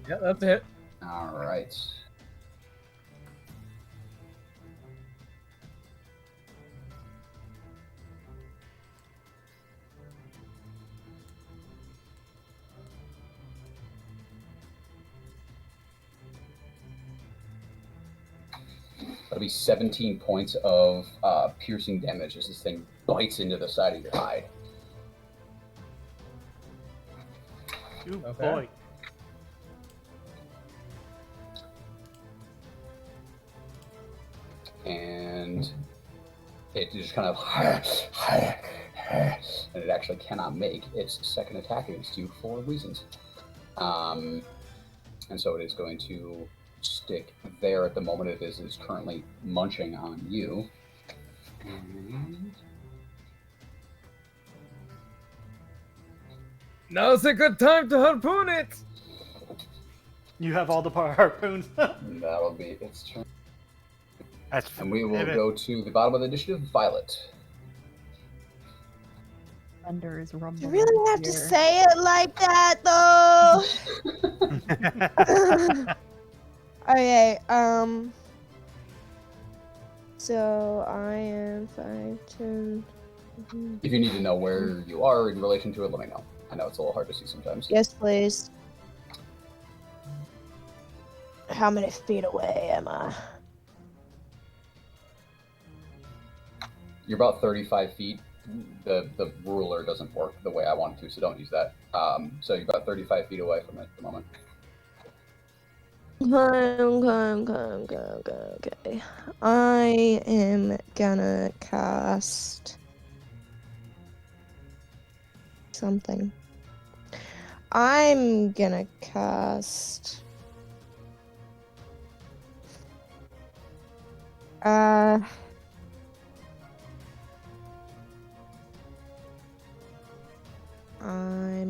Yeah, that's a hit. All right. That'll be 17 points of piercing damage as this thing bites into the side of your hide. Ooh, Okay. boy. And it just and it actually cannot make its second attack against you for reasons. And so it is going to stick there at the moment. It is currently munching on you. And Now's a good time to harpoon it! You have all the harpoons. that'll be its turn. That's And we will go to the bottom of the initiative, Violet. Thunder is rumbling. You really have to here. say it like that, though. Okay, so I am 5, 10. If you need to know where you are in relation to it, let me know. I know it's a little hard to see sometimes. Yes, please. How many feet away am I? You're about 35 feet. The ruler doesn't work the way I want it to, so don't use that. So you're about 35 feet away from it at the moment. Okay. I am gonna cast something. I'm gonna cast. I'm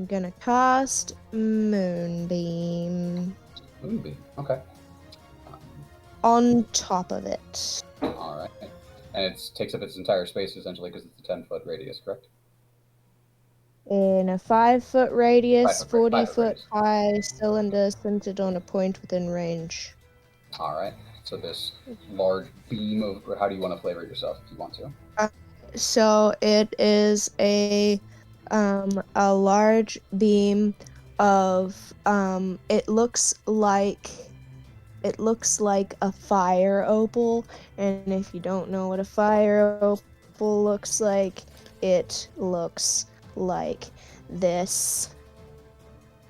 gonna cast Moonbeam Moonbeam. Okay. on top of it. All right. And it takes up its entire space essentially because it's a 10-foot radius, correct? In a 5-foot radius, 5-foot 40-foot radius. high cylinder centered on a point within range. All right. So this large beam of, how do you want to flavor it yourself if you want to? So it is a large beam of it looks like a fire opal, and if you don't know what a fire opal looks like, it looks like this,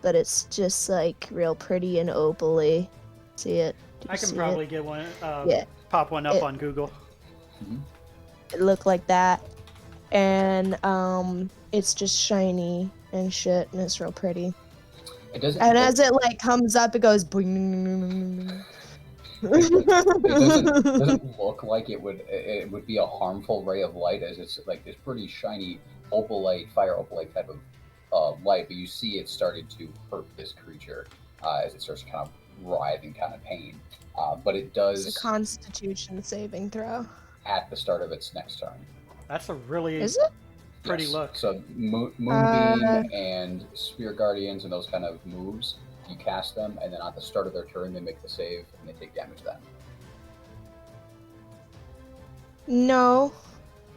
but it's just like real pretty and opally. See it? Do you I can see probably it? get one. Yeah. Pop one up on Google. It looked like that, and it's just shiny and shit, and it's real pretty. It doesn't. And as it like comes up, it goes boing. It doesn't look like it would be a harmful ray of light, as it's like this pretty shiny opalite, fire opalite type of light, but you see it started to hurt this creature as it starts to kind of writhe in kind of pain. But it does It's a Constitution saving throw. at the start of its next turn. That's a really Is it? pretty Yes. look. So Moonbeam and Spirit Guardians and those kind of moves, you cast them, and then at the start of their turn, they make the save and they take damage then. No.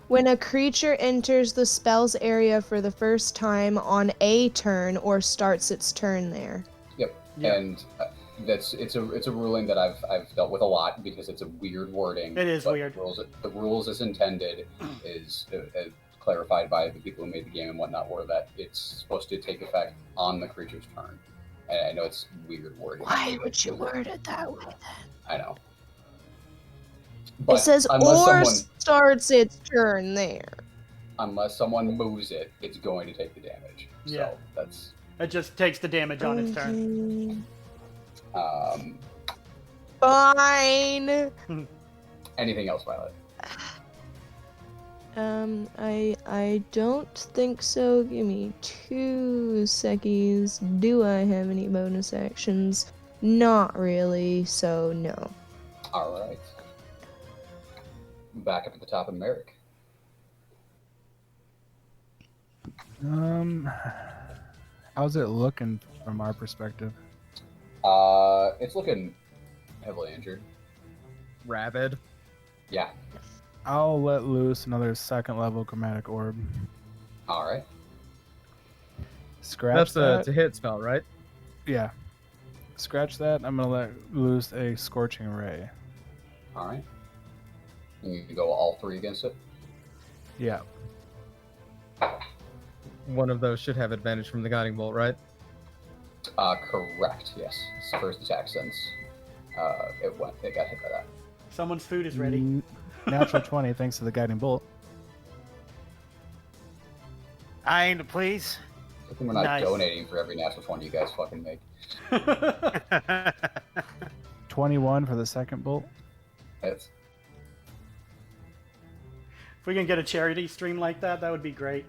When a creature enters the spell's area for the first time on a turn or starts its turn there. Yep. Yeah. And it's a ruling that I've dealt with a lot because it's a weird wording. It is but weird. The rules as intended is clarified by the people who made the game and whatnot, were that it's supposed to take effect on the creature's turn. And I know it's weird wording. Why would you word it that way then? I know. But It says unless or someone, starts its turn there. unless someone moves it, it's going to take the damage. Yeah. So that's It just takes the damage on its turn. Fine. Anything else, Violet? I don't think so. Give me 2 seconds. Do I have any bonus actions? Not really, so no. All right. Back up at the top of Merrick. How's it looking from our perspective? It's looking heavily injured. Rabid. Yeah. I'll let loose another 2nd level chromatic orb. All right. Scratch That's that. to hit spell, right? Yeah. Scratch that. I'm gonna let loose a scorching ray. All right. And you can go all 3 against it. Yeah. One of those should have advantage from the guiding bolt, right? Correct. Yes. It's the first attack since it got hit by that. Someone's food is ready. Natural 20 thanks to the guiding bolt. I aim to please. I think we're not Nice. donating for every natural 20 you guys fucking make. 21 for the 2nd bolt. It's If we can get a charity stream like that, that would be great.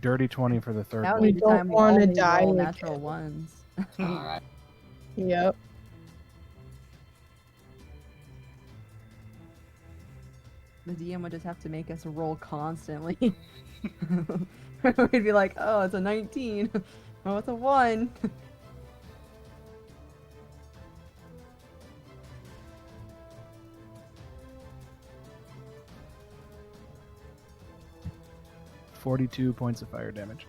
Dirty 20 for the 3rd That bolt. would be don't time we wanna only die roll again. natural ones. all right. Yep. The DM would just have to make us roll constantly. We'd be like, oh, it's a 19. Oh, it's a 1. $42 points of fire damage.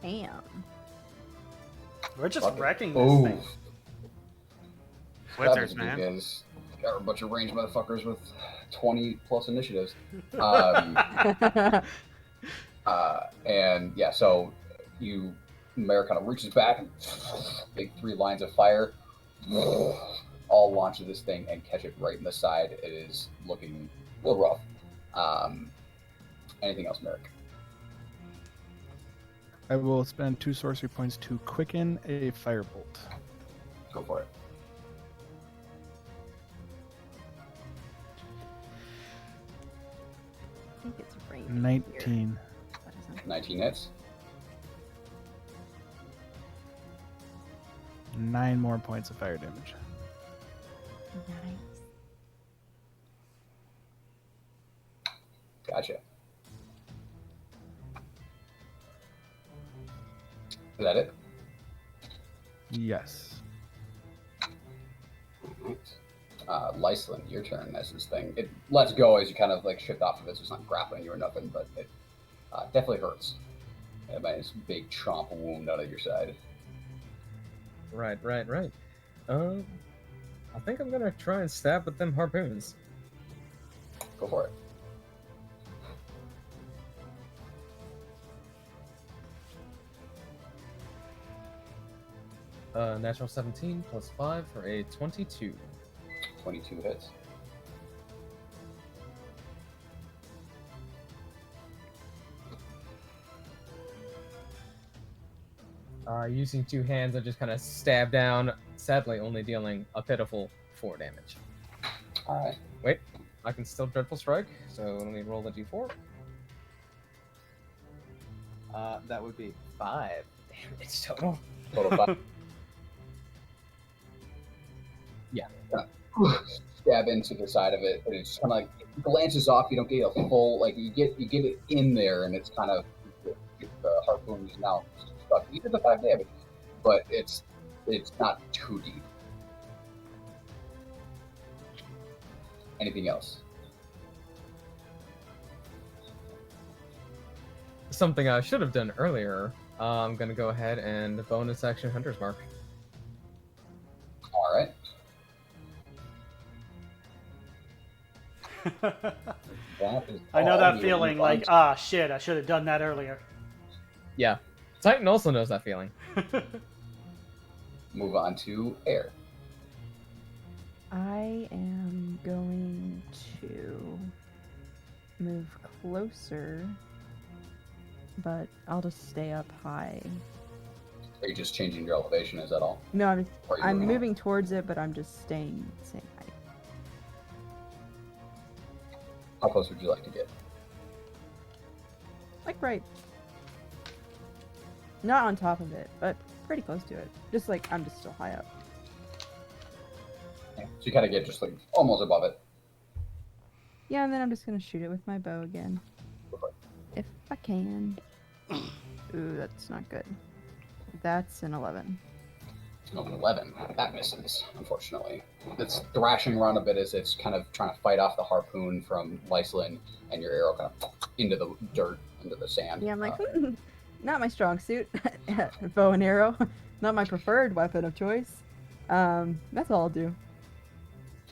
Damn. We're just Fuck it. wrecking this Ooh. thing. Blitzers, That man. Begins. Got a bunch of ranged motherfuckers with 20 plus initiatives. And yeah, so Mare kind of reaches back and big 3 lines of fire all launch at this thing and catch it right in the side. It is looking a little rough. Anything else, Merrick? I will spend 2 sorcery points to quicken a firebolt. Go for it. I think it's right 19. here. That isn't- 19 hits. 9 more points of fire damage. Nice. Gotcha. Is that it? Yes. Lyslin, your turn as this thing. It lets go as you kind of like shift off of it, so it's not grappling you or nothing, but it definitely hurts. By this big chomp wound out of your side. Right. I think I'm gonna try and stab with them harpoons. Go for it. Natural 17 plus 5 for a 22. 22 hits. Using 2 hands, I just kind of stab down, sadly only dealing a pitiful 4 damage. Alright. Wait, I can still Dreadful Strike, so let me roll the d4. That would be 5 damage total. Total 5. Yeah. Stab into the side of it, but it's kind of like glances off. You don't get a full like you get it in there, and it's kind of the harpoon is now stuck. You did the 5 damage, but it's not too deep. Anything else? Something I should have done earlier. I'm gonna go ahead and bonus action Hunter's Mark. All right. I know that feeling like, shit, I should have done that earlier. Yeah, Titan also knows that feeling. Move on to air. I am going to move closer, but I'll just stay up high. Are you just changing your elevation? Is that all? No, Or are you I'm moving moving towards it, but I'm just staying the same height. How close would you like to get? Like right. Not on top of it, but pretty close to it. Just like I'm just still high up. Yeah. So you kind of get just like almost above it. Yeah, and then I'm just gonna shoot it with my bow again. If I can. Ooh, that's not good. That's an 11. Oh, 11. That misses, unfortunately. It's thrashing around a bit as it's kind of trying to fight off the harpoon from Lyslin, and your arrow kind of into the dirt, into the sand. Yeah, I'm like, not my strong suit. Bow and arrow. Not my preferred weapon of choice. That's all I'll do.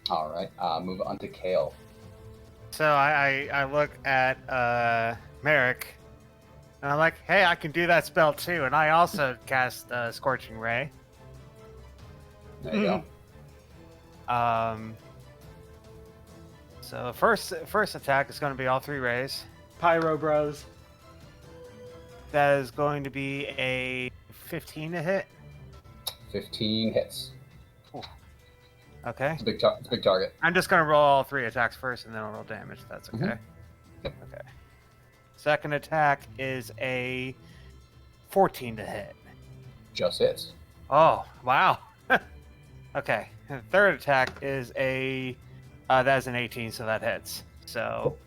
All right, move on to Kale. So I look at Merrick, and I'm like, hey, I can do that spell too, and I also cast Scorching Ray. There you go. So first attack is going to be all 3 rays. Pyro Bros. That is going to be a 15 to hit. 15 hits. Okay. It's a big target. I'm just going to roll all 3 attacks first, and then I'll roll damage. If that's okay. Yep. Okay. Second attack is a 14 to hit. Just hits. Oh, wow. Okay. And third attack is a that is an 18, so that hits. So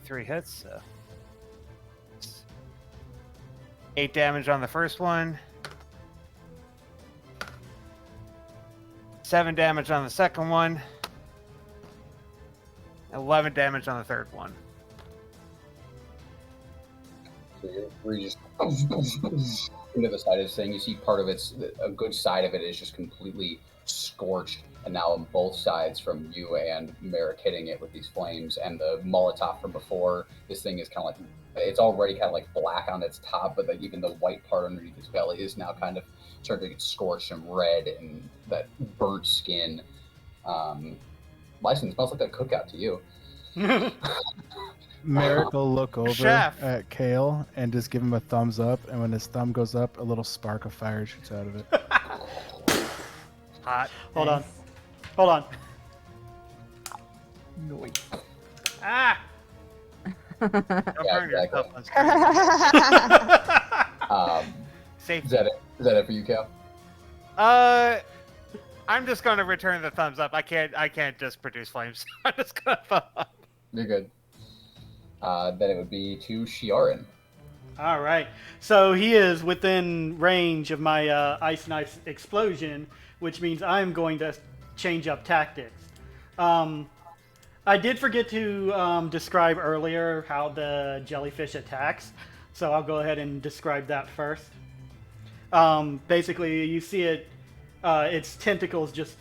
3 hits. So 8 damage on the first one. 7 damage on the second one. 11 damage on the third one. So you're just into the side of this thing. You see part of a good side of it is just completely scorched, and now on both sides from you and Merrick hitting it with these flames, and the Molotov from before, this thing is kind of like, it's already kind of like black on its top, but like even the white part underneath its belly is now kind of starting to get scorched and red, and that burnt skin. License smells like a cookout to you. Merrick will look over Chef. at Kale and just give him a thumbs up, and when his thumb goes up, a little spark of fire shoots out of it. Hot. Hold on. Nice. Hold on. Noise. Ah! Don't Yeah, burn exactly. yourself on screen. Is Safety. that it? Is that it for you, Cal? I'm just going to return the thumbs up. I can't just produce flames. I'm just going to thumb up. You're good. Then it would be to Shiaran. All right. So he is within range of my ice knife explosion, which means I'm going to change up tactics. I did forget to describe earlier how the jellyfish attacks, so I'll go ahead and describe that first. Basically, you see it, its tentacles just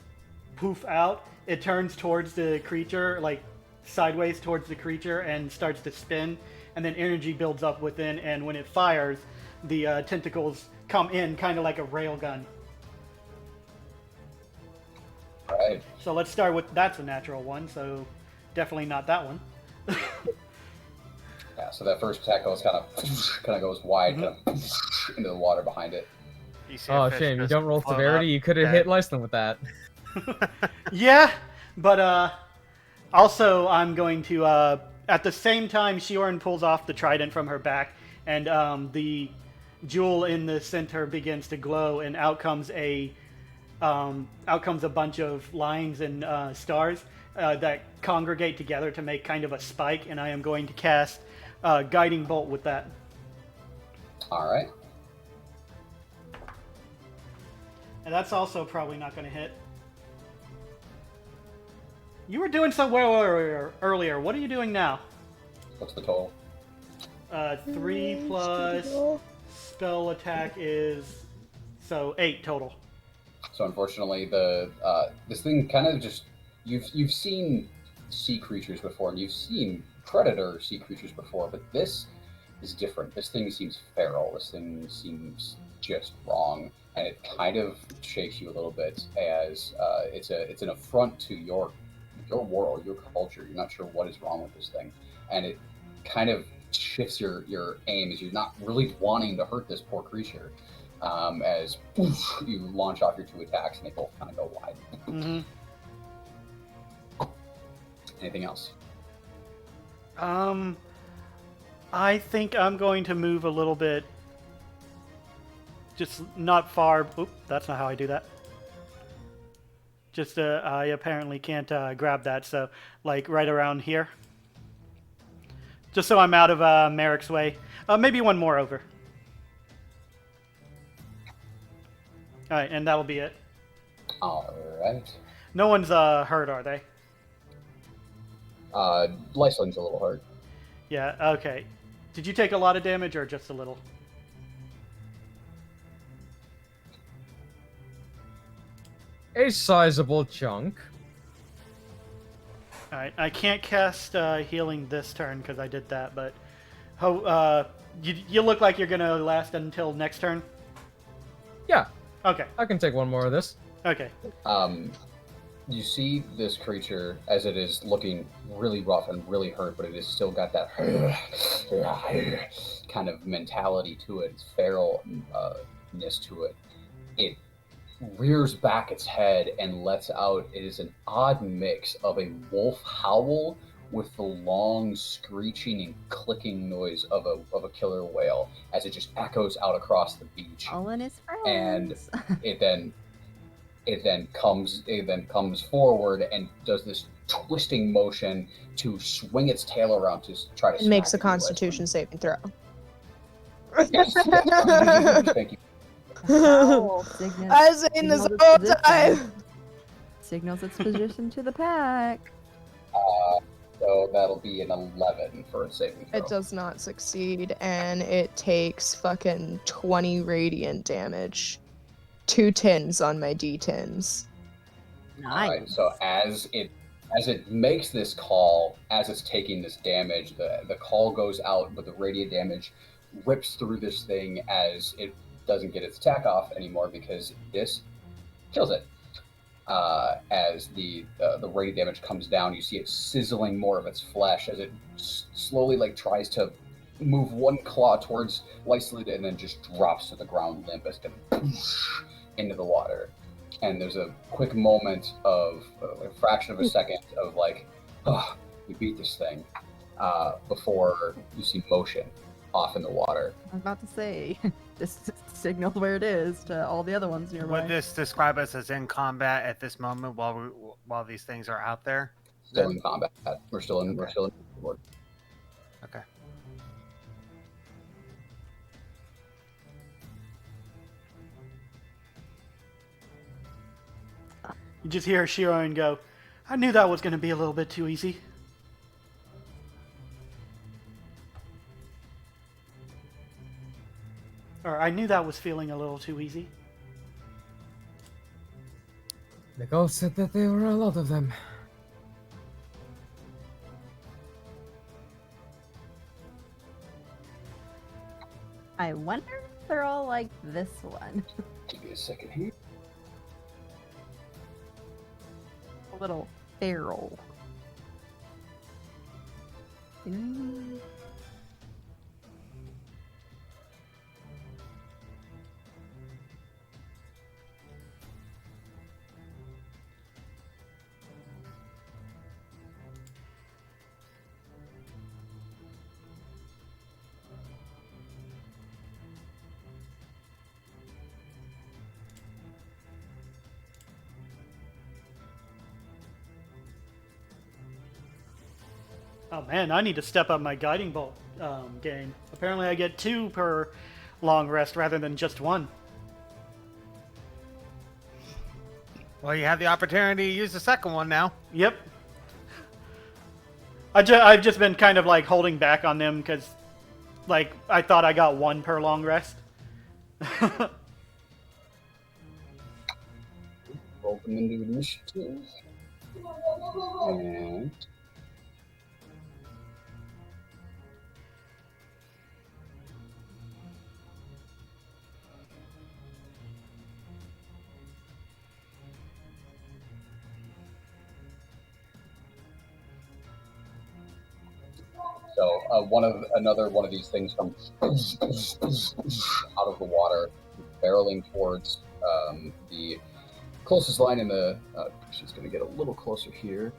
poof out. It turns towards the creature, like sideways towards the creature, and starts to spin, and then energy builds up within, and when it fires, the tentacles come in kind of like a railgun. All right. So let's start with, that's a natural one, so definitely not that one. Yeah. So that first attack goes kind of goes wide, kind of into the water behind it. You see a Oh, fish shame. You just don't roll float severity. up, You could have dead. hit Lyston with that. Yeah, but also I'm going to, at the same time, Shiorn pulls off the trident from her back, and the jewel in the center begins to glow, and out comes a bunch of lines and stars that congregate together to make kind of a spike, and I am going to cast Guiding Bolt with that. All right. And that's also probably not going to hit. You were doing so well earlier. What are you doing now? What's the total? 3 plus spell attack is, so 8 total. So unfortunately, the this thing kind of just you've seen sea creatures before, and you've seen predator sea creatures before, but this is different. This thing seems feral. This thing seems just wrong, and it kind of shakes you a little bit as it's an affront to your world, your culture. You're not sure what is wrong with this thing, and it kind of shifts your aim as you're not really wanting to hurt this poor creature. As you launch off your 2 attacks, and they both kind of go wide. Mm-hmm. Anything else? I think I'm going to move a little bit, just not far. Oop, that's not how I do that. Just I apparently can't grab that, so like right around here. Just so I'm out of Merrick's way. Maybe one more over. All right, and that'll be it. All right. No one's hurt, are they? Lysling's a little hurt. Yeah, okay. Did you take a lot of damage or just a little? A sizable chunk. Alright, I can't cast healing this turn because I did that, but you look like you're going to last until next turn? Yeah, Okay, I can take one more of this. okay. You see this creature as it is looking really rough and really hurt, but it has still got that kind of mentality to it, its feralness to it. It rears back its head and lets out, it is an odd mix of a wolf howl with the long screeching and clicking noise of a killer whale as it just echoes out across the beach. All in his And friends. it then comes forward and does this twisting motion to swing its tail around to try to It makes a smack you, Constitution saving throw. Yes, yes, thank you. Owl signals- I was saying this signals all its the time. position. Signals its position to the pack. So that'll be an 11 for a saving throw. It does not succeed, and it takes fucking 20 radiant damage. 2 10s on my d10s. Nice. Alright, so as it makes this call, as it's taking this damage, the call goes out, but the radiant damage rips through this thing as it doesn't get its attack off anymore because this kills it. as the radiant damage comes down. You see it sizzling more of its flesh as it slowly like tries to move one claw towards Lysolita and then just drops to the ground limp as it into the water. And there's a quick moment of a fraction of a second of like, oh, we beat this thing, before you see motion off in the water. I was about to say, this signals where it is to all the other ones nearby. Would this describe us as in combat at this moment while these things are out there? Still in combat. We're still in board. Okay. You just hear Shiroin go, I knew that was going to be a little bit too easy. Or I knew that was feeling a little too easy. The ghost said that there were a lot of them. I wonder if they're all like this one. Give me a second here. A little feral. Mm. Oh man, I need to step up my guiding bolt game. Apparently I get 2 per long rest rather than just 1. Well, you have the opportunity to use the second one now. Yep. I've just been kind of like holding back on them because like I thought I got 1 per long rest. Roll them into initiative. And so another one of these things comes out of the water, barreling towards the closest line in the. She's going to get a little closer here.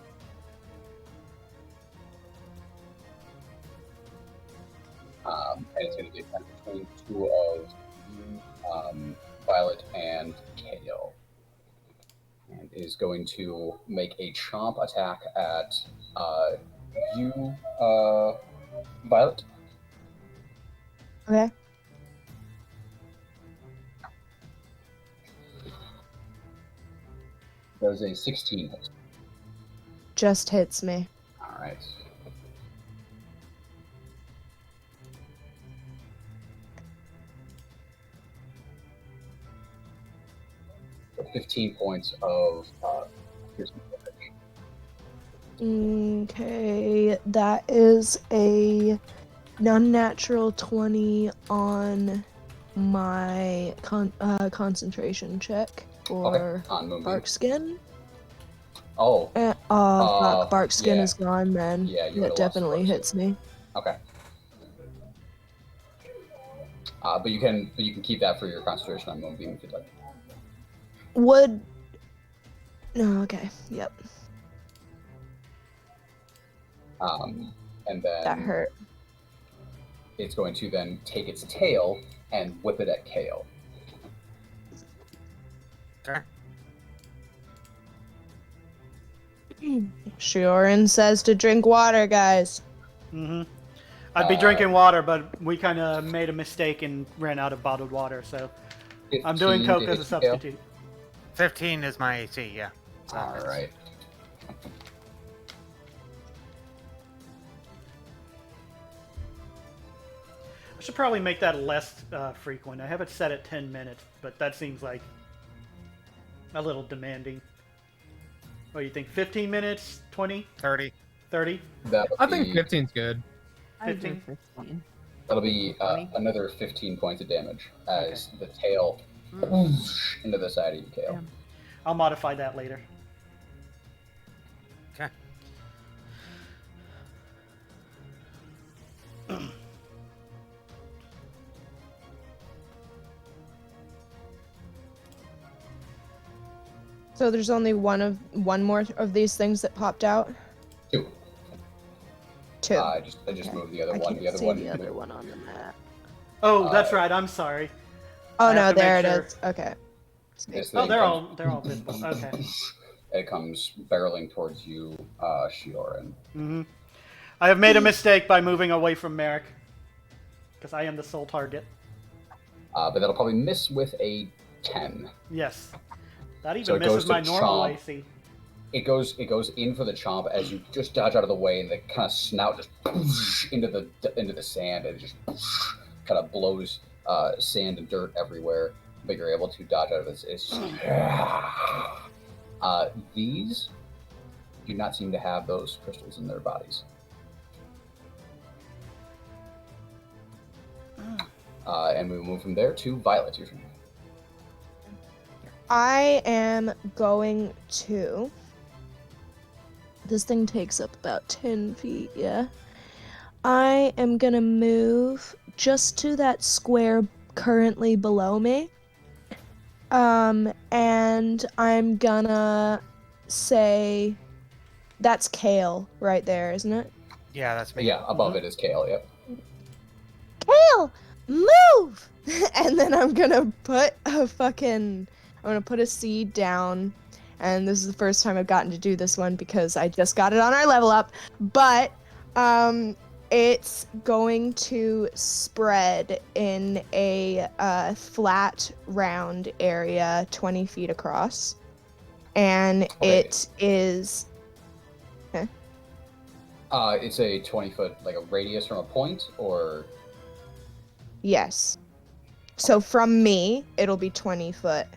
And it's going to get kind of between 2 of you, Violet and Kale, and is going to make a chomp attack at you, Violet. Okay. Does a 16 hit. Just hits me. All right. So 15 points of piercing damage. Okay, that is a non-natural 20 on my concentration check for On moving. bark skin. Oh, Fuck, bark skin yeah. is gone, man. Yeah, you would've It lost definitely bark hits me. okay. But you can keep that for your concentration on Moonbeam if you'd like. Would... No, okay, yep. And then That hurt. it's going to then take its tail and whip it at Kale. Okay. Shiorin says to drink water, guys. Mm-hmm. I'd be drinking water, but we kind of made a mistake and ran out of bottled water, so I'm doing 15 Coke to as a hit Kale. substitute. 15 is my AC, yeah. So All right. I should probably make that less frequent. I have it set at 10 minutes, but that seems like a little demanding. What do you think? 15 minutes? 20? 30. 30? I think 15's good. I do 15. 15. That'll be 20. another 15 points of damage as the tail into the side of you, Kale. Yeah. I'll modify that later. Okay. So there's only one more of these things that popped out. 2. Two. I just Okay. moved the other I one. can't The other see one. the other one on the map. Oh, that's right. I'm sorry. Oh I no, have to there it make sure. is. Okay. This Oh, thing they're comes- all visible. Okay. It comes barreling towards you, Shioran. Mm-hmm. I have made a mistake by moving away from Merrick, because I am the sole target. But that'll probably miss with a 10. Yes. That even So it misses goes my to normal chomp. AC. It goes in for the chomp as you just dodge out of the way, and the kind of snout just into the sand, and it just kind of blows sand and dirt everywhere. But you're able to dodge out of it. These do not seem to have those crystals in their bodies. And we will move from there to Violet. Your turn. I am going to. This thing takes up about 10 feet, yeah. I am gonna move just to that square currently below me. And I'm gonna say that's Kale right there, isn't it? Yeah, that's me. Yeah, above it is Kale. Yep. Kale, move! And then I'm gonna put a seed down. And this is the first time I've gotten to do this one because I just got it on our level up. But it's going to spread in a flat, round area 20 feet across. And Okay. it is... It's a 20-foot, like a radius from a point, or... Yes. So from me, it'll be 20-foot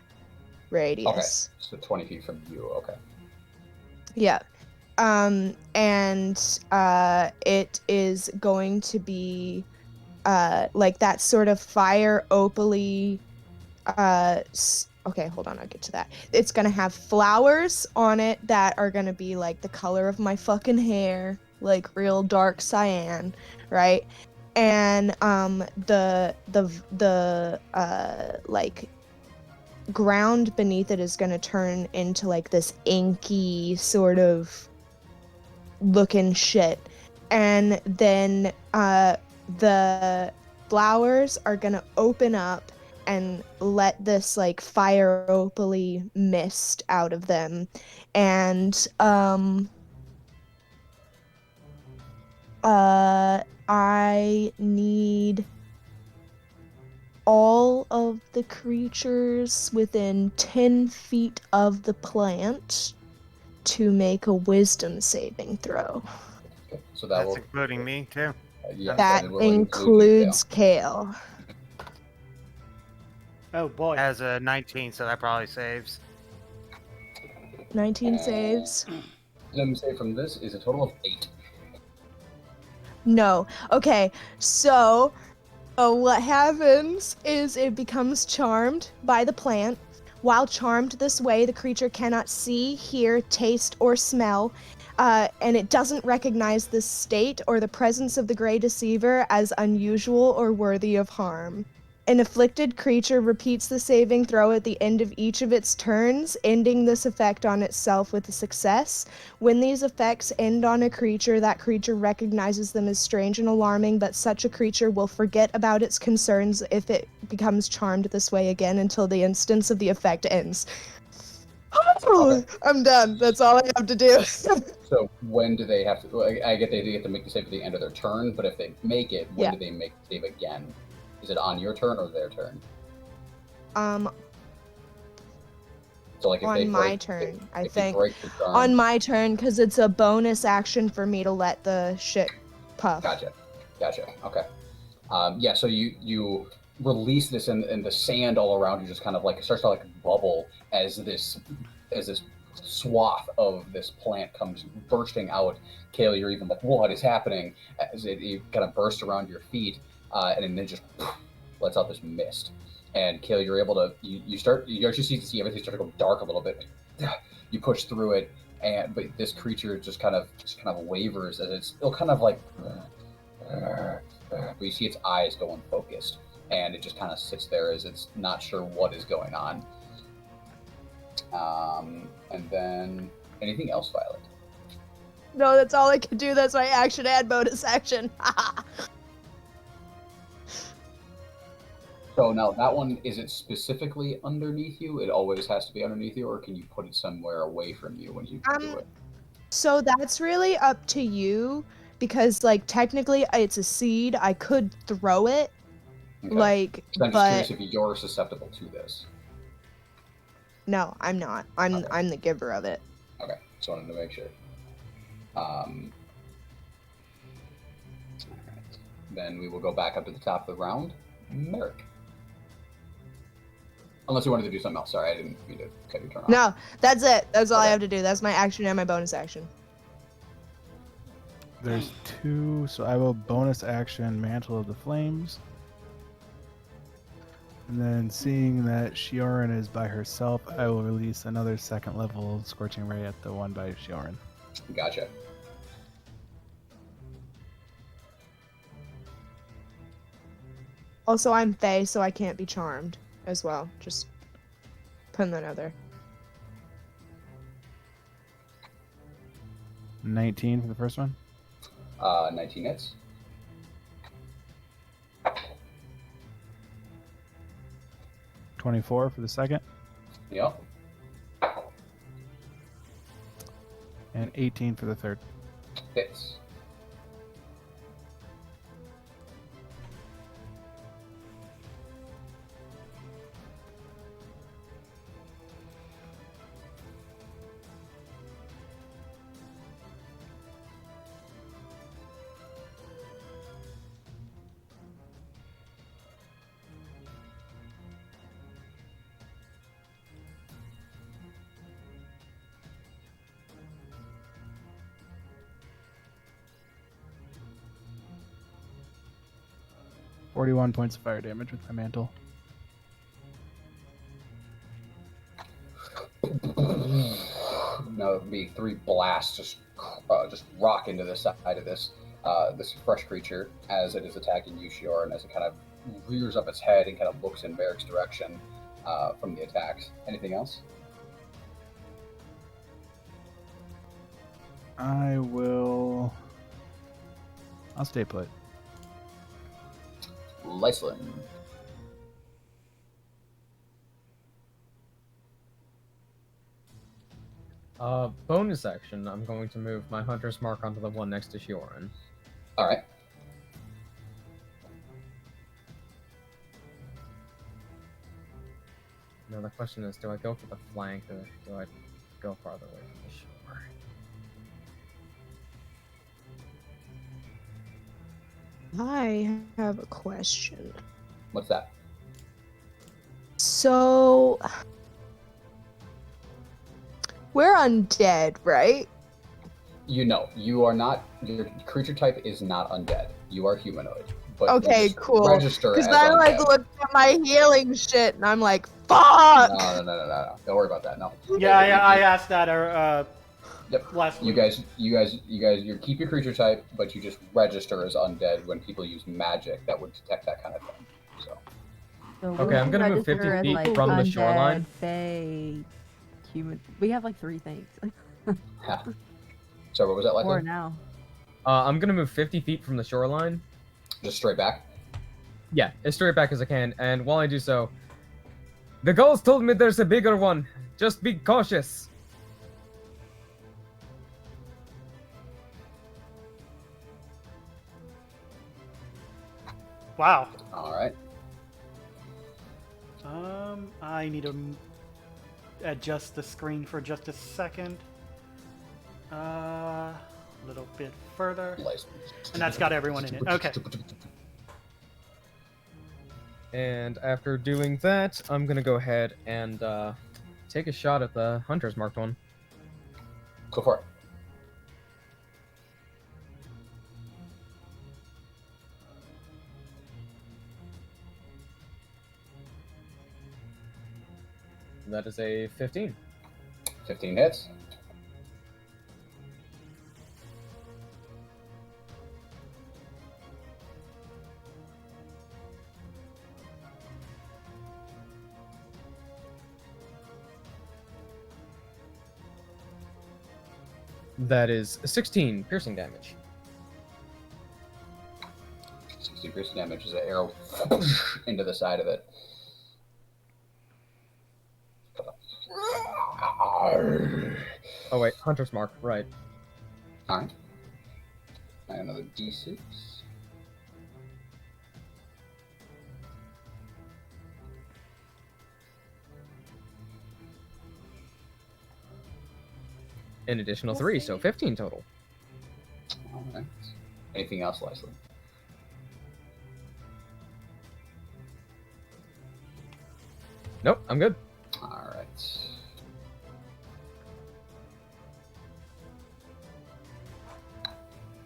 radius. Okay, so 20 feet from you, okay. Yeah. And it is going to be like that sort of fire opaly okay, hold on, I'll get to that. It's gonna have flowers on it that are gonna be like the color of my fucking hair, like real dark cyan, right? And the like ground beneath it is going to turn into like this inky sort of looking shit, and then the flowers are going to open up and let this like fire opaly mist out of them, and I need all of the creatures within 10 feet of the plant to make a wisdom saving throw. Okay, so That's including me too. Yes, That and it will include you, includes Kale. Oh boy. Has a 19, so that probably saves. 19 saves. Wisdom save from this is a total of 8. No. Okay, so what happens is it becomes charmed by the plant. While charmed this way, the creature cannot see, hear, taste, or smell, and it doesn't recognize this state or the presence of the Grey Deceiver as unusual or worthy of harm. An afflicted creature repeats the saving throw at the end of each of its turns, ending this effect on itself with a success. When these effects end on a creature, that creature recognizes them as strange and alarming, but such a creature will forget about its concerns if it becomes charmed this way again until the instance of the effect ends. Okay. I'm done. That's all I have to do. So when do they have to... Well, I get they have to make the save at the end of their turn, but if they make it, when do they make the save again? Is it on your turn or their turn? So like if on they my break, turn, if I they think. break the turn, On my turn, because it's a bonus action for me to let the shit puff. Gotcha. Okay. Yeah. So you release this, and the sand all around you just kind of like starts to like bubble as this swath of this plant comes bursting out. Kale, you're even like, what is happening? As it kind of bursts around your feet, and then it just lets out this mist. And Kale, you're able to you actually see everything start to go dark a little bit. you push through it, but this creature just kind of wavers as it's still kind of like, but you see its eyes go unfocused, and it just kind of sits there as it's not sure what is going on. And then anything else, Violet? No, that's all I can do. That's my action and bonus action. So now that one, is it specifically underneath you? It always has to be underneath you, or can you put it somewhere away from you when you do it? So that's really up to you, because like technically it's a seed. I could throw it, Okay. like, So I'm just but curious if you're susceptible to this. no, I'm not. I'm Okay. I'm the giver of it. Okay, just wanted to make sure. Alright. Then we will go back up to the top of the round. Merrick. Unless you wanted to do something else. Sorry, I didn't mean to cut your turn off. No, that's it. That's all I Okay. have to do. That's my action and my bonus action. There's 2, so I will bonus action Mantle of the Flames. And then seeing that Shioran is by herself, I will release another 2nd level Scorching Ray at the one by Shioran. Gotcha. Also, I'm Fae, so I can't be charmed as well. Just putting that out there. 19 for the first one. 19 hits. $24 for the second, Yep. and 18 for the third. Hits. $41 points of fire damage with my mantle. Now it would be 3 blasts just rock into the side of this fresh creature as it is attacking you, Shior, and as it kind of rears up its head and kind of looks in Merrick's direction from the attacks. Anything else? I'll stay put. Lyslin. Bonus action, I'm going to move my Hunter's Mark onto the one next to Shioran. All right. Now the question is, do I go for the flank or do I go farther away from the shore? I have a question. What's that? So, we're undead, right? You are not. Your creature type is not undead. You are humanoid. But you Okay, just cool. Register Because as I like undead. looked at my healing shit and I'm like, fuck! No. Don't worry about that. No. Yeah, I asked that Yep. last You week. you keep your creature type, but you just register as undead when people use magic that would detect that kind of thing. So So Okay, I'm gonna move 50 register as, feet like, from the undead, shoreline. Fae, human. We have like 3 things. yeah. So what was that like? 4 now. I'm gonna move 50 feet from the shoreline. Just straight back. Yeah, as straight back as I can, and while I do so, the gulls told me there's a bigger one. Just be cautious. Wow. All right. I need to adjust the screen for just a second. A little bit further. License. And that's got everyone in it. Okay. And after doing that, I'm gonna go ahead and take a shot at the Hunter's marked one. Go for it. That is a 15. 15 hits. That is 16 piercing damage. 16 piercing damage as an arrow into the side of it. Oh wait, Hunter's Mark, right. Alright. And another d6. An additional 3, so 15 total. Alright. Anything else, Leslie? Nope, I'm good. Alright.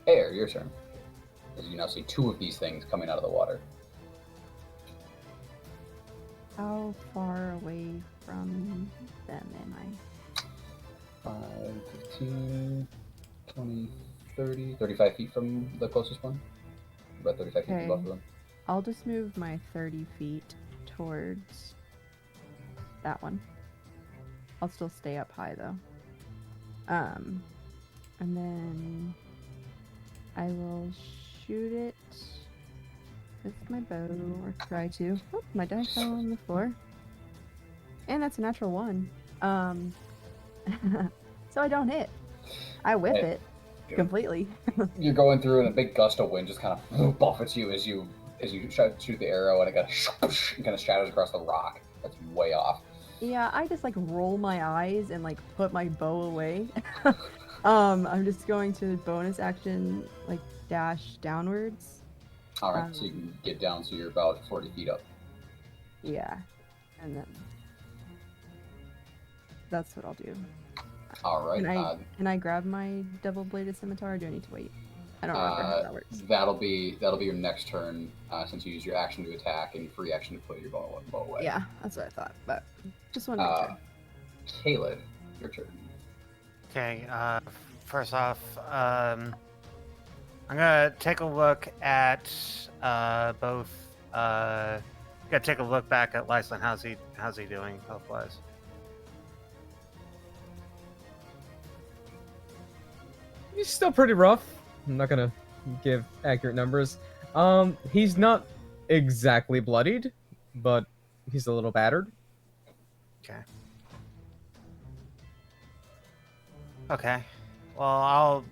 Air, your turn. As you now see 2 of these things coming out of the water. How far away from them am I? 5, 15, 20, 30, 35 feet from the closest one. About 35 feet from both of them. I'll just move my 30 feet towards that one. I'll still stay up high though. And then I will shoot it with my bow, or try to. Oh, my die fell on the floor. And that's a natural 1. So I don't hit. I whip it completely. You're going through and a big gust of wind just kind of buffets you as you shoot the arrow, and it kind of shatters across the rock. That's way off. Yeah, I just like roll my eyes and like put my bow away. I'm just going to bonus action like dash downwards. Alright, so you can get down so you're about 40 feet up. Yeah, and then that's what I'll do. Alright. Can I grab my double-bladed scimitar, or do I need to wait? I don't remember how that works. That'll be your next turn, since you use your action to attack and your free action to put your bow away. Yeah, that's what I thought, but just want to make sure. Caleb, your turn. Okay, first off, I'm gonna take a look at both. Gotta take a look back at Lyslin. How's he doing health-wise? He's still pretty rough. I'm not gonna give accurate numbers. He's not exactly bloodied, but he's a little battered. Okay. Okay. Well, I'll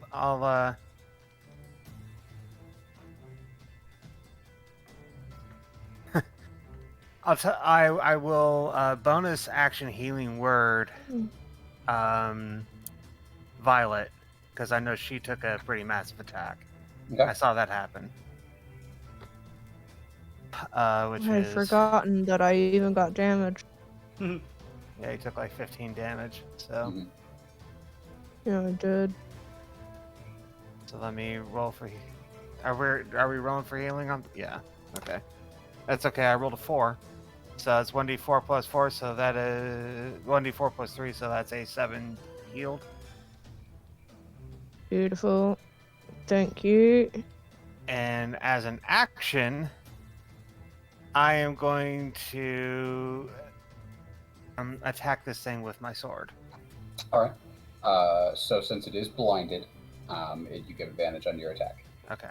I will bonus action healing word Violet, because I know she took a pretty massive attack. Okay. I saw that happen. Which I had forgotten that I even got damage. Yeah, he took like 15 damage. So Yeah, I did. so let me roll for. Are we rolling for healing on? Yeah. Okay. That's okay. I rolled a 4. So it's 1d4 plus 4. So that is 1d4 plus 3. So that's a 7 healed. Beautiful. Thank you. And as an action, I am going to attack this thing with my sword. All right. So since it is blinded, you get advantage on your attack. Okay.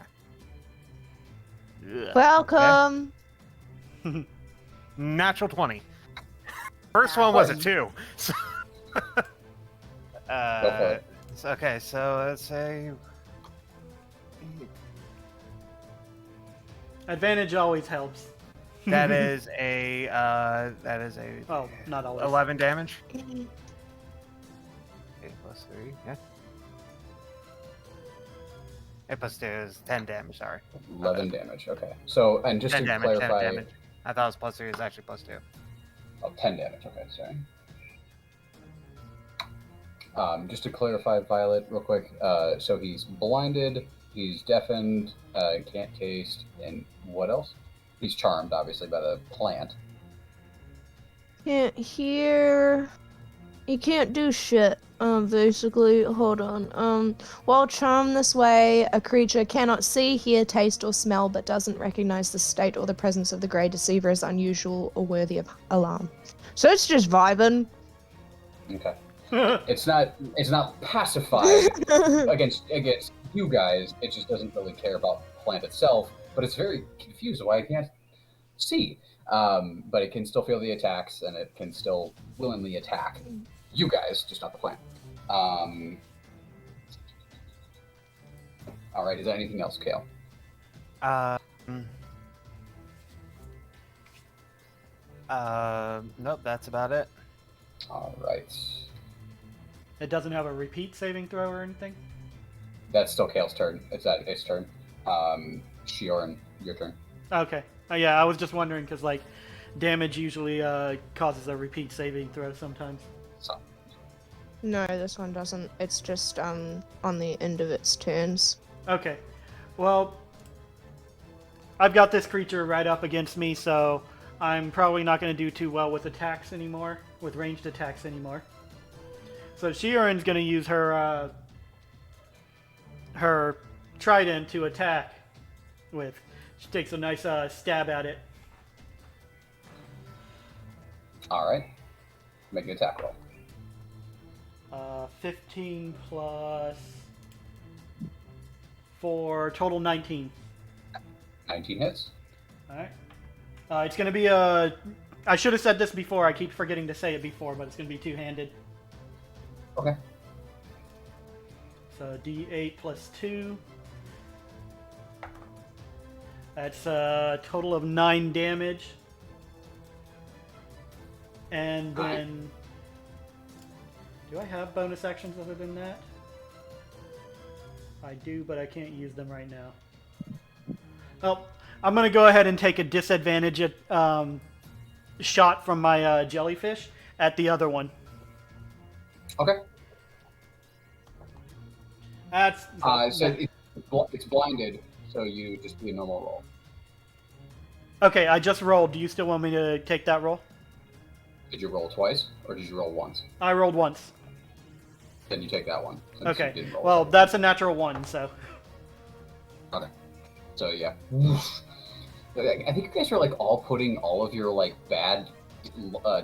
Welcome. Natural 20. First one was a 2. So, Go for it. Okay, so let's say Advantage always helps. that is a Oh, not always. 11 damage. 8 plus 3, yeah. 8 plus 2 is 10 damage, sorry. 11 damage. Okay. So, and just 10 to damage, 10 clarify, damage. I thought it was plus 3, it's actually plus 2. 10 damage. Okay, sorry. Just to clarify, Violet, real quick. So he's blinded, he's deafened, can't taste, and what else? He's charmed, obviously, by the plant. Can't hear. You can't do shit. Basically, hold on. While charmed this way, a creature cannot see, hear, taste, or smell, but doesn't recognize the state or the presence of the Grey Deceiver as unusual or worthy of alarm. So it's just vibing. Okay. It's not pacified against you guys. It just doesn't really care about the plant itself. But it's very confused why it can't see. But it can still feel the attacks, and it can still willingly attack you guys, just not the plant. All right. Is there anything else, Kale? Nope, that's about it. All right. It doesn't have a repeat saving throw or anything? That's still Kale's turn. It's its turn. Shioran, your turn. Okay. Yeah, I was just wondering because like damage usually causes a repeat saving throw sometimes. So, No, this one doesn't. It's just on the end of its turns. Okay. Well, I've got this creature right up against me, so I'm probably not going to do too well with attacks anymore, with ranged attacks anymore. So Shioran's going to use her her trident to attack with. She takes a nice stab at it. all right. Make an attack roll. 15 plus 4, total 19. 19 hits. Alright. It's going to be a... I should have said this before. I keep forgetting to say it before, but it's going to be two-handed. Okay. So D8 plus 2. That's a total of 9 damage. And then... Do I have bonus actions other than that? I do, but I can't use them right now. Oh, I'm going to go ahead and take a disadvantage at, shot from my jellyfish at the other one. Okay. That's... So it's blinded, so you just do a normal roll. Okay, I just rolled. Do you still want me to take that roll? Did you roll twice, or did you roll once? I rolled once. Then you take that one. Since Okay. You didn't roll Well, twice. that's a natural 1, so... Okay. So yeah. I think you guys are like all putting all of your like bad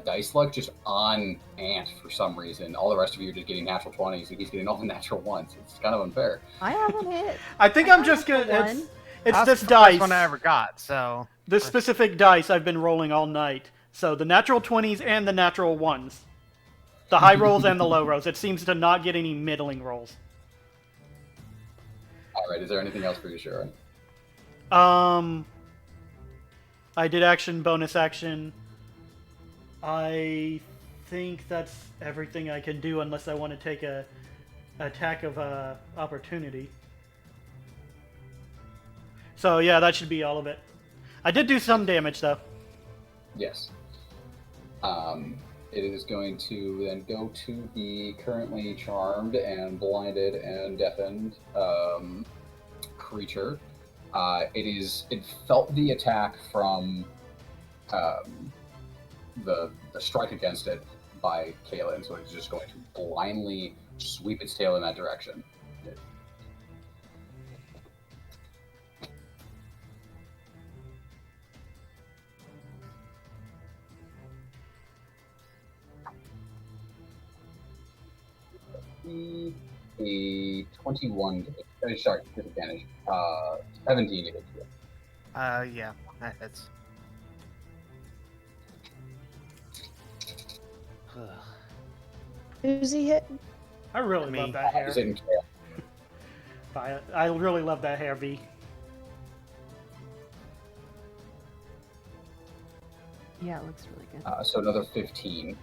dice luck just on Ant for some reason. All the rest of you are just getting natural 20s, and he's getting all the natural ones. It's kind of unfair. I haven't hit. I think I'm just got gonna... one. It's That's this the dice. first one I ever got, so... This specific dice I've been rolling all night. So the natural 20s and the natural 1s. The high rolls and the low rolls. It seems to not get any middling rolls. All right. Is there anything else for you, Sharon? I did action, bonus action. I think that's everything I can do unless I want to take a attack of opportunity. So yeah, that should be all of it. I did do some damage though. Yes. It is going to then go to the currently charmed and blinded and deafened creature. It felt the attack from the strike against it by Kaelin, so it's just going to blindly sweep its tail in that direction. A 21 sorry, disadvantage. 17 to hit you. Yeah, that hits. Who's he hit? I really Me. love that hair. Is it I really love that hair, V. Yeah, it looks really good. so another 15.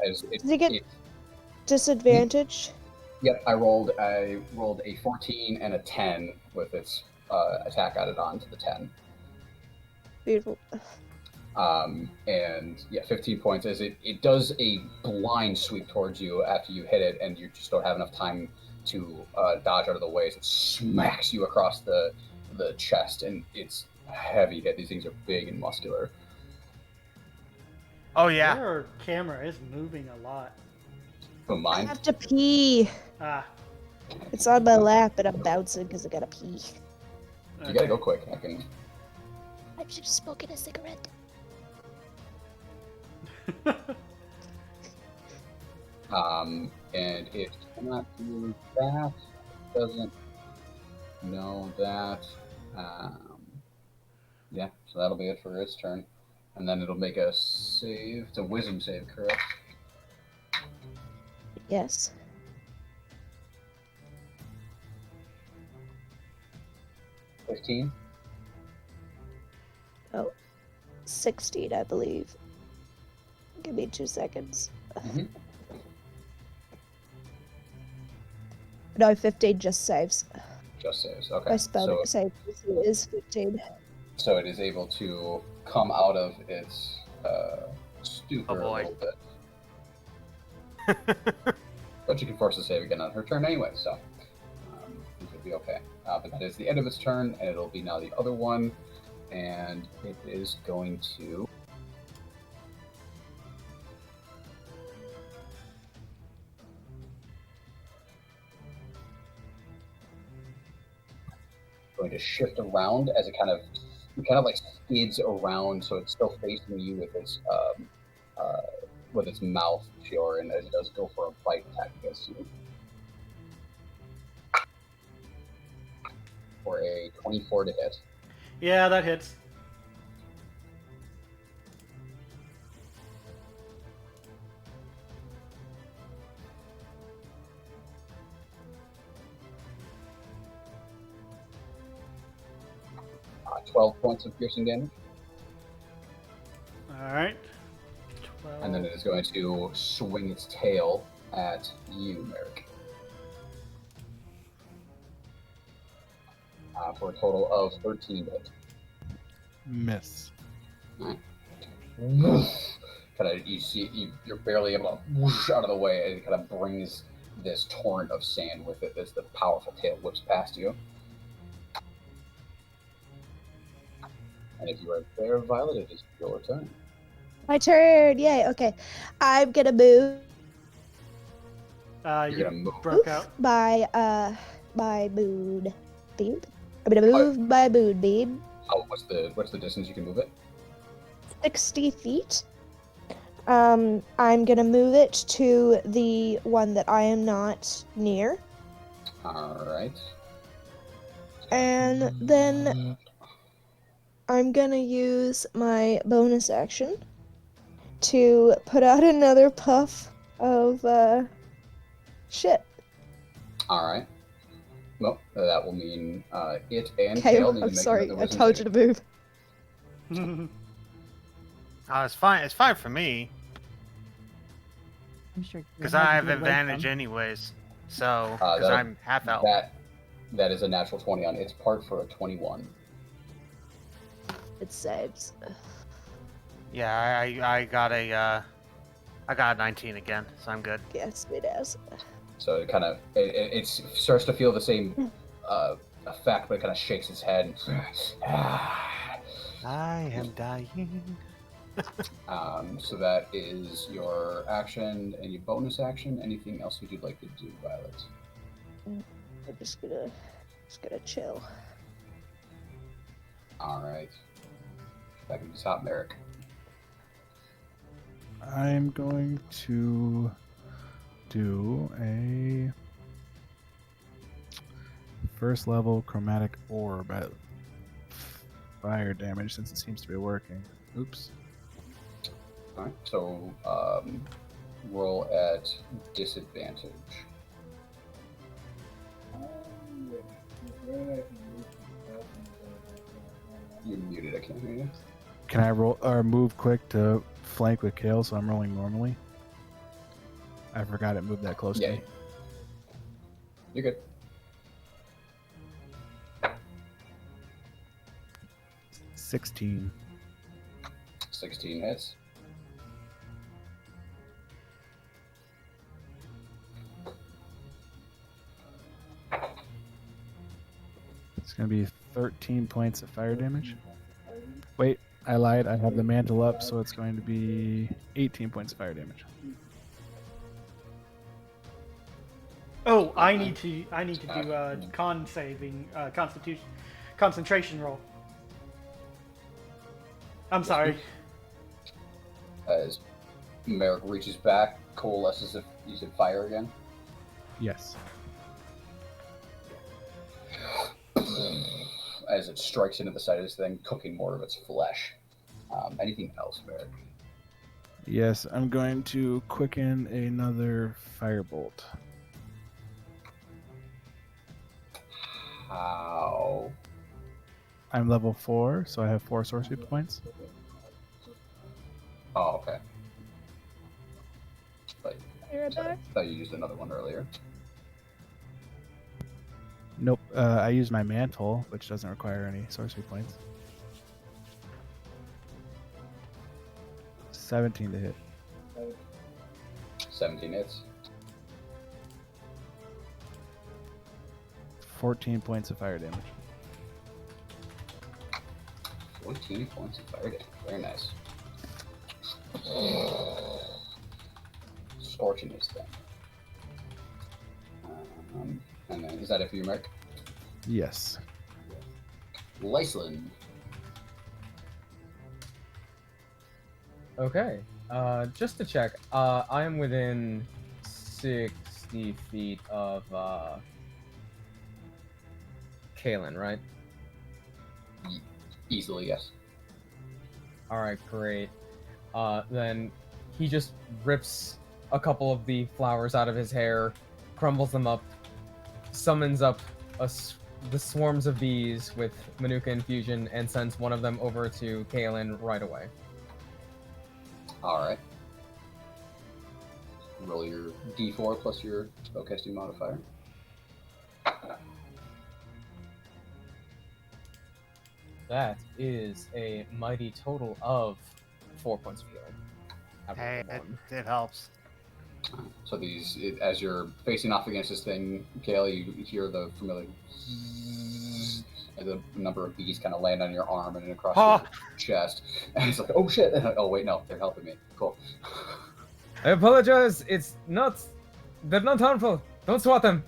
As it, Does he get it- disadvantage? Yep, I rolled a 14 and a 10 with its attack added on to the 10. Beautiful. And yeah, 15 points as it does a blind sweep towards you after you hit it, and you just don't have enough time to dodge out of the way. So it smacks you across the chest, and it's a heavy hit. These things are big and muscular. Oh yeah. Your camera is moving a lot. Don't I mind. have to pee. Ah, It's on my lap, and I'm bouncing because I gotta pee. You gotta go quick. I can. I'm just smoking a cigarette. And it cannot do that. Doesn't know that. Yeah, so that'll be it for its turn. And then it'll make a save. It's a wisdom save, correct? Yes. $15. Oh, 16, I believe. Give me 2 seconds. Mhm. No, 15 just saves. Just saves. Okay. My spell So, save is 15. so it is able to come out of its stupor Oh, a boy. little bit. But you can force the save again on her turn anyway, so it should be okay. But that is the end of its turn, and it'll be now the other one, and it is going to. Going to shift around as it kind of like skids around, so it's still facing you with its mouth, Fiorin, as it does go for a bite attack against you. For a 24 to hit. Yeah, that hits. Uh, 12 points of piercing damage. All right. 12. And then it is going to swing its tail at you, Merrick. For a total of 13 hit. Miss. Kind of, you see, you're barely able to whoosh out of the way, and it kind of brings this torrent of sand with it as the powerful tail whips past you. And if you are there, Violet, it is your turn. My turn! Yay, okay. I'm gonna move You're You gonna move. broke out. my moon beam. I'm gonna move my moon beam Oh, what's the distance you can move it? 60 feet. I'm gonna move it to the one that I am not near. All right. And then I'm gonna use my bonus action to put out another puff of shit. All right. Well, that will mean it and Okay, tail need to I'm make sorry. another I wisdom told you save. to move. It's fine. It's fine for me I'm sure. because I have advantage anyways. So because that'll- I'm half elf. That is a natural 20 on its part for a 21. It saves. Yeah, I got a 19 again, so I'm good. Yes, it is. So it kind of it starts to feel the same effect, but it kind of shakes its head. I am dying. So that is your action and your bonus action. Anything else would you like to do, Violet? I'm just gonna chill. All right. Back in the top, Merrick. I'm going to do a first level chromatic orb at fire damage since it seems to be working. Oops. All right. So roll at disadvantage. You're muted. I can't hear you. Can I roll or move quick to flank with Kale so I'm rolling normally? I forgot it moved that close to Yeah. me. You're good. 16. 16 hits. It's going to be 13 points of fire damage. Wait, I lied. I have the mantle up, so it's going to be 18 points of fire damage. Oh, I need to do a concentration roll. I'm sorry. As Merrick reaches back, coalesces if you said fire again. Yes. As it strikes into the side of this thing, cooking more of its flesh. Anything else, Merrick? Yes, I'm going to quicken another firebolt. How? I'm level 4, so I have 4 sorcery points. Oh, okay. You're back. I thought you used another one earlier. Nope, I used my mantle, which doesn't require any sorcery points. 17 to hit. 17 hits. 14 points of fire damage. 14 points of fire damage. Very nice. Scorching this thing. And then, is that it for you, Merrick? Yes. Lyceland. Okay. Just to check, I am within 60 feet of Kalen, right? Easily, yes. Alright, great. Then he just rips a couple of the flowers out of his hair, crumbles them up, summons up the swarms of bees with Manuka infusion, and sends one of them over to Kalen right away. Alright. Roll your d4 plus your spellcasting modifier. That is a mighty total of 4 points of healing. Hey, it helps. So as you're facing off against this thing, Kayla, you hear the familiar zzz, and the number of bees kind of land on your arm and across your chest. And it's like, oh shit! Oh wait, no, they're helping me. Cool. I apologize. They're not harmful. Don't swat them.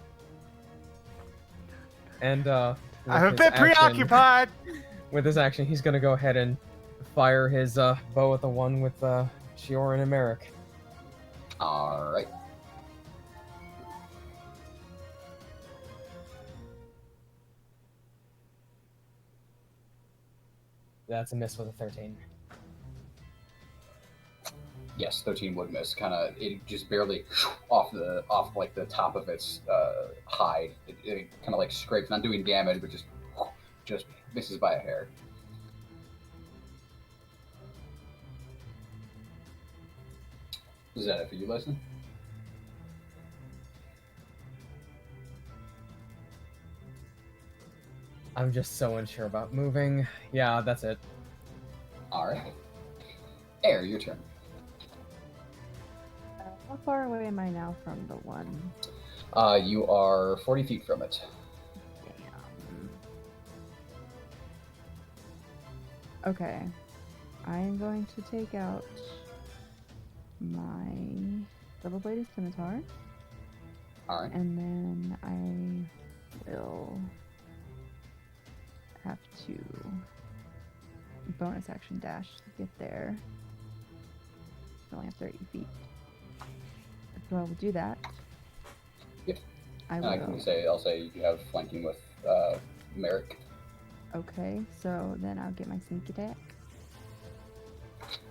And I'm a bit preoccupied. With his action, he's gonna go ahead and fire his bow at the one with Shioran and Merrick. Alright. That's a miss with a 13. Yes, 13 would miss. It just barely off like the top of its hide. It kind of like scrapes, not doing damage, but just misses by a hair. Is that it for you, Leslie? I'm just so unsure about moving. Yeah, that's it. Alright. Air, your turn. How far away am I now from the one? You are 40 feet from it. Damn. Okay. I am going to take out my double-bladed scimitar. Alright. And then I will have to bonus action dash to get there. I only have 30 feet. So I will do that. Yep. I will. I'll say you have flanking with Merrick. Okay, so then I'll get my sneak attack.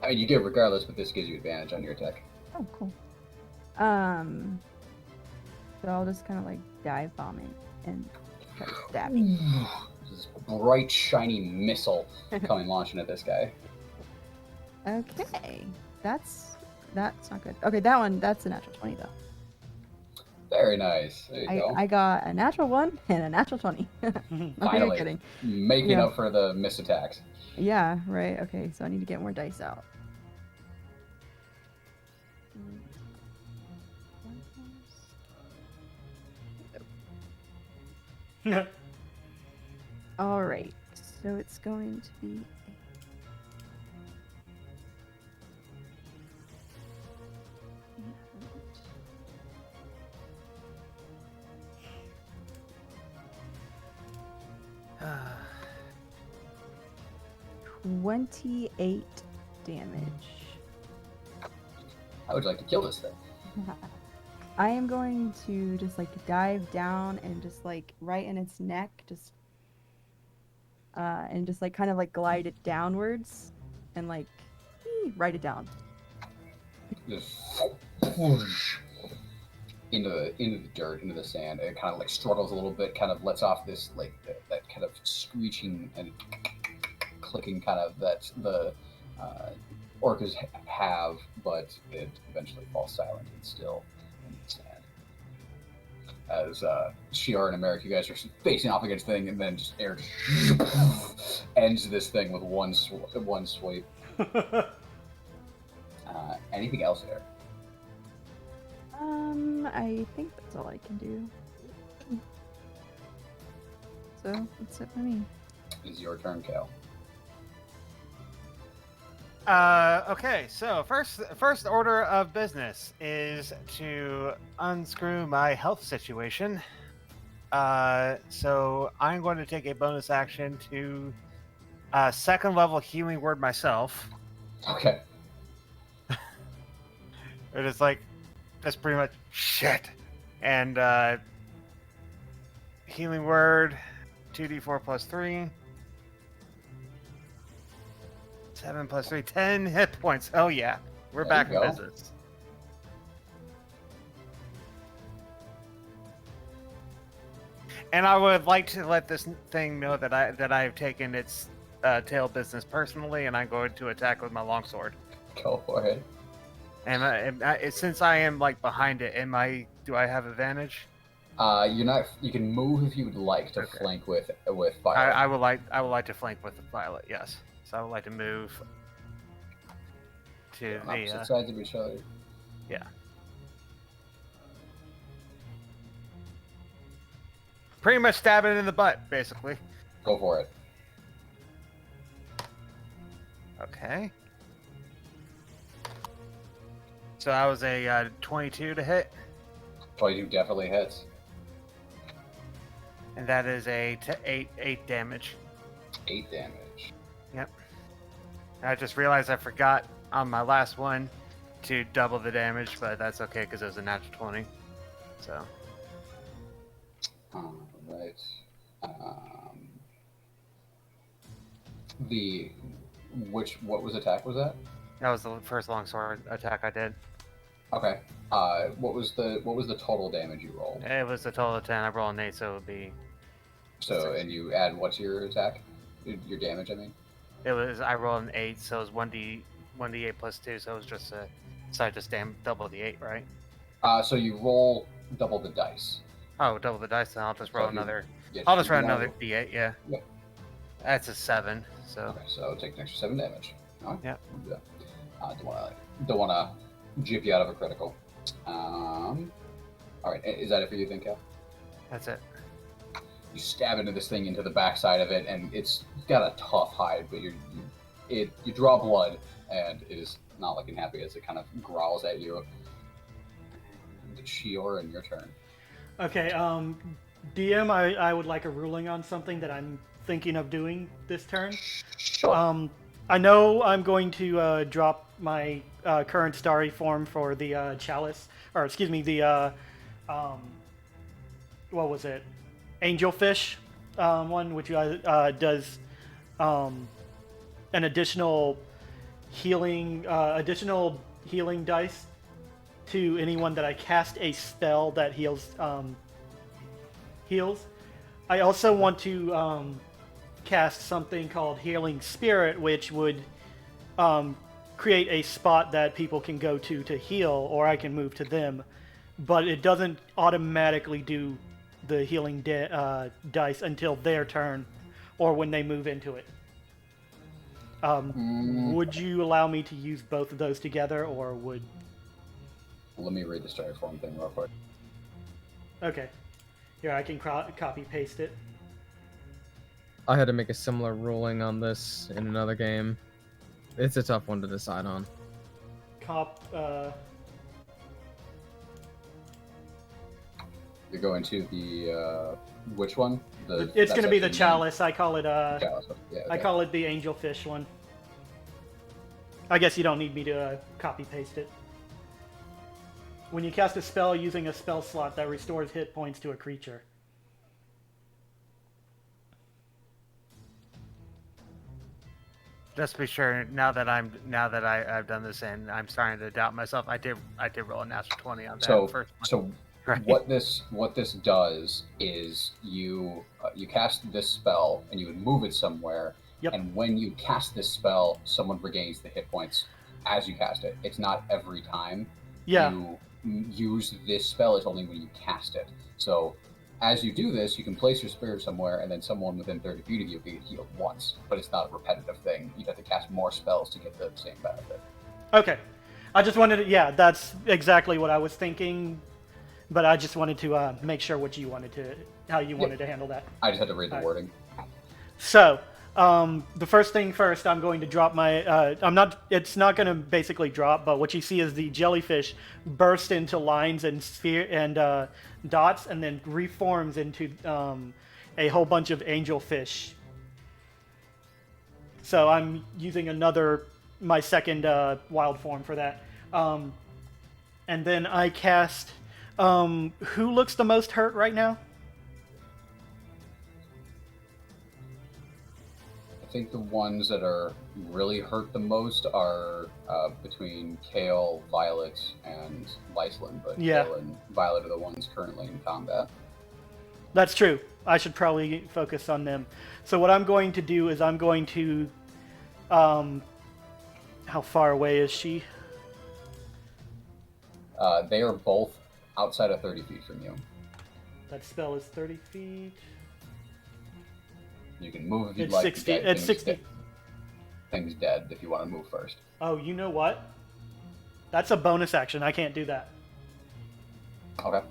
I mean, you get regardless, but this gives you advantage on your attack. Oh, cool. So I'll just kind of like dive bomb it and try to stab it. This bright, shiny missile coming launching at this guy. Okay, that's not good. Okay, that's a natural 20 though. Very nice. There you go. I got a natural 1 and a natural 20. I'm Finally, kidding. making up for the missed attacks. Yeah, right. Okay, so I need to get more dice out. All right, so it's going to be 28 damage. How would you like to kill this thing? I am going to just like dive down and just like right in its neck, just and just like kind of like glide it downwards and like write it down. Just whoosh into the dirt, into the sand. It kind of like struggles a little bit, kind of lets off this like that kind of screeching and clicking kind of that the orcas have, but it eventually falls silent and still in the sand. As Shior and America, you guys are facing off against the thing, and then just air just ends this thing with one sweep. Anything else there? I think that's all I can do. So that's it for me. It's your turn, Cal. Okay, so first order of business is to unscrew my health situation. So I'm going to take a bonus action to second level healing word myself. Okay. It is like that's pretty much shit. And healing word 2d4 plus 3. 7 plus 3, 10 hit points. Oh yeah, we're There back you in go. business. And I would like to let this thing know that I've taken its tail business personally, and I'm going to attack with my longsword. Go for it. And since I am like behind it, do I have advantage? You're not. You can move if you would like to Okay. flank with fire. I would like to flank with the violet. Yes, so I would like to move to On opposite the sides of each other. pretty much stab it in the butt, basically. Go for it. Okay. So that was a 22 to hit, 22 definitely hits. and that is a 8 damage. 8 damage. I just realized I forgot on my last one to double the damage, but that's okay because it was a natural 20. So All right. What was attack was that? that was the first longsword attack I did. Okay. What was the total damage you rolled? It was a total of 10. I rolled an 8, so it would be. So, and you add what's your attack? Your damage, I mean. I rolled an 8, so it was 1d8 plus 2, so it was just so I just double the 8, right? So you roll double the dice. Oh, double the dice, then I'll just roll So you- another. Yes, I'll just you roll wanna- another d8, yeah. Yep. That's a 7, so. Okay, so take an extra 7 damage. All right. Yep. We'll do that. Don't wanna jip you out of a critical. All right. Is that it for you, then, Cal? That's it. You stab into this thing, into the backside of it, and it's got a tough hide, but you draw blood, and it is not looking happy as it kind of growls at you. Shior, and your turn. Okay, DM, I would like a ruling on something that I'm thinking of doing this turn. Sure. I know I'm going to drop my current starry form for the chalice, or excuse me, the what was it? Angelfish one, which does an additional healing dice to anyone that I cast a spell that heals. I also want to cast something called Healing Spirit, which would create a spot that people can go to heal, or I can move to them. But it doesn't automatically do the healing dice until their turn, or when they move into it. Would you allow me to use both of those together, or would... Let me read the story form thing real quick. Okay. Here, I can copy paste it. I had to make a similar ruling on this in another game. It's a tough one to decide on. You're going to the which one? It's going to be the chalice. I call it Chalice. Yeah, I okay. call it the angelfish one. I guess you don't need me to copy paste it. When you cast a spell using a spell slot that restores hit points to a creature. Just to be sure, now that I've done this and I'm starting to doubt myself, I did roll a natural 20 on that first one. So Right. what this does is you cast this spell and you would move it somewhere. Yep. And when you cast this spell, someone regains the hit points as you cast it. It's not every time Yeah. you use this spell. It's only when you cast it. So as you do this, you can place your spirit somewhere, and then someone within 30 feet of you can get healed once. But it's not a repetitive thing. You'd have to cast more spells to get the same benefit. Okay. I just wanted to, yeah, that's exactly what I was thinking, but I just wanted to make sure how you wanted to handle that. I just had to read the wording. So, the first thing first, I'm going to drop my, it's not going to basically drop, but what you see is the jellyfish burst into lines and dots, and then reforms into a whole bunch of angelfish. So I'm using my second wild form for that. And then I cast, who looks the most hurt right now? I think the ones that are really hurt the most are between Kale, Violet, and Lyslin. But Yeah. Kale and Violet are the ones currently in combat. That's true. I should probably focus on them. So what I'm going to do is I'm going to... how far away is she? They are both outside of 30 feet from you. That spell is 30 feet. You can move if you'd It's like. 60. Yeah, It's 60. Thing's dead if you want to move first. Oh, you know what? That's a bonus action. I can't do that. Okay.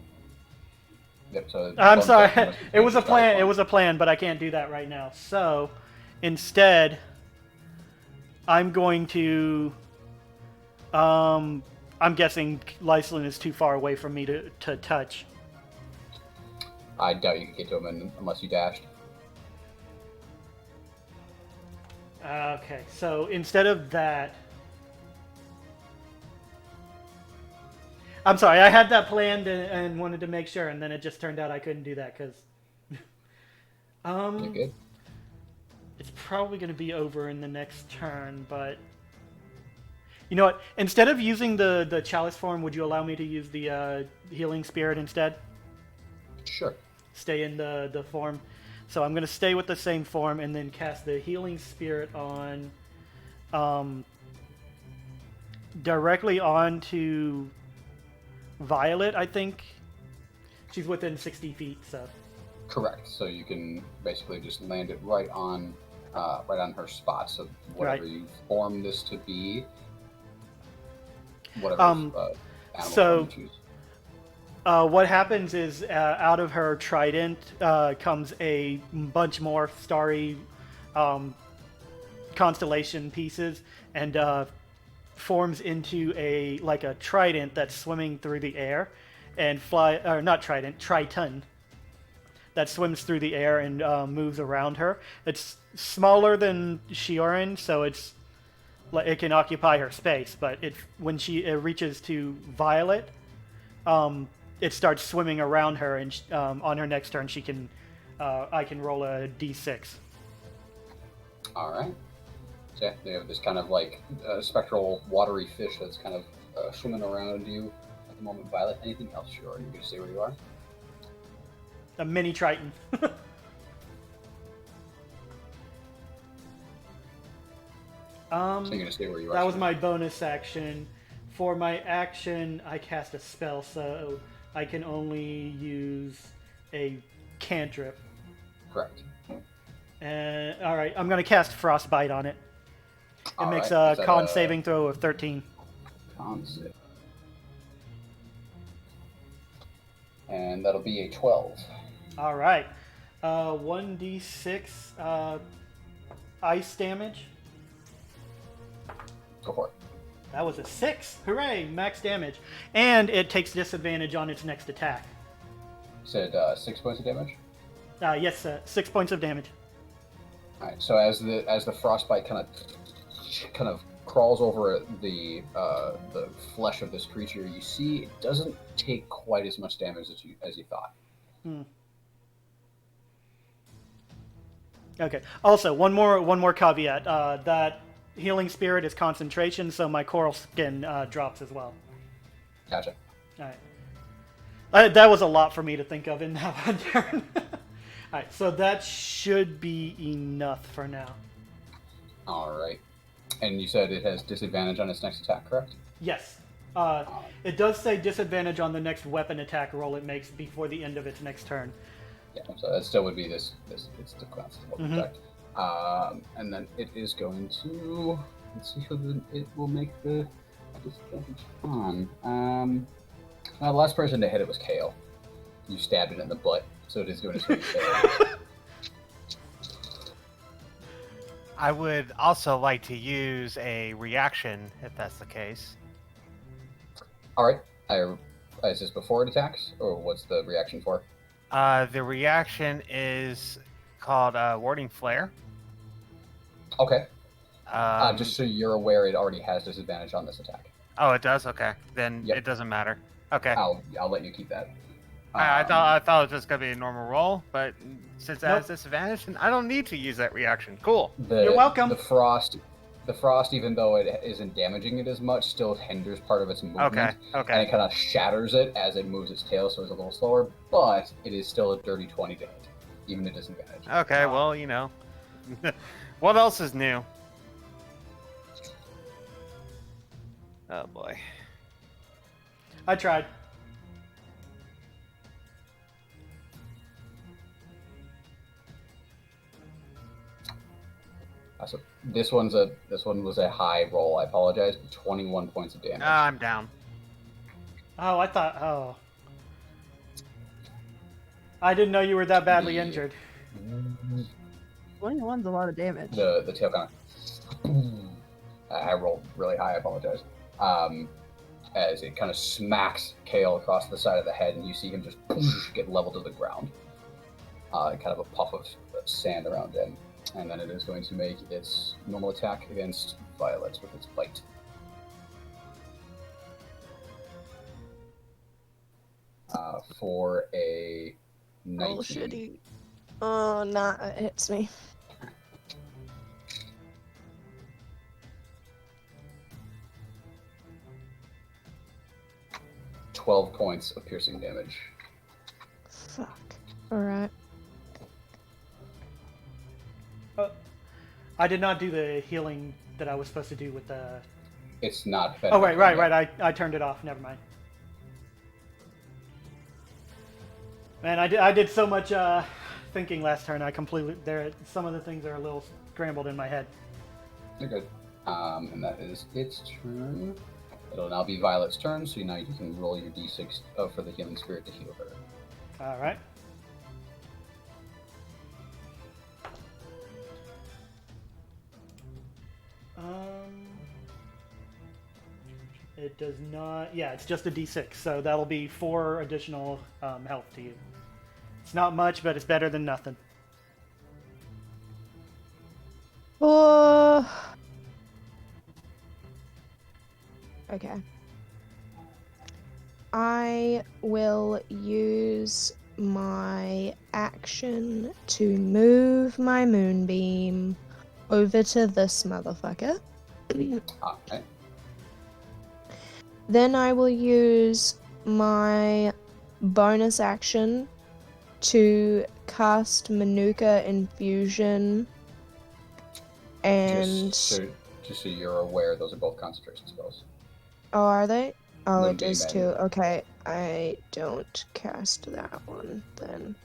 Yep. So I'm bonus sorry. action must be It was a taken plan. by It was a plan, but I can't do that right now. So, instead, I'm going to. I'm guessing Lyslin is too far away from me to touch. I doubt you can get to him unless you dashed. Okay, so instead of that, I'm sorry, I had that planned and wanted to make sure, and then it just turned out I couldn't do that because You're good. it's probably going to be over in the next turn. But you know what? Instead of using the chalice form, would you allow me to use the healing spirit instead? Sure. Stay in the form. So I'm going to stay with the same form and then cast the healing spirit on directly onto Violet, I think. She's within 60 feet, so. Correct. So you can basically just land it right on her spot. So whatever you form this to be, whatever animal so- form you choose. What happens is, out of her trident comes a bunch more starry constellation pieces, and forms into a trident that's swimming through the air, and triton that swims through the air and moves around her. It's smaller than Shioran, so it can occupy her space. But when it reaches to Violet, it starts swimming around her, and on her next turn, I can roll a d6. All right. So yeah, they have this kind of spectral, watery fish that's kind of swimming around you at the moment. Violet, anything else? Sure. You're gonna stay where you are. A mini triton. So you're gonna stay where you are. That was sir. my bonus action. For my action, I cast a spell, so I can only use a cantrip. Correct. And all right, I'm gonna cast Frostbite on it. It All makes right. a Is that con saving throw of 13. Con save. And that'll be a 12. All right, 1d6 ice damage. Go for it. That was a 6. Hooray! Max damage, and it takes disadvantage on its next attack. You said 6 points of damage. Yes, 6 points of damage. All right. So as the frostbite kind of crawls over the flesh of this creature, you see it doesn't take quite as much damage as you thought. Okay. Also, one more caveat. That healing spirit is concentration, so my coral skin drops as well. Gotcha. All right. That was a lot for me to think of in that one turn. All right. So that should be enough for now. All right. And you said it has disadvantage on its next attack, correct? Yes. It does say disadvantage on the next weapon attack roll it makes before the end of its next turn. Yeah, so that still would be this it's the class attack. And then it is going to, let's see who it will make the disadvantage on. The last person to hit it was Kale. You stabbed it in the butt, so it is going to hit Kale. I would also like to use a reaction if that's the case. All right. Is this before it attacks, or what's the reaction for? The reaction is called Warding Flare. Okay. Just so you're aware, it already has disadvantage on this attack. Oh, it does? Okay. Then Yep. it doesn't matter. Okay. I'll let you keep that. I thought it was just going to be a normal roll, but since it has disadvantage, then I don't need to use that reaction. Cool. You're welcome. The frost, even though it isn't damaging it as much, still hinders part of its movement. Okay. And it kind of shatters it as it moves its tail, so it's a little slower, but it is still a dirty 20 to hit, even at disadvantage. Okay, well, you know. What else is new? Oh, boy. I tried. So this one was a high roll. I apologize. 21 points of damage. I'm down. Oh, I thought. Oh. I didn't know you were that badly injured. 21's a lot of damage. The tail kind of. I rolled really high. I apologize. As it kind of smacks Kale across the side of the head, and you see him just get leveled to the ground. Kind of a puff of sand around him. And then it is going to make its normal attack against Violet with its bite. For a 19. Oh, shitty. Oh, nah, it hits me. $12 points of piercing damage. Fuck. Alright. I did not do the healing that I was supposed to do with the... It's not... Oh, right. I turned it off. Never mind. Man, I did so much thinking last turn. I completely... Some of the things are a little scrambled in my head. You're good. And that is its turn. It'll now be Violet's turn, so now you can roll your d6 for the healing spirit to heal her. All right. It does not... Yeah, it's just a d6, so that'll be 4 additional health to you. It's not much, but it's better than nothing. Oh. Okay. I will use my action to move my moonbeam over to this motherfucker. Okay. Then I will use my bonus action to cast Manuka Infusion and... Just so you're aware, those are both concentration spells. Oh, are they? Oh, Moonbeam it is and- too. Okay, I don't cast that one then.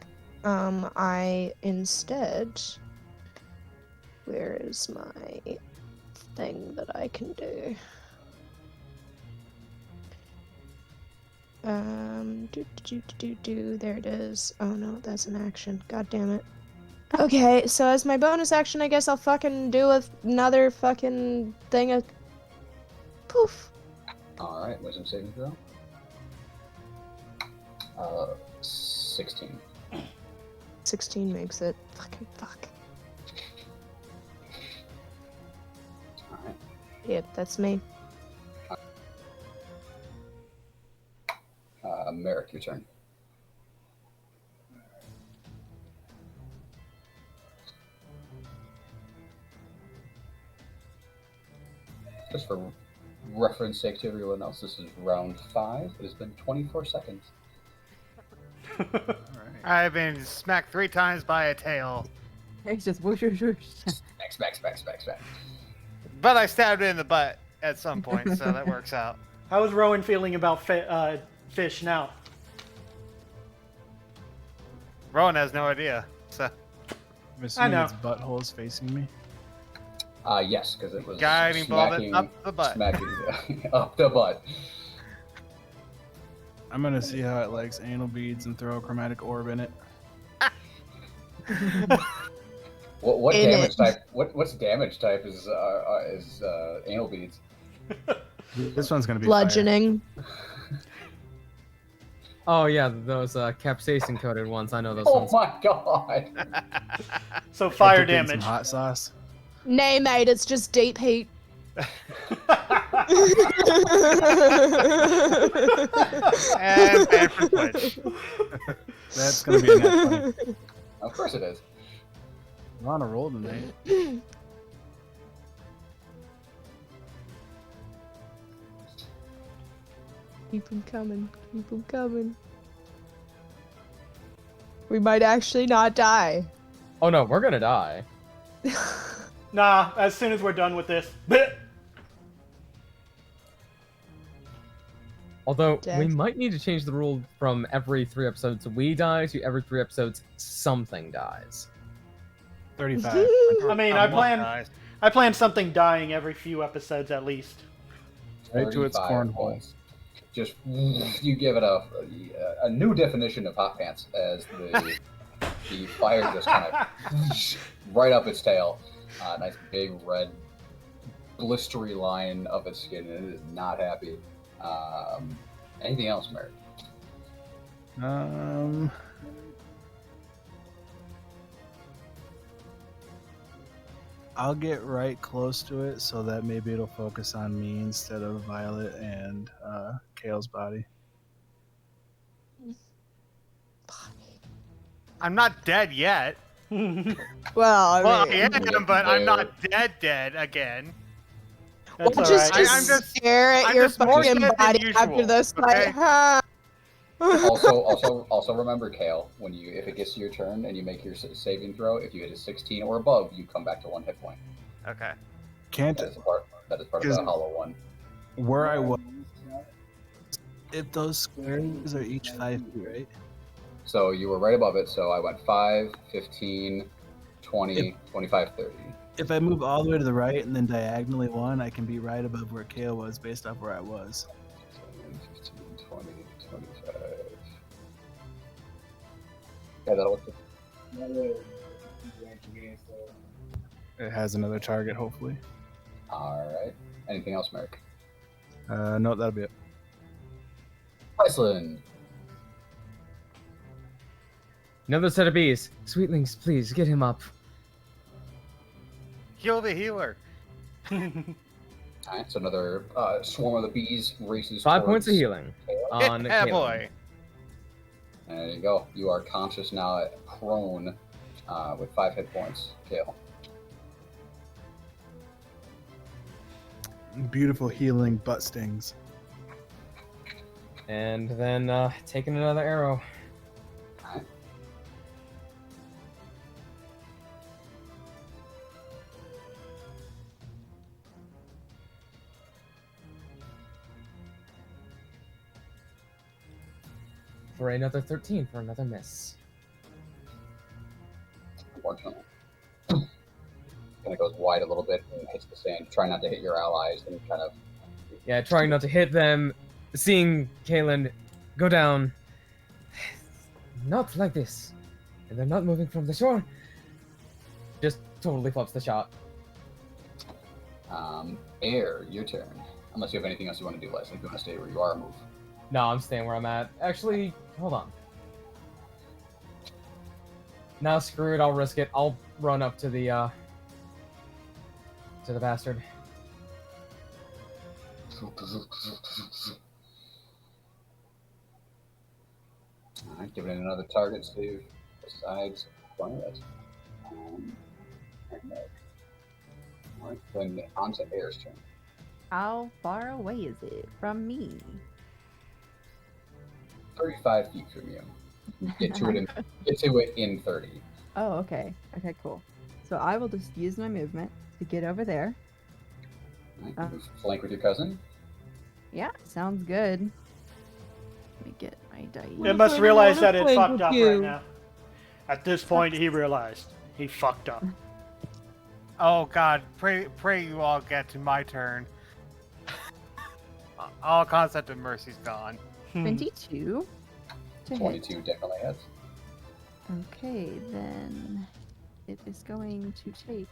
I instead... Where is my thing that I can do? There it is. Oh no, that's an action. God damn it. Okay, so as my bonus action, I guess I'll fucking do another fucking thing of... Poof. Alright, wisdom saving throw. 16. 16 makes it. Fucking fuck. Alright. Yep, that's me. Merrick, your turn. Just for reference sake to everyone else, this is round 5. It has been 24 seconds. I've been smacked 3 times by a tail, It's just whoosh, whoosh, whoosh. Smack. but I stabbed it in the butt at some point, so that works out. How is Rowan feeling about fish now? Rowan has no idea. So I'm assuming know. its butthole's facing me. Yes, because it was guiding smacking, bullet up the butt. smacking up the butt. I'm gonna see how it likes anal beads and throw a chromatic orb in it. What In damage it. type? What's damage type is anal beads? This one's gonna be fire. Bludgeoning. Oh yeah, those capsaicin coated ones. I know those Oh ones. my god! So fire Dip it in some damage. hot sauce. Nay, mate, it's just deep heat. And bad for Twitch. That's gonna be a net 20. Of course it is. We're on a roll tonight. Keep them coming. Keep them coming. We might actually not die. Oh no, we're gonna die. Nah, as soon as we're done with this. Although we Death. might need to change the rule from every 3 episodes we die to every 3 episodes something dies. 35. I mean, I plan something dying every few episodes at least. Right to its 35 cornhole. points. Just you give it a new definition of hot pants as the fire just kind of right up its tail. Nice big red blistery line of its skin, and it is not happy. Anything else, Mary? I'll get right close to it so that maybe it'll focus on me instead of Violet and Kale's body. I'm not dead yet. Well, Well, I I mean, am, but I'm not dead again. That's we'll all just, right. I'm just- stare at I'm your just more fucking dead than body usual, after this okay? fight. Huh? Also remember, Kale, when if it gets to your turn and you make your saving throw, if you hit a 16 or above, you come back to 1 hit point. Okay. Can't That is part of the hollow one. where I was. If those squares are each 5 feet, right? So you were right above it, so I went 5, 15, 20, 25, 30. If I move all the way to the right and then diagonally 1, I can be right above where Kale was based off where I was. 15, 20, 25. Yeah, that'll work. It has another target, hopefully. Alright. Anything else, Merrick? No, that'll be it. Iceland. Another set of bees. Sweetlings, please get him up. Heal the healer. Alright, so another swarm of the bees races 5 towards points of healing on Yeah, Caleb. boy. There you go. You are conscious now, prone, with 5 hit points. Kale. Beautiful healing butt stings. And then taking another arrow. For another 13 for another miss. Unfortunately. Kind of goes wide a little bit and hits the sand. Try not to hit your allies and kind of. Yeah, trying not to hit them. Seeing Kalen go down. Not like this. And they're not moving from the shore. Just totally flips the shot. Air, your turn. Unless you have anything else you want to do, Leslie. If you want to stay where you are, move. No, I'm staying where I'm at. Actually, hold on. Now screw it, I'll risk it. I'll run up to the bastard. Alright, giving it another target save besides Barnett. Alright, then on to Air's turn. How far away is it from me? 35 feet from you. Get to it in 30. Oh, okay. Okay, cool. So I will just use my movement to get over there. Right, flank with your cousin. Yeah, sounds good. Let me get my dice. It must realize that it play fucked with up you. right now. At this point, he realized he fucked up. Oh God, pray you all get to my turn. All concept of mercy's gone. 22 to hit. 22 definitely hits. Okay, then it is going to take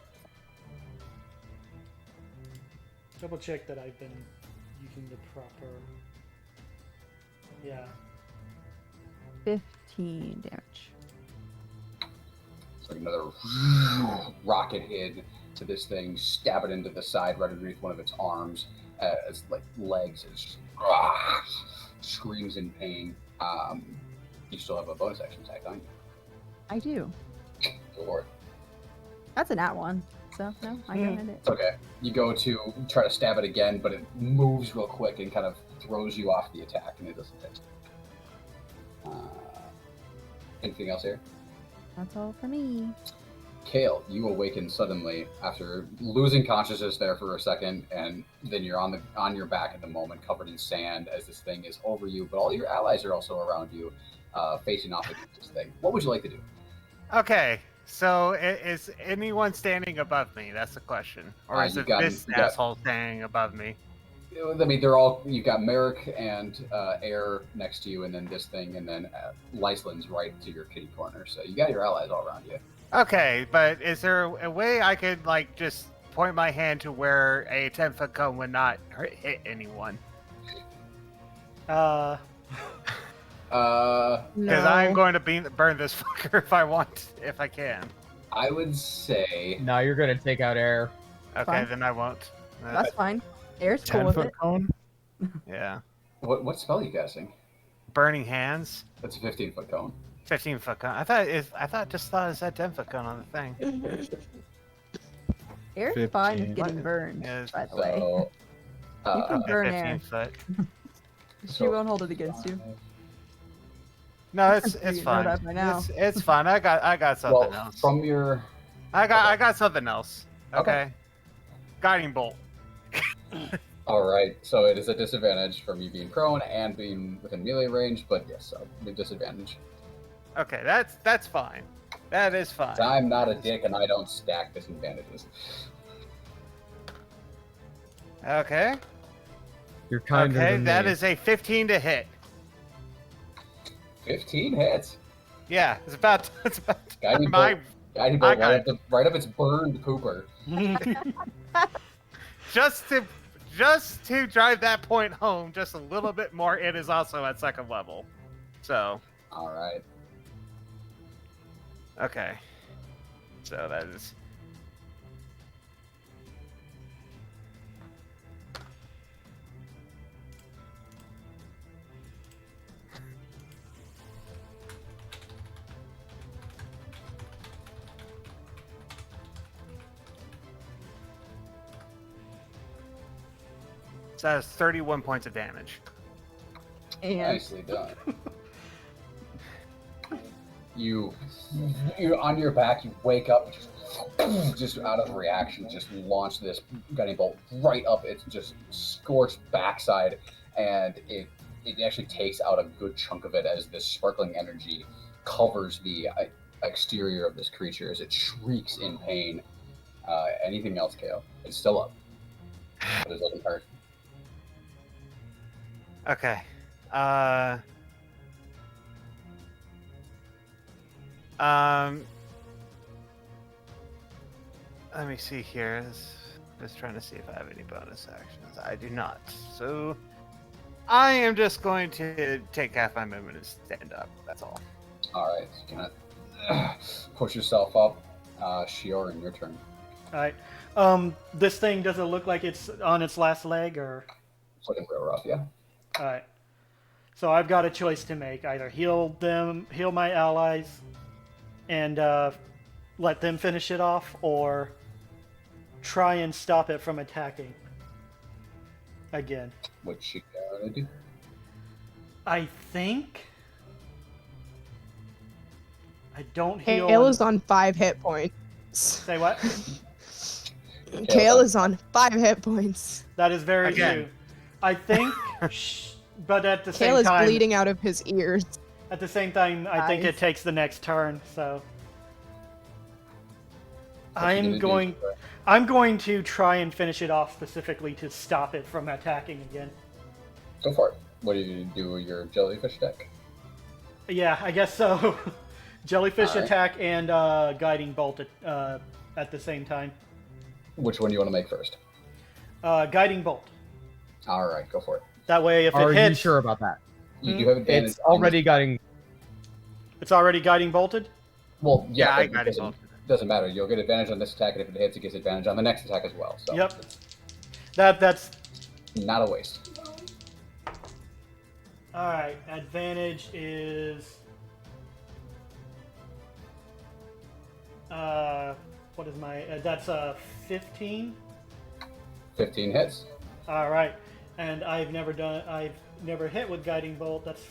Double check that I've been using the proper. Yeah. 15 damage. So another rocket hit to this thing, stab it into the side right underneath one of its arms, as like legs, it just screams in pain. You still have a bonus action attack, don't you? I do. Go for it. That's an @1. So no, I go ahead it. It's okay. You go to try to stab it again, but it moves real quick and kind of throws you off the attack, and it doesn't hit. Anything else here? That's all for me. Kale, you awaken suddenly after losing consciousness there for a second, and then you're on your back at the moment, covered in sand as this thing is over you, but all your allies are also around you, facing off against this thing. What would you like to do? Okay, so is anyone standing above me? That's the question. Or is it this asshole standing above me? I mean, you've got Merrick and Air next to you, and then this thing, and then Lyceland's right to your kitty corner. So you got your allies all around you. Okay, but is there a way I could, like, just point my hand to where a 10-foot cone would not hit anyone? No. Because I'm going to burn this fucker if I can. I would say... No, you're gonna take out Air. Okay, Fine. then I won't. That's fine. Air's cool with 10-foot it. cone? Yeah. What spell are you casting? Burning hands. That's a 15-foot cone. 15-foot cone. I thought it said 10-foot cone on the thing. Air's fine with 15. getting burned, Yes. by the way. So, You can burn Air. 15 foot. She won't hold it against you. No, it's You know fine. that by now. It's fine. I got something well, else. from your... I got something else. Okay. Okay. Guiding bolt. All right, so it is a disadvantage from you being prone and being within melee range, but yes, a disadvantage. Okay, that's fine. That is fine. I'm not a dick, and I don't stack disadvantages. Okay. You're kinder Okay, than that me. is a 15 to hit. 15 hits. Yeah, it's about Guiding my bolt, guiding I bolt got right up its burned pooper. just to drive that point home just a little bit more. It is also at second level. So, All right. okay. So that is So that is 31 points of damage. And Nicely done. You're on your back. You wake up, just out of reaction, just launch this guiding bolt right up its just scorched backside, and it actually takes out a good chunk of it as this sparkling energy covers the exterior of this creature as it shrieks in pain. Anything else, Kale? It's still up, but it's looking hurt. Okay. Let me see here. Just trying to see if I have any bonus actions. I do not. So I am just going to take half my movement and stand up. That's all. All right, gonna push yourself up. Shioran, your turn. All right. This thing doesn't look like it's on its last leg, or. It's looking real rough, yeah. All right. So I've got a choice to make: either heal my allies, and let them finish it off, or try and stop it from attacking again. What you gonna do? I think I don't heal. Kale is on 5 hit points. Say what? Kale is on 5 hit points. That is very Again. true. I think, but at the Kale same is time, bleeding out of his ears. at the same time, I think it Eyes. takes the next turn. So What you I'm gonna going. do? I'm going to try and finish it off specifically to stop it from attacking again. Go for it. What do you do with your jellyfish deck? Yeah, I guess so. Jellyfish Alright. attack and guiding bolt at the same time. Which one do you want to make first? Guiding bolt. All right, go for it. That way, if Are it you hits, sure about that? You do have advantage. It's already guiding. it's already guiding bolted. Well, Yeah, I but got it. doesn't matter. You'll get advantage on this attack, and if it hits, it gets advantage on the next attack as well. So Yep. it's That's not a waste. all right. Advantage is what is my? That's 15. 15 hits. All right, and I've never hit with guiding bolt. That's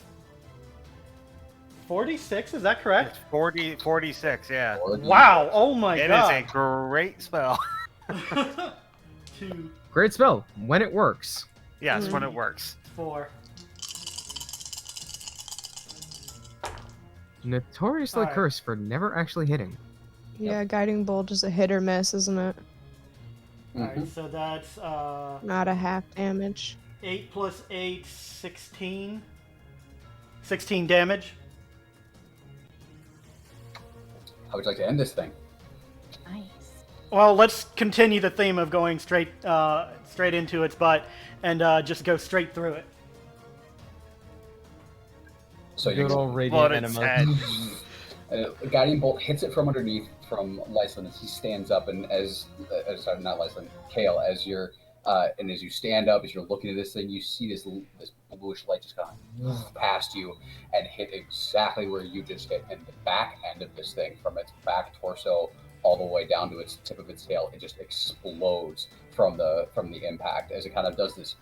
46. Is that correct? It's 46, yeah. Wow! Oh my It is god! a great spell. Two, Great spell when it works. Yes, when it works. 4. Notoriously Alright. cursed for never actually hitting. Yeah, guiding bolt is a hit or miss, isn't it? All right, so that's Not a half damage. 8 plus 8, 16. 16 damage. How would you like to end this thing? Nice. Well, let's continue the theme of going straight into its butt and just go straight through it. So you Good old radiant Blood its enema. head. A guiding bolt hits it from underneath from Lyslin as he stands up, and sorry, not Lyslin, Kale, as you're and as you stand up, as you're looking at this thing, you see this bluish light just kind of past you and hit exactly where you just hit, and the back end of this thing, from its back torso all the way down to its tip of its tail, it just explodes from the impact as it kind of does this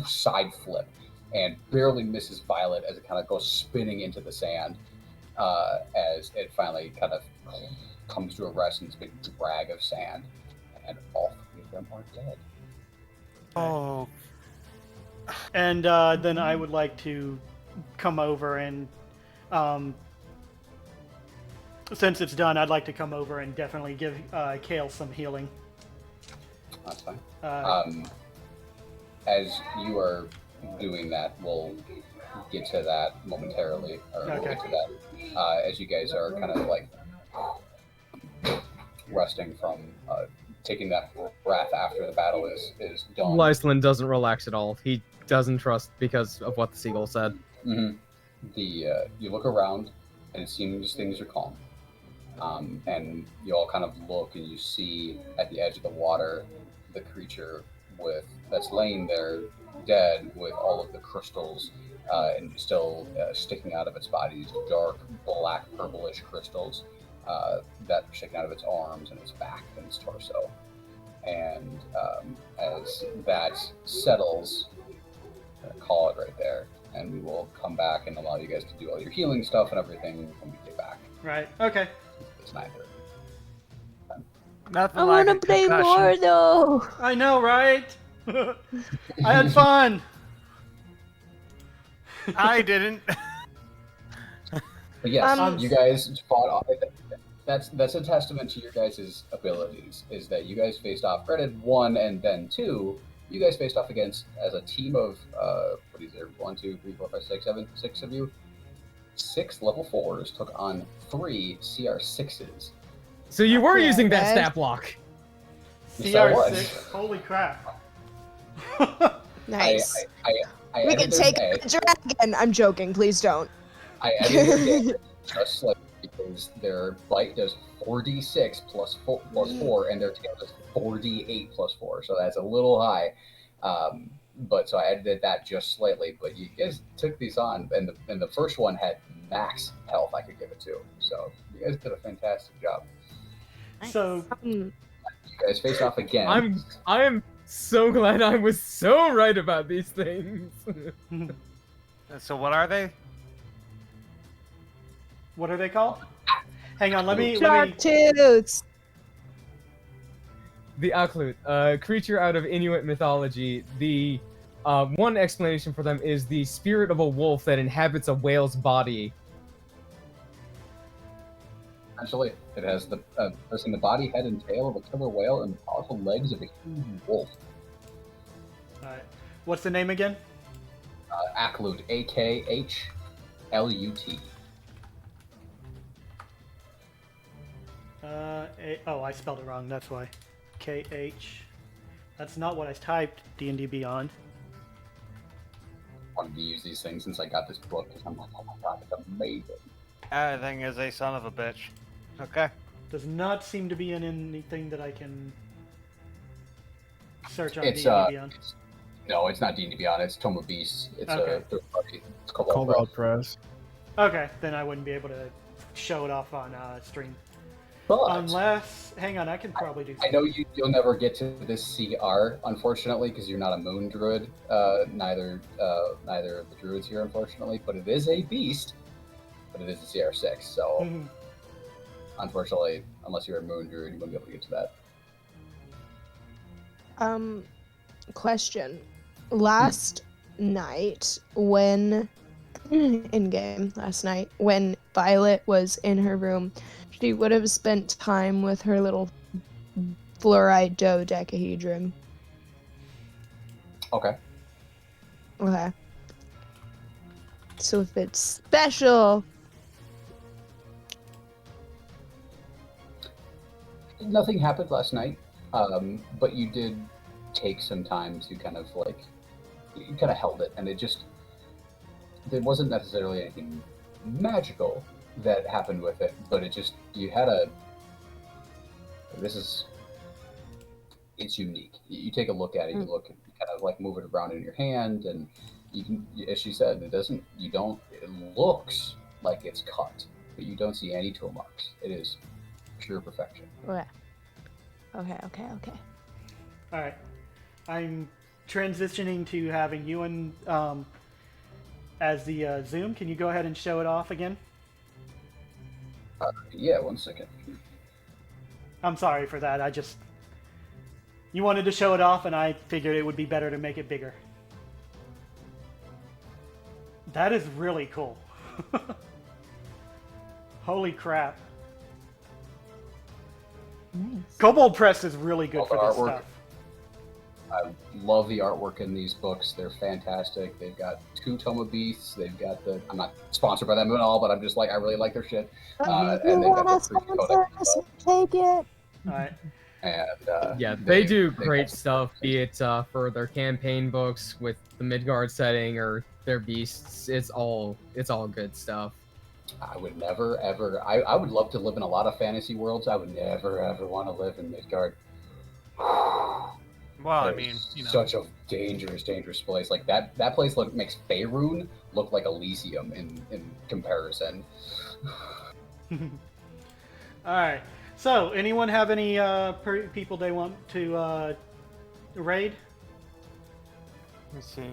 side flip and barely misses Violet as it kind of goes spinning into the sand. As it finally kind of comes to a rest in this big drag of sand, and all 3 of them are dead. Oh, And then I would like to come over and, since it's done, I'd like to come over and definitely give Kale some healing. That's fine. Uh, As you are doing that, we'll get to that momentarily, or we'll get to that as you guys are kind of like resting from taking that breath after the battle is done. Lyslin doesn't relax at all. He doesn't trust because of what the seagull said. Mm-hmm. You look around, and it seems things are calm. And you all kind of look, and you see at the edge of the water the creature that's laying there dead with all of the crystals and still sticking out of its body, these dark black purplish crystals that are sticking out of its arms and its back and its torso. And as that settles, I'm gonna call it right there, and we will come back and allow you guys to do all your healing stuff and everything when we get back. right. Okay. It's 9:30. nothing I like want a to play concussion. more though. I know, right? I had fun. I didn't. But yes, Um, you guys fought off. That's a testament to your guys' abilities. Is that you guys faced off? Granted, 1 and then 2. You guys faced off against as a team of what is there? 1, 2, 3, 4, 5, 6, 7, 6 of you. 6 level 4s took on 3 CR6s. So you were Yeah, using that Ed. stat block. CR6. Holy crap. Nice. I We can edited take their the dragon. I'm joking. Please don't. I edited their just like because their bite does 4d6 plus 4, and their tail does 4d8 plus 4. So that's a little high. But so I edited that just slightly. But you guys took these on, and the first one had max health I could give it to. So you guys did a fantastic job. So You guys face off again. I am so glad I was so right about these things. So what are they? what are they called? Hang on, let me. Shark tooths. The Aklut, a creature out of Inuit mythology. The one explanation for them is the spirit of a wolf that inhabits a whale's body. Essentially, it has the body, head, and tail of a killer whale and the powerful legs of a huge wolf. All right. What's the name again? Aklut, A-K-H-L-U-T. I spelled it wrong. That's why. K-H. That's not what I typed. D&D Beyond. I wanted to use these things since I got this book because I'm like, oh my god, it's amazing. Everything is a son of a bitch. Okay. Does not seem to be in anything that I can search on It's D&D Beyond. no, it's not D&D Beyond. It's Tome of Beasts. It's Okay. a third party. It's called Cobalt Press. Okay, then I wouldn't be able to show it off on stream. But Unless, hang on, I can probably do I know you'll never get to this CR, unfortunately, because you're not a moon druid. Neither of the druids here, unfortunately. But it is a beast. But it is a CR6, so Mhm. unfortunately, unless you're a moon druid, you won't be able to get to that. Question. Last night, when last night, when Violet was in her room, she would have spent time with her little fluorite dodecahedron. Okay. Okay. So if it's special, Nothing happened last night, but you did take some time to kind of you kind of held it, and there wasn't necessarily anything magical that happened with it, but you had it's unique. You take a look at it, you kind of move it around in your hand, and you can, as she said, it looks like it's cut, but you don't see any tool marks. It is pure perfection. okay. Okay. All right. I'm transitioning to having you and as the Zoom. Can you go ahead and show it off again? Yeah, 1 second. I'm sorry for that. You wanted to show it off, and I figured it would be better to make it bigger. That is really cool. Holy crap. Nice. Kobold Press is really good All for the this artwork. stuff. I love the artwork in these books. They're fantastic. They've got 2 Toma Beasts. They've got I'm not sponsored by them at all, but I'm just I really like their shit. And they've got the Priest Codex as well. Take it. All right. And Yeah, they do great stuff, be it for their campaign books with the Midgard setting or their beasts. It's all good stuff. I would never ever. I would love to live in a lot of fantasy worlds. I would never ever want to live in Midgard. Well, I It's mean, such a dangerous place. That place makes Faerun look like Elysium in comparison. All right. So, anyone have any people they want to raid? Let's see.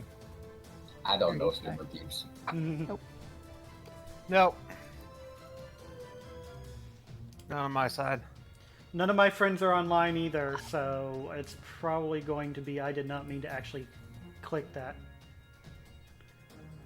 I don't know super peeps. Nope. Not on my side. None of my friends are online either, so it's probably going to be. I did not mean to actually click that.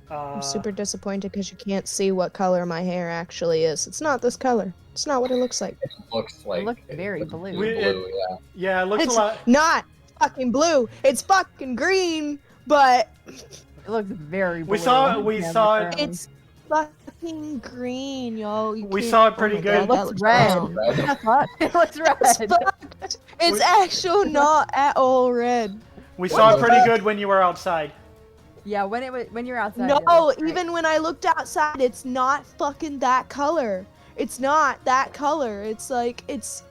I'm super disappointed because you can't see what color my hair actually is. It's not this color. It's not what it looks like. It looks like It looks very blue. blue, yeah. Yeah, it looks It's a lot. not fucking blue. It's fucking green, but It looks very blue. We saw on it- camera. it's fucking green, yo. You We can't- saw it pretty my good. God, It looks brown. red. Red. What? It looks It's red. fucked. It's actually not at all red. We saw it the pretty fuck? good when you were outside. Yeah, when you're outside. it No, looks great. even when I looked outside, it's not fucking that color. It's not that color. It's like it's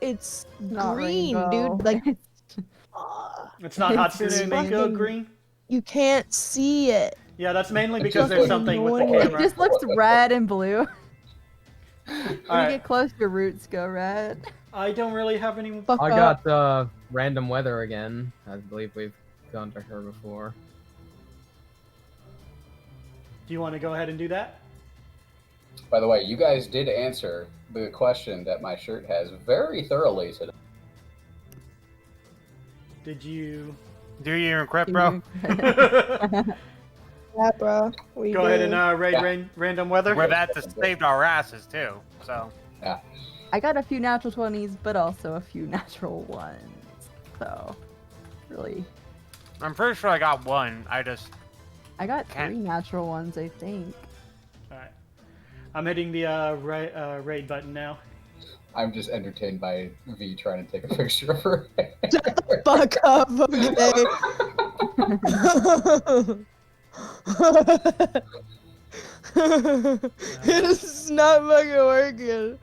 Not green, rainbow. dude. Like It's not It's Hatsune green. Miku green? you can't see it. Yeah, that's mainly It's because just there's like something with the annoying. It camera. just looks red and blue. When you Alright, get close, your roots go red. I don't really have any... Fuck I up. got random weather again. I believe we've gone to her before. Do you want to go ahead and do that? By the way, you guys did answer the question that my shirt has very thoroughly today. Did you... Do you regret, bro? Yeah, bro. We Go ahead did. and raid Yeah. random weather? We're that to saved our asses too. So I got a few natural 20s, but also a few natural ones. So, really. I'm pretty sure I got one. I I got Can't- 3 natural ones, I think. Alright. I'm hitting the raid button now. I'm just entertained by V trying to take a picture of her. Fuck up, okay? It's not fucking working.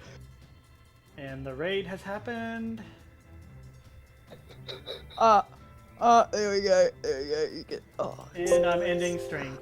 And the raid has happened. There we go. There we go. You get. Oh. And I'm ending stream.